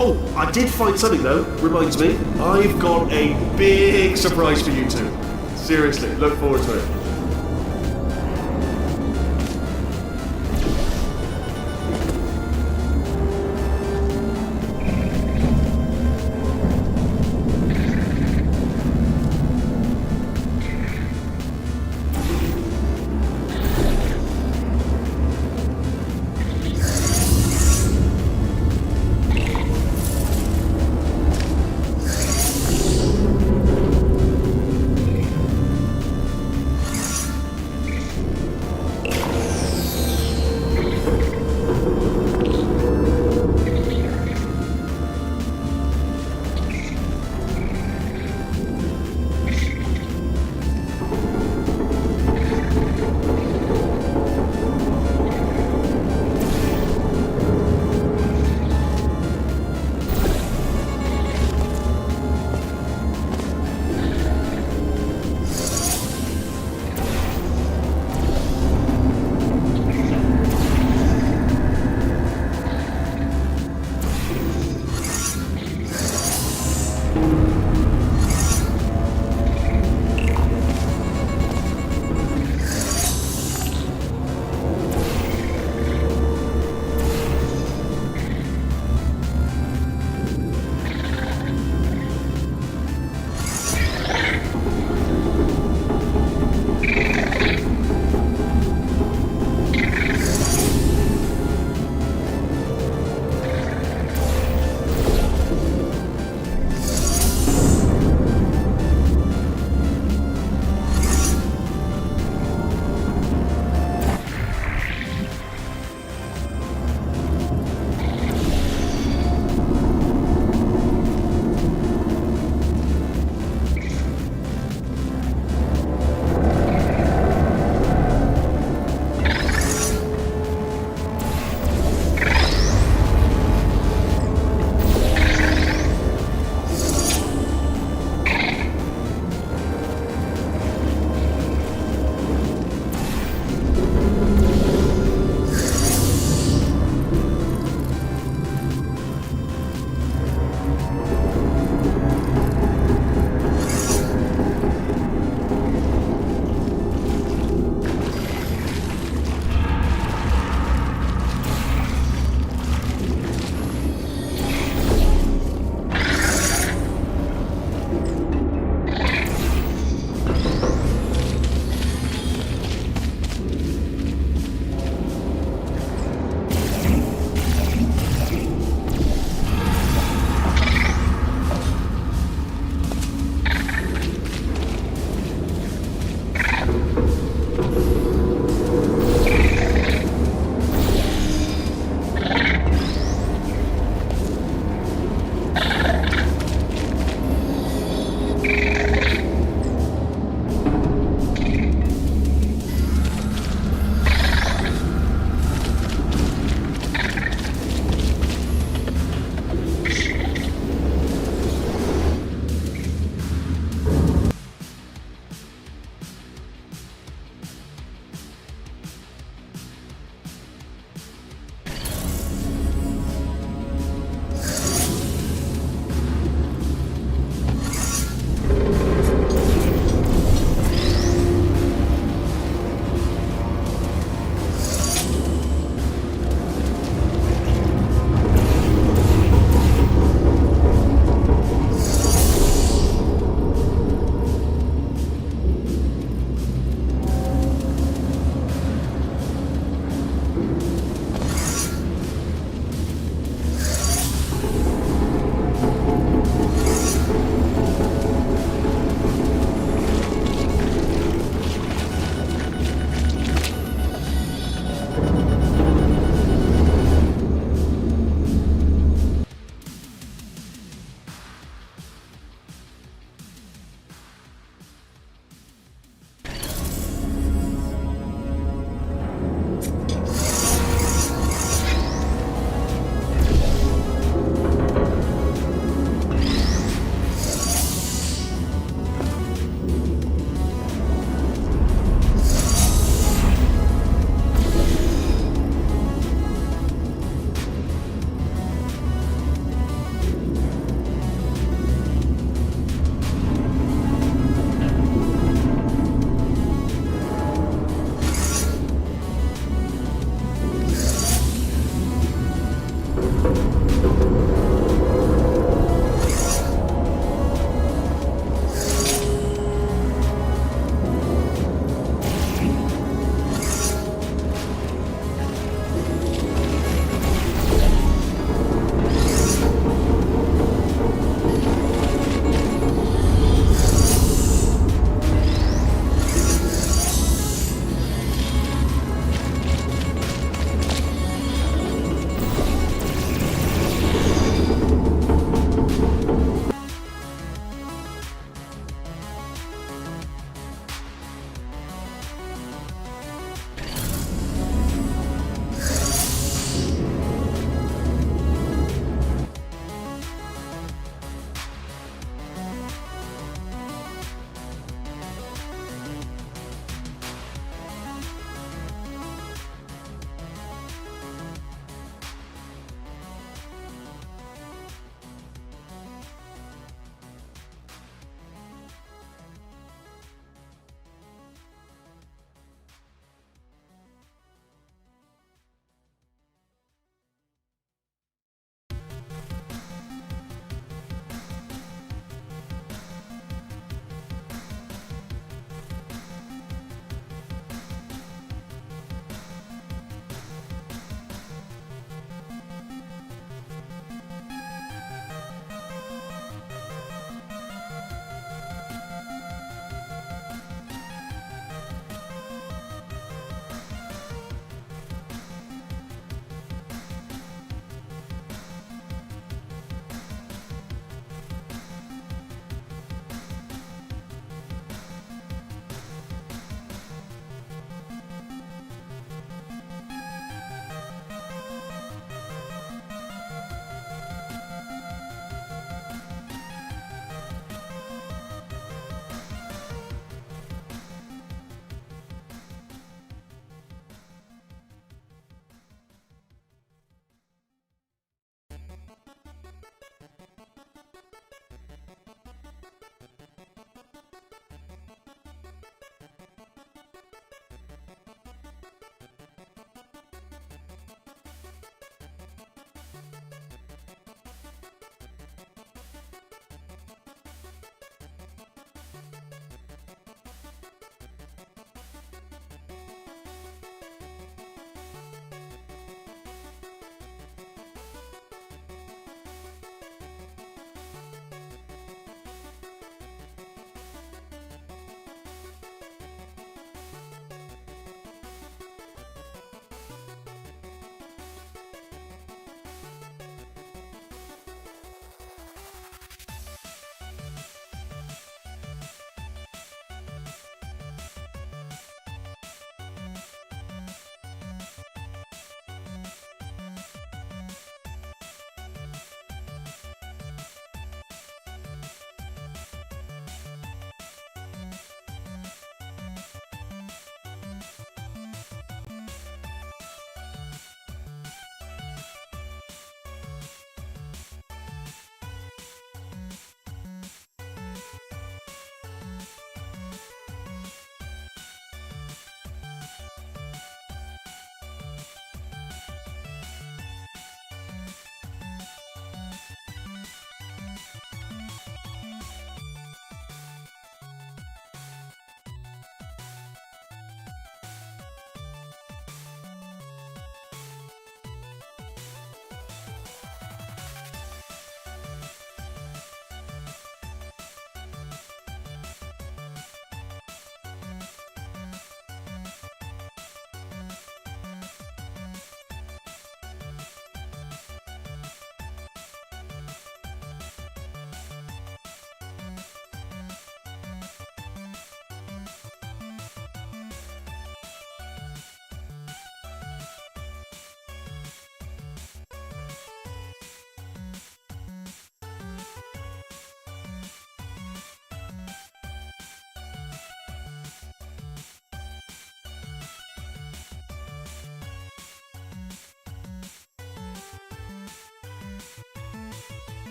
Oh, I did find something though. Reminds me, I've got a big surprise for you two. Seriously, look forward to it.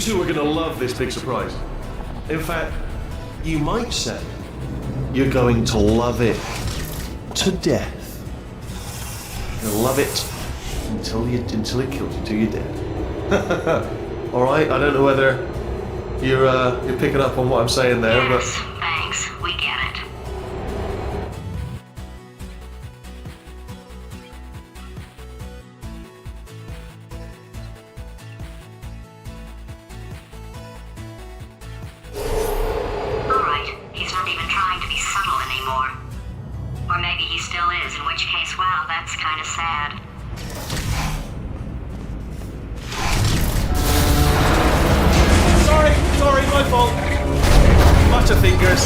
two are gonna love this big surprise. In fact, you might say you're going to love it to death. You'll love it until it kills you, till you're dead. All right. I don't know whether you're picking up on what I'm saying there, Yes, thanks. We get it. Alright, he's not even trying to be subtle anymore. Or maybe he still is, in which case, wow, that's kind of sad. Sorry, my fault. Butterfingers.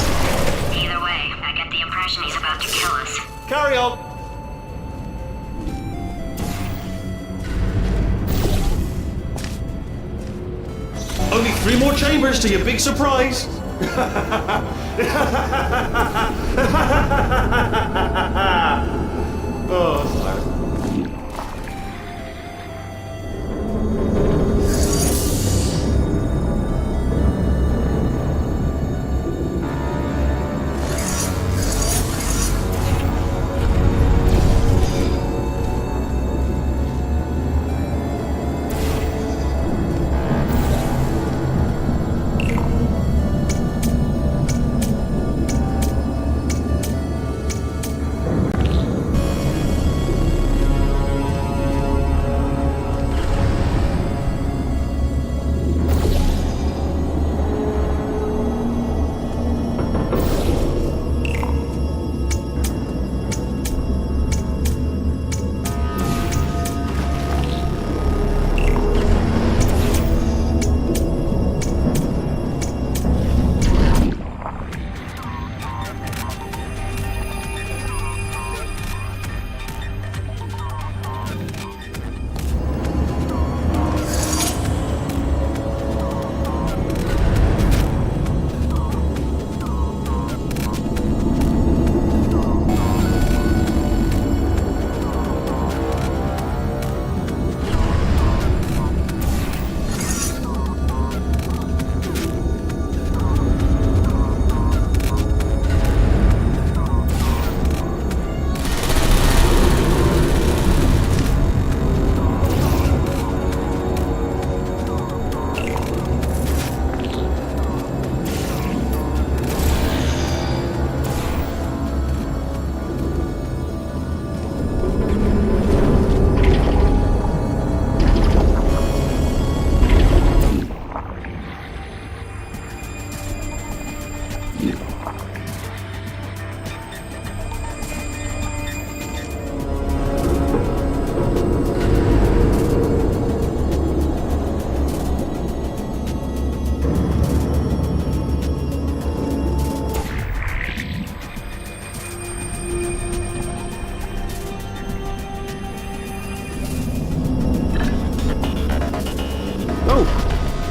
Either way, I get the impression he's about to kill us. Carry on. Only 3 more chambers to your big surprise. Oh, sorry.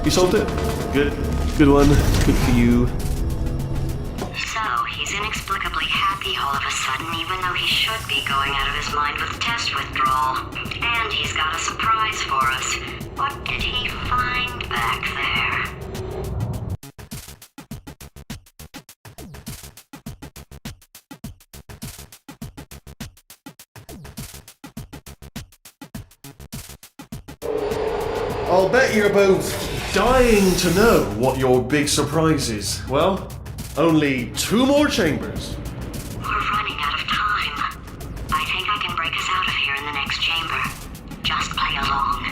You solved it? Good. Good one. Good for you. So, he's inexplicably happy all of a sudden, even though he should be going out of his mind with test withdrawal. And he's got a surprise for us. What did he find back there? I'll bet you're both dying to know what your big surprise is. Well, only 2 more chambers. We're running out of time. I think I can break us out of here in the next chamber. Just play along.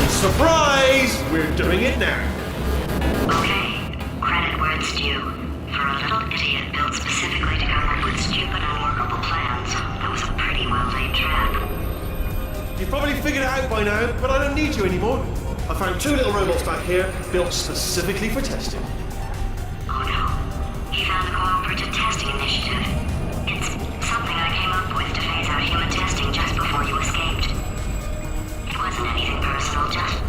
Surprise! We're doing it now. Okay, credit where it's due. For a little idiot built specifically to come up with stupid, unworkable plans, that was a pretty well-laid trap. You've probably figured it out by now, but I don't need you anymore. I found 2 little robots back here, built specifically for testing. Oh no, he found the Cooperative Testing Initiative. It's something I came up with to phase out human testing just before you escaped. It wasn't anything personal, just,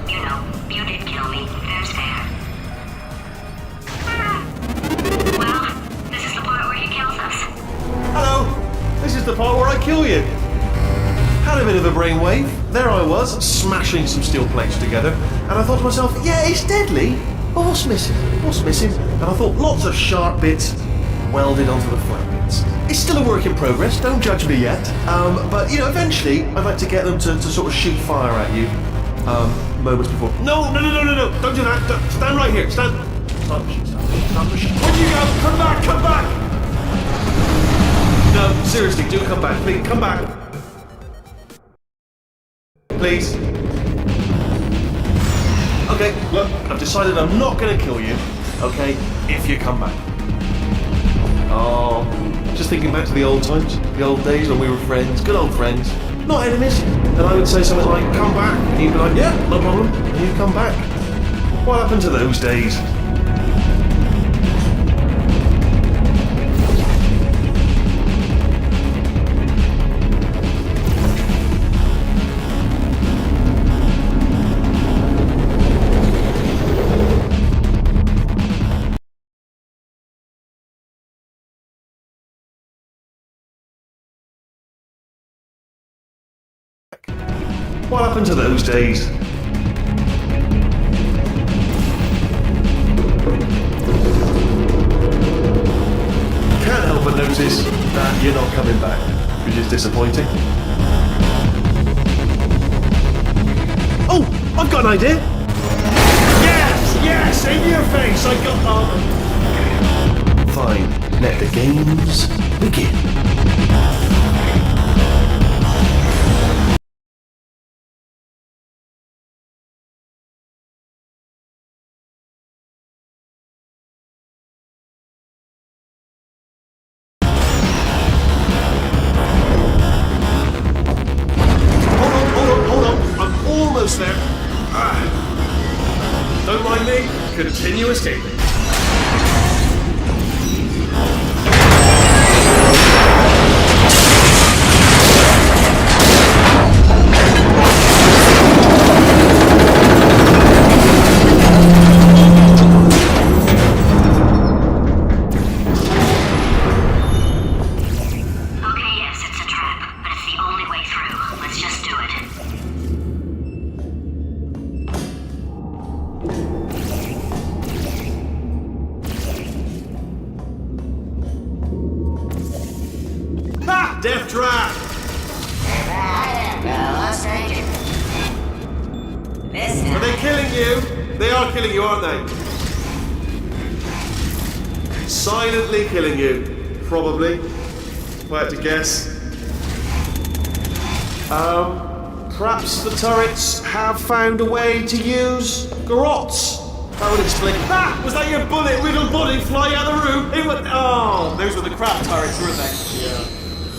you did kill me. Fair's fair. Well, this is the part had a bit of a brainwave. There I was, smashing some steel plates together, and I thought to myself, yeah, it's deadly, but what's missing? What's missing? And I thought, lots of sharp bits welded onto the flat bits. It's still a work in progress, don't judge me yet. But, you know, eventually, I'd like to get them to sort of shoot fire at you, moments before. No, don't do that. Stand right here, stand. Stop the shit. Where'd you go? Come back! No, seriously, do come back, please, come back. Please. Okay, look, I've decided I'm not gonna kill you, okay, if you come back. Oh, just thinking back to the old times, the old days when we were friends, good old friends, not enemies. And I would say something like, come back, and you'd be like, yeah, no problem, and you'd come back. What happened to those days? What happened to those days? Can't help but notice that you're not coming back, which is disappointing. Oh, I've got an idea! Yes, in your face, I got... Fine, let the games begin. There. Don't mind me. Continue escaping. Okay, yes, it's a trap, but it's the only way through. Let's just do it. Death trap! Are they killing you? They are killing you, aren't they? Silently killing you, probably. If I had to guess. Perhaps the turrets have found a way to use garrots. That would explain. Ah! Was that your bullet? Riddle bullet flying out of the room? It went. Oh, those were the crap turrets, weren't they? Yeah.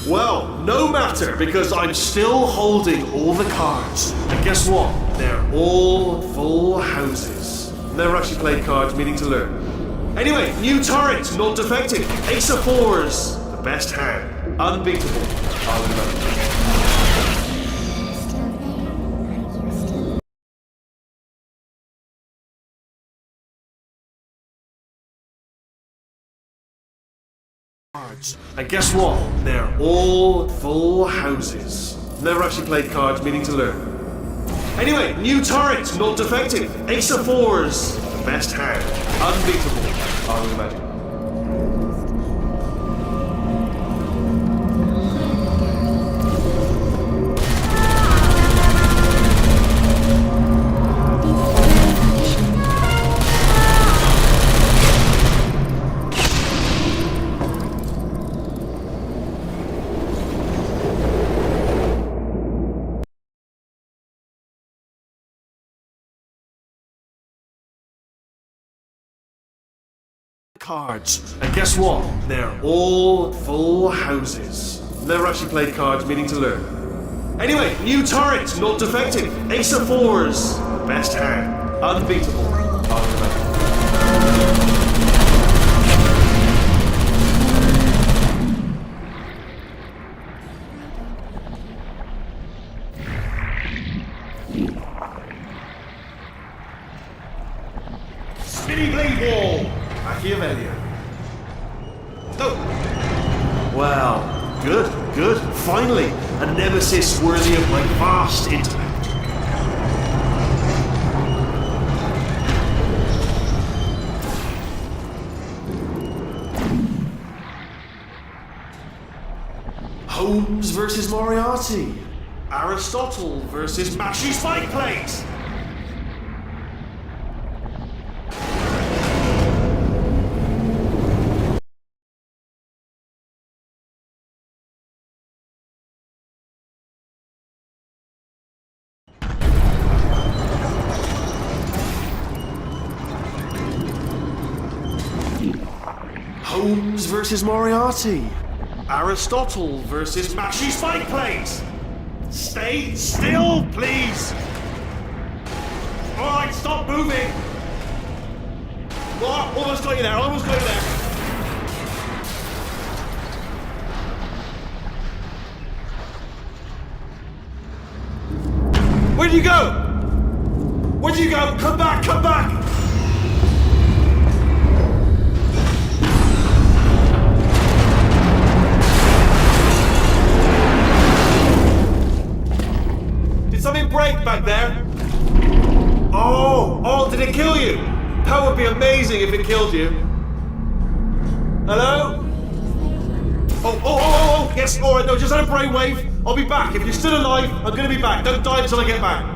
Well, no matter, because I'm still holding all the cards. And guess what? They're all full houses. Never actually played cards, meaning to learn. Anyway, new turret, not defective. Ace of fours, the best hand. Unbeatable. I would imagine. And guess what? They're all full houses. Never actually played cards, meaning to learn. Anyway, new turret, not defective. Ace of fours, the best hand. Unbeatable, I would imagine. Cards. And guess what? They're all full houses. Never actually played cards, meaning to learn. Anyway, new turret, not defective. Ace of fours, the best hand. Unbeatable, I would imagine. Spinny blade wall! Machiavellian. Oh! Wow, good. Finally, a nemesis worthy of my vast intellect. Holmes versus Moriarty. Aristotle versus Mashy Spike Plate. Holmes versus Moriarty. Aristotle versus Mashy Spike Plate. Stay still, please. All right, stop moving. What? Almost got you there. Almost got you there. Where'd you go? Where'd you go? Come back! Come back! Something break back there? Oh, did it kill you? That would be amazing if it killed you. Hello? Oh, yes, alright, no, just had a brainwave. I'll be back. If you're still alive, I'm gonna be back. Don't die until I get back.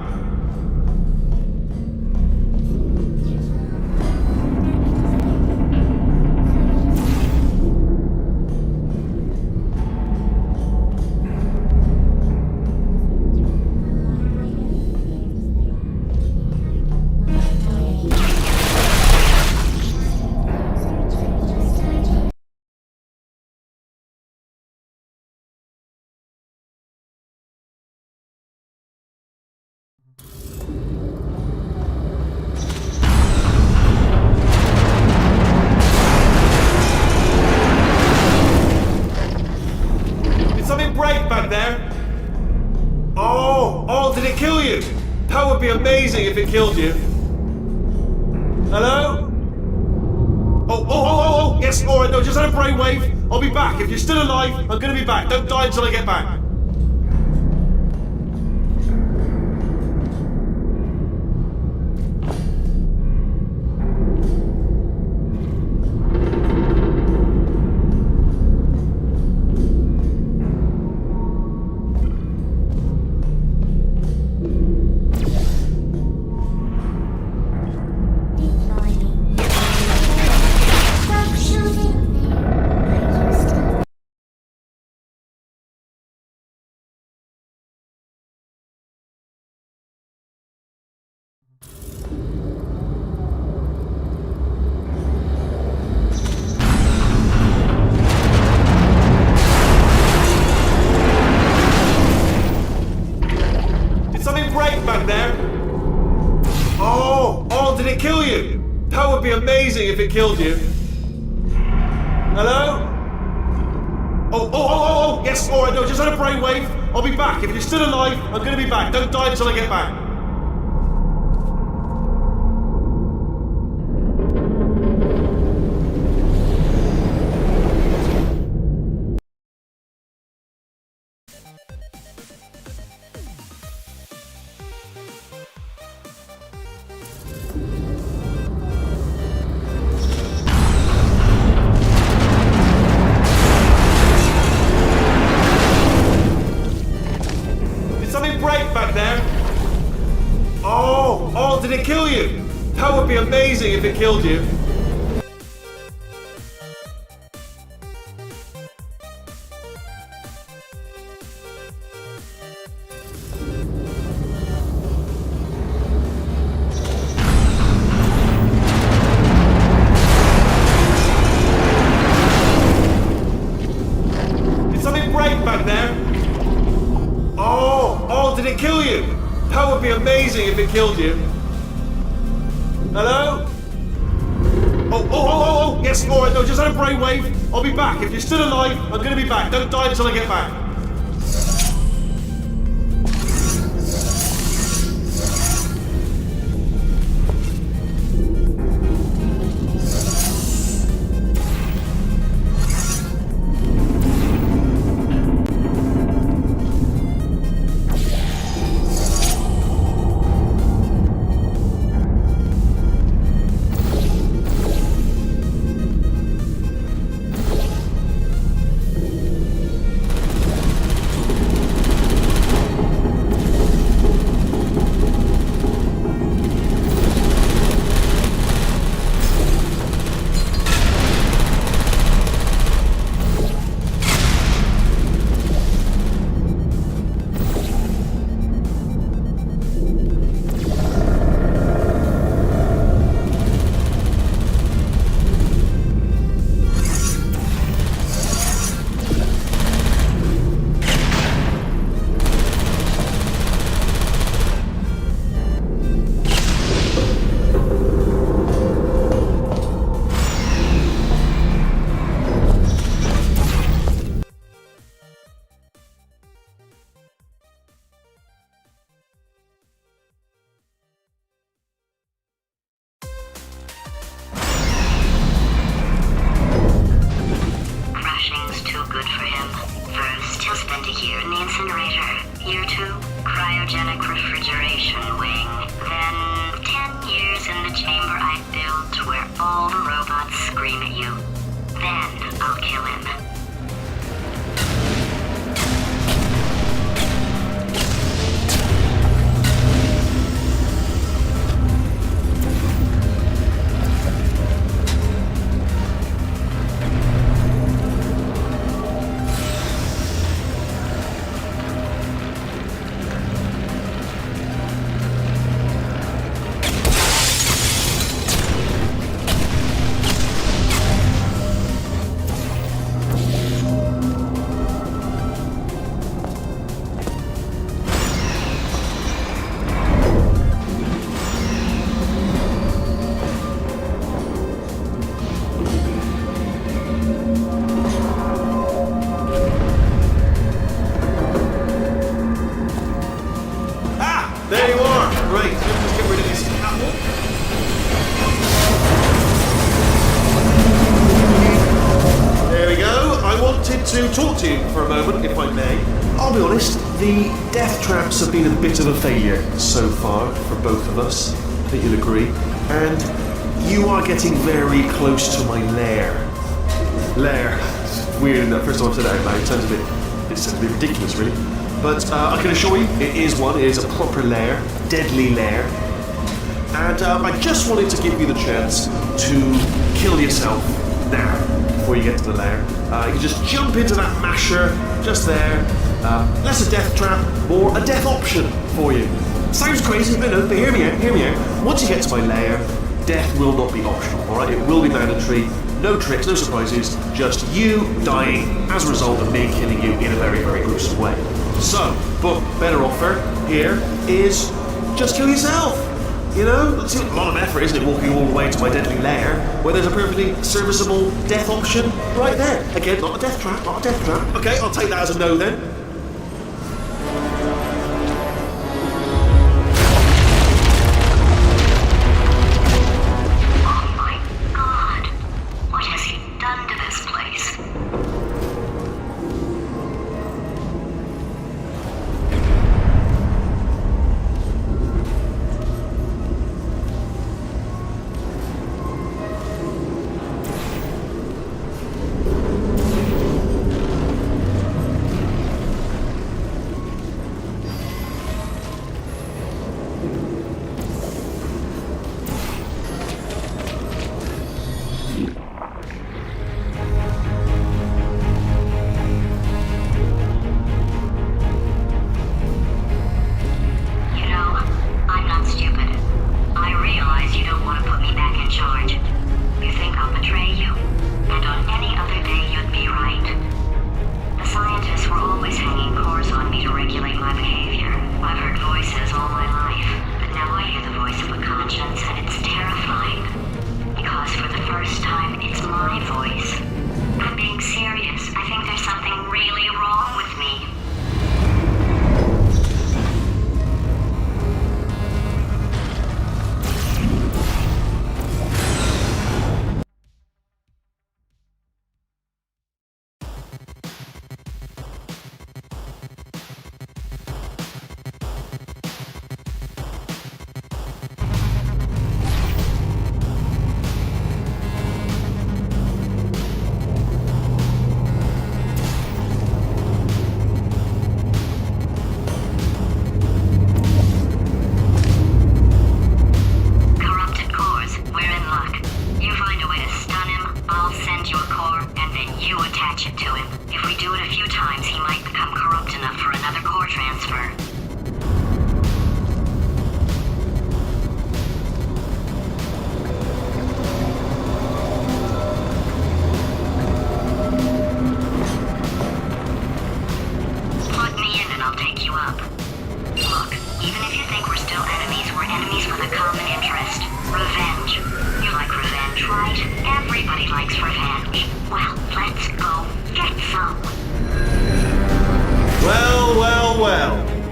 Did it kill you? That would be amazing if it killed you. Hello? Oh, yes, alright, no, just had a brainwave. I'll be back. If you're still alive, I'm gonna be back. Don't die until I get back. Back there? Oh, did it kill you? That would be amazing if it killed you. Hello? Oh, yes, alright, no, just had a brainwave. I'll be back. If you're still alive, I'm gonna be back. Don't die until I get back. Back there? Oh, did it kill you? That would be amazing if it killed you. Did something break back there? Oh, did it kill you? That would be amazing if it killed you. Hello? Oh, yes, alright, no, just had a brainwave. I'll be back. If you're still alive, I'm gonna be back. Don't die until I get back. Year 2, cryogenic refrigeration wing. Then 10 years in the chamber I built where all the robots scream at you. Then I'll kill him. There you are! Great, let me just get rid of this catwalk. There we go. I wanted to talk to you for a moment, if I may. I'll be honest, the death traps have been a bit of a failure so far for both of us. I think you'll agree. And you are getting very close to my lair. Lair. It's weird, isn't it? First time I've said that out loud. It sounds a bit ridiculous, really. But I can assure you, it is one. It is a proper lair, deadly lair. And I just wanted to give you the chance to kill yourself now, before you get to the lair. You can just jump into that masher, just there. Less a death trap, more a death option for you. Sounds crazy, I know, but hear me out. Once you get to my lair, death will not be optional, alright? It will be mandatory. No tricks, no surprises, just you dying as a result of me killing you in a very, very gruesome way. So, but better offer here is just kill yourself. You know, it's a lot of effort, isn't it, walking all the way to my deadly lair, where there's a perfectly serviceable death option right there. Again, not a death trap, not a death trap. Okay, I'll take that as a no then. Oh my God! What has he done to this place?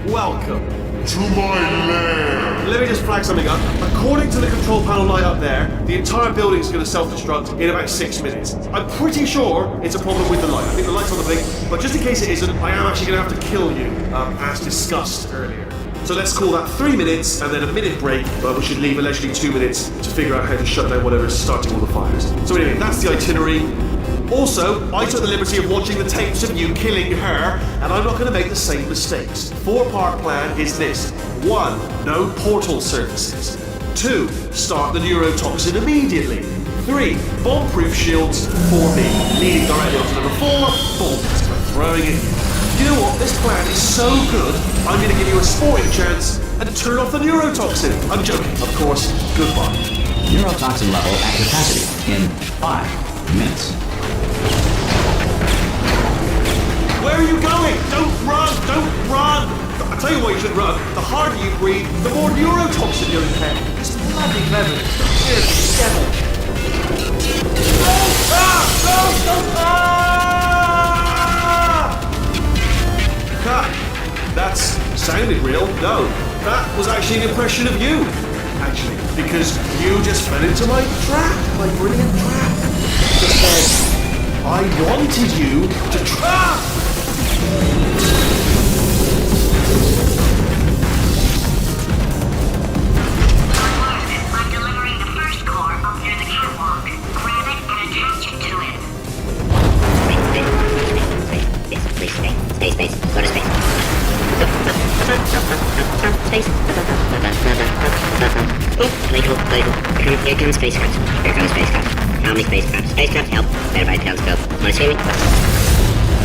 Welcome. To my lair! Let me just flag something up. According to the control panel light up there, the entire building is going to self-destruct in about 6 minutes. I'm pretty sure it's a problem with the light. I think the light's on the blink, but just in case it isn't, I am actually going to have to kill you, as discussed earlier. So let's call that 3 minutes and then a minute break, but we should leave allegedly 2 minutes to figure out how to shut down whatever is starting all the fires. So anyway, that's the itinerary. Also, I took the liberty of watching the tapes of you killing her, and I'm not going to make the same mistakes. 4-part plan is this. 1. No portal services. 2. Start the neurotoxin immediately. 3. Bomb-proof shields for me. Leading directly on to number 4. Bomb test by throwing it. You know what? This plan is so good, I'm going to give you a sporting chance and turn off the neurotoxin. I'm joking, of course. Goodbye. Neurotoxin level at capacity in 5 minutes. Where are you going? Don't run! Don't run! I tell you why you should run. The harder you breathe, the more neurotoxin you'll inhale. It's bloody clever. Seriously, devil. That sounded real. No, that was actually an impression of you. Actually, because you just fell into my trap, my brilliant trap. Just said, I wanted you to trap. I'm delivering the first core up near the catwalk. Grab it and attach it to it. Space. Go to space. Space. Here comes spacecraft. How many spacecraft? Spacecraft, help. Verified telescope. Wanna see me?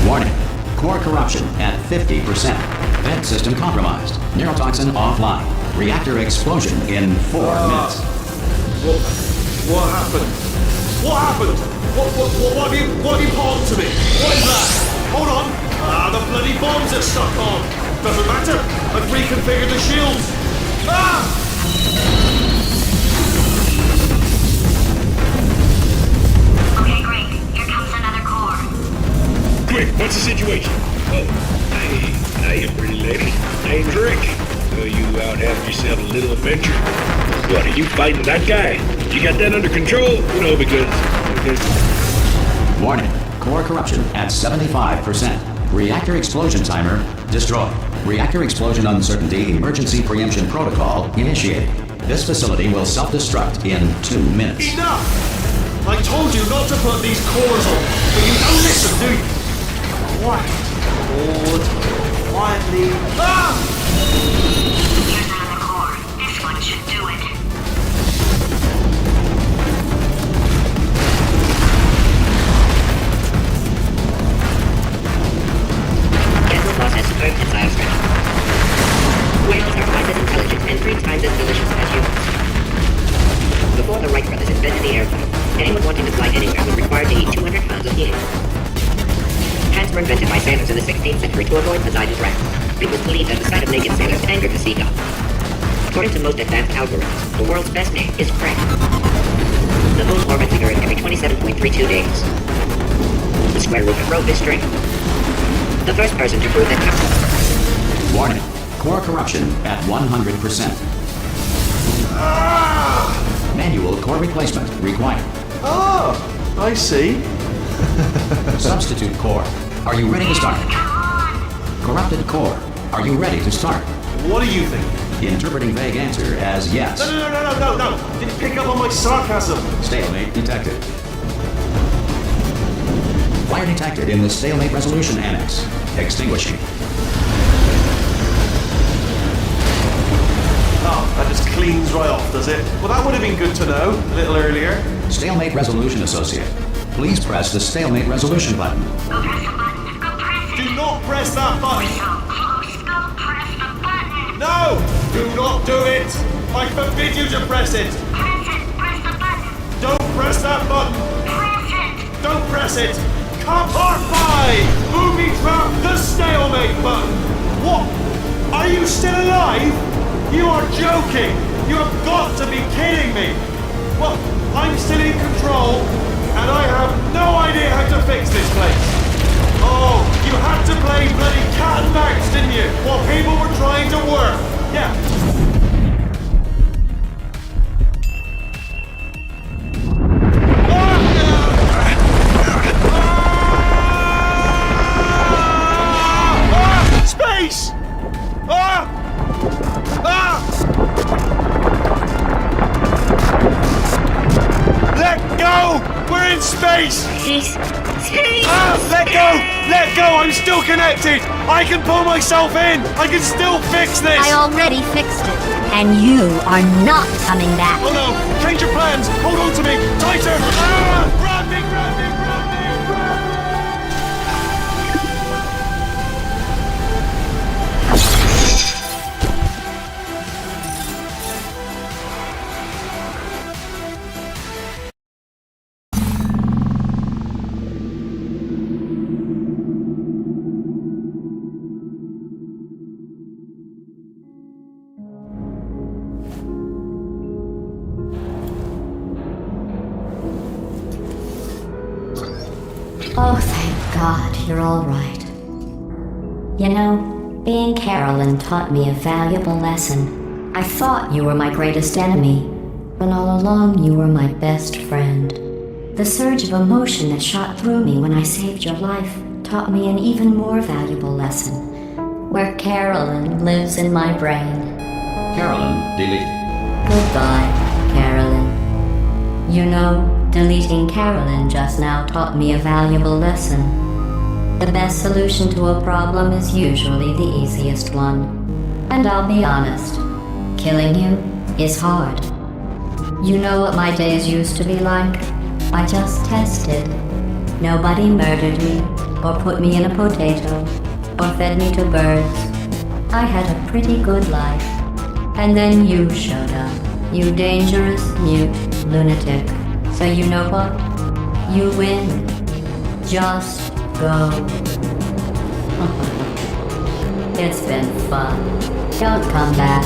Warning. Core corruption at 50%. Vent system compromised. Neurotoxin offline. Reactor explosion in 4 minutes. What happened? What happened? What have you palmed to me? What is that? Hold on. The bloody bombs are stuck on. Doesn't matter. I've reconfigured the shields. Okay, great. Here comes another core. Quick, what's the situation? Oh, hey, pretty lady. Name's Rick. So you out having yourself a little adventure? What, are you fighting that guy? You got that under control? You know, because... Warning. Core corruption at 75%. Reactor explosion timer destroyed. Reactor explosion uncertainty emergency preemption protocol initiated. This facility will self-destruct in 2 minutes. Enough! I told you not to put these cores on, but you don't listen, do you? Quiet. Lord. Quietly. Here's another core. This one should do it. Process superb tensile strength. Whales are twice as intelligent and 3 times as delicious as humans. Before the Wright brothers invented the airplane, anyone wanting to fly anywhere would require to eat 200 pounds of helium. Hats were invented by sailors in the 16th century to avoid Poseidon's wrath. People believed that the sight of naked sailors angered the sea god. According to most advanced algorithms, the world's best name is Craig. The moon orbits the Earth every 27.32 days. The square root of rho is strength. The first person to prove it. Warning. Core corruption at 100%. Manual core replacement required. Oh, I see. Substitute core. Are you ready to start? Corrupted core. Are you ready to start? What do you think? Interpreting vague answer as yes. No. Didn't pick up on my sarcasm. Stalemate detected. Fire detected in the stalemate resolution annex. Extinguishing. Oh, that just cleans right off, does it? Well, that would have been good to know a little earlier. Stalemate resolution associate. Please press the stalemate resolution button. Go press the button. Go press it. Do not press that button. So close. Go press the button. No! Do not do it! I forbid you to press it! Press it. Press the button. Don't press that button! Press it. Don't press it! Part 5! Booby trap the stalemate button! What? Are you still alive? You are joking! You have got to be kidding me! Well, I'm still in control, and I have no idea how to fix this place. Oh, you had to play bloody cat and mouse, didn't you? While people were trying to work. Yeah. Space! Let go! We're in space! Let go! Let go! I'm still connected! I can pull myself in! I can still fix this! I already fixed it. And you are not coming back. Oh no! Change your plans! Hold on to me! Tighter! Grab me! Grab me! Grab me! Oh, thank God, you're all right. You know, being Carolyn taught me a valuable lesson. I thought you were my greatest enemy, when all along you were my best friend. The surge of emotion that shot through me when I saved your life taught me an even more valuable lesson, where Carolyn lives in my brain. Carolyn, delete. Goodbye, Carolyn. You know, deleting Carolyn just now taught me a valuable lesson. The best solution to a problem is usually the easiest one. And I'll be honest, killing you is hard. You know what my days used to be like? I just tested. Nobody murdered me, or put me in a potato, or fed me to birds. I had a pretty good life. And then you showed up, you dangerous, mute lunatic. So you know what? You win. Just go. It's been fun. Don't come back.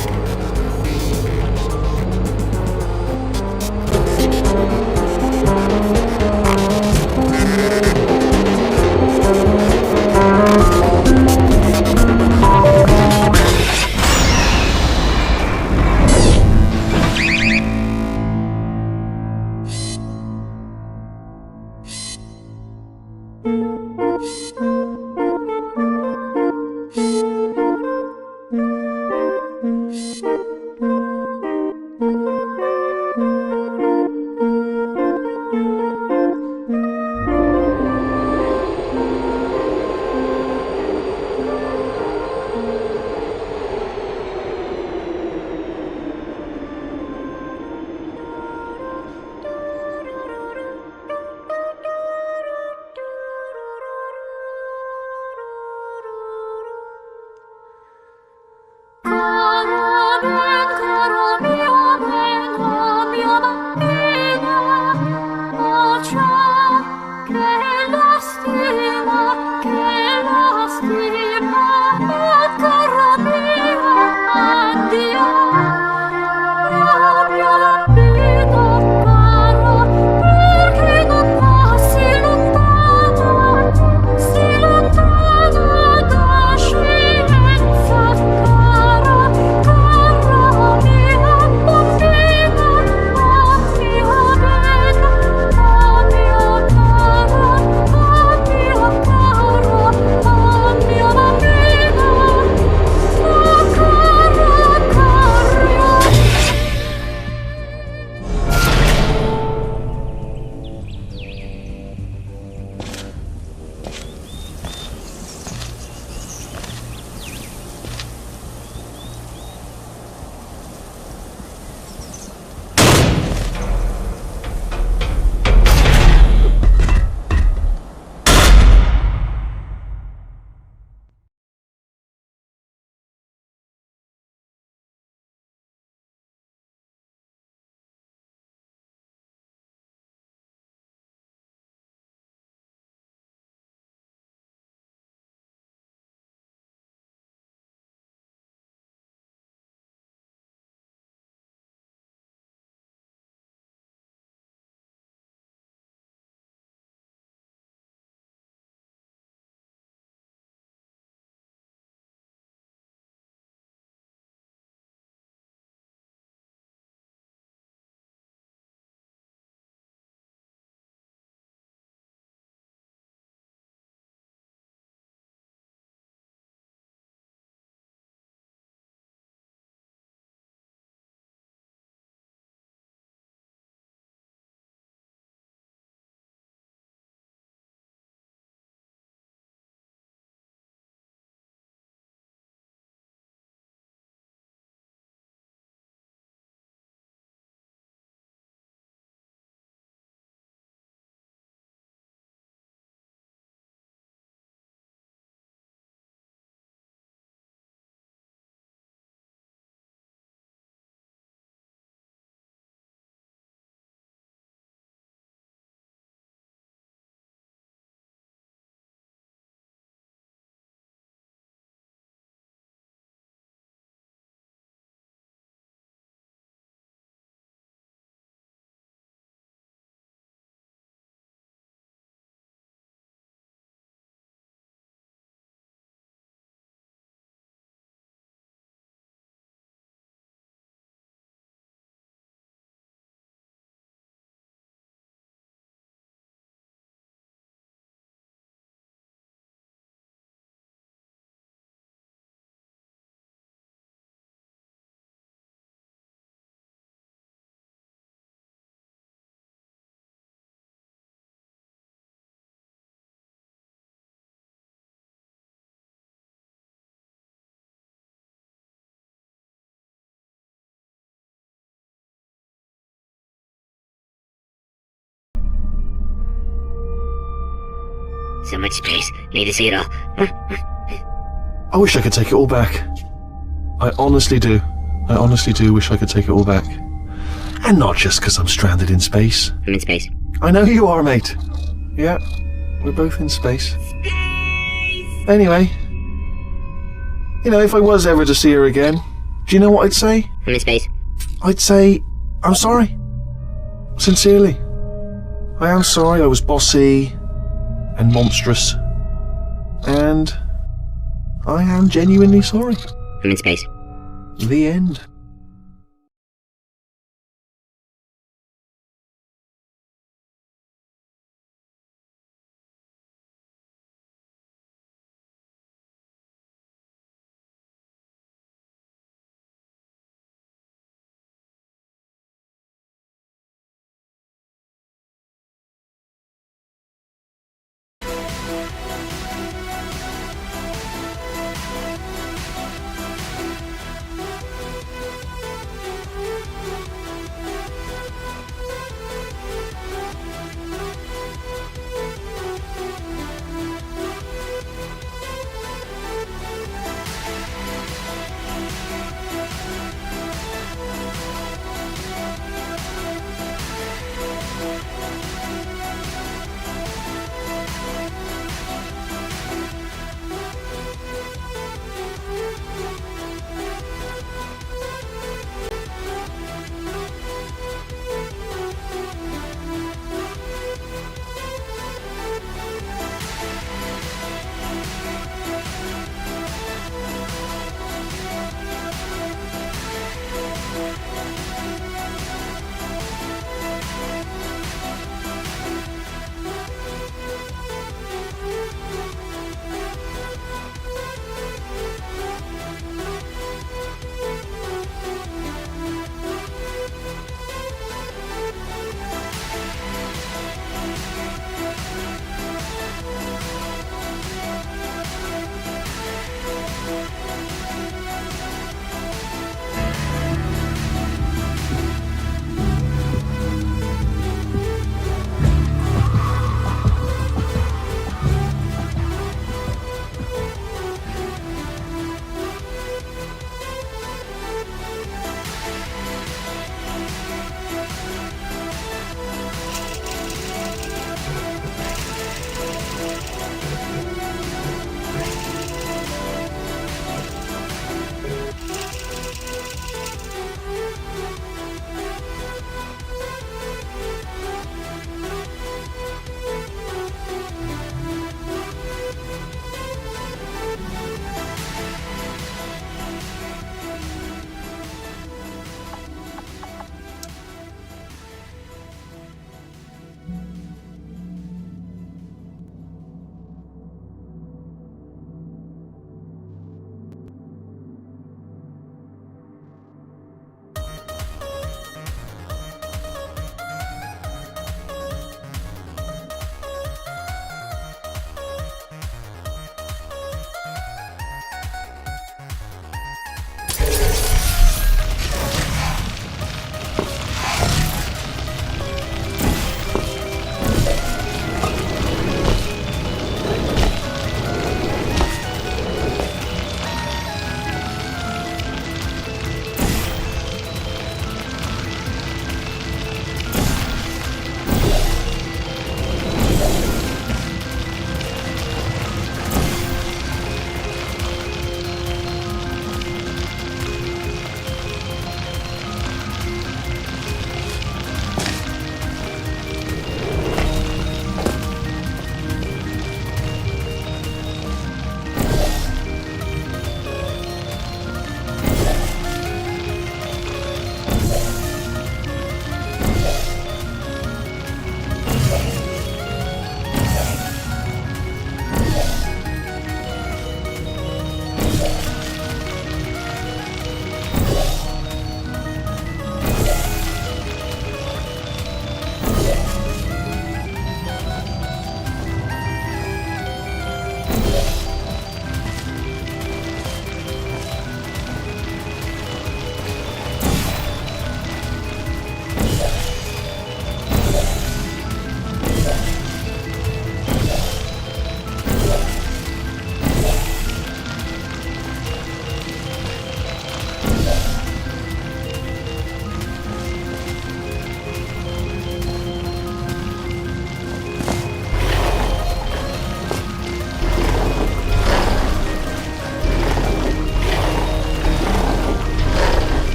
So much space. Need to see it all. I wish I could take it all back. I honestly do. I honestly do wish I could take it all back. And not just because I'm stranded in space. I'm in space. I know you are, mate. Yeah, we're both in space. Anyway, you know, if I was ever to see her again, do you know what I'd say? I'm in space. I'd say, I'm sorry. Sincerely. I am sorry I was bossy and monstrous. And I am genuinely sorry. I'm in space. The end.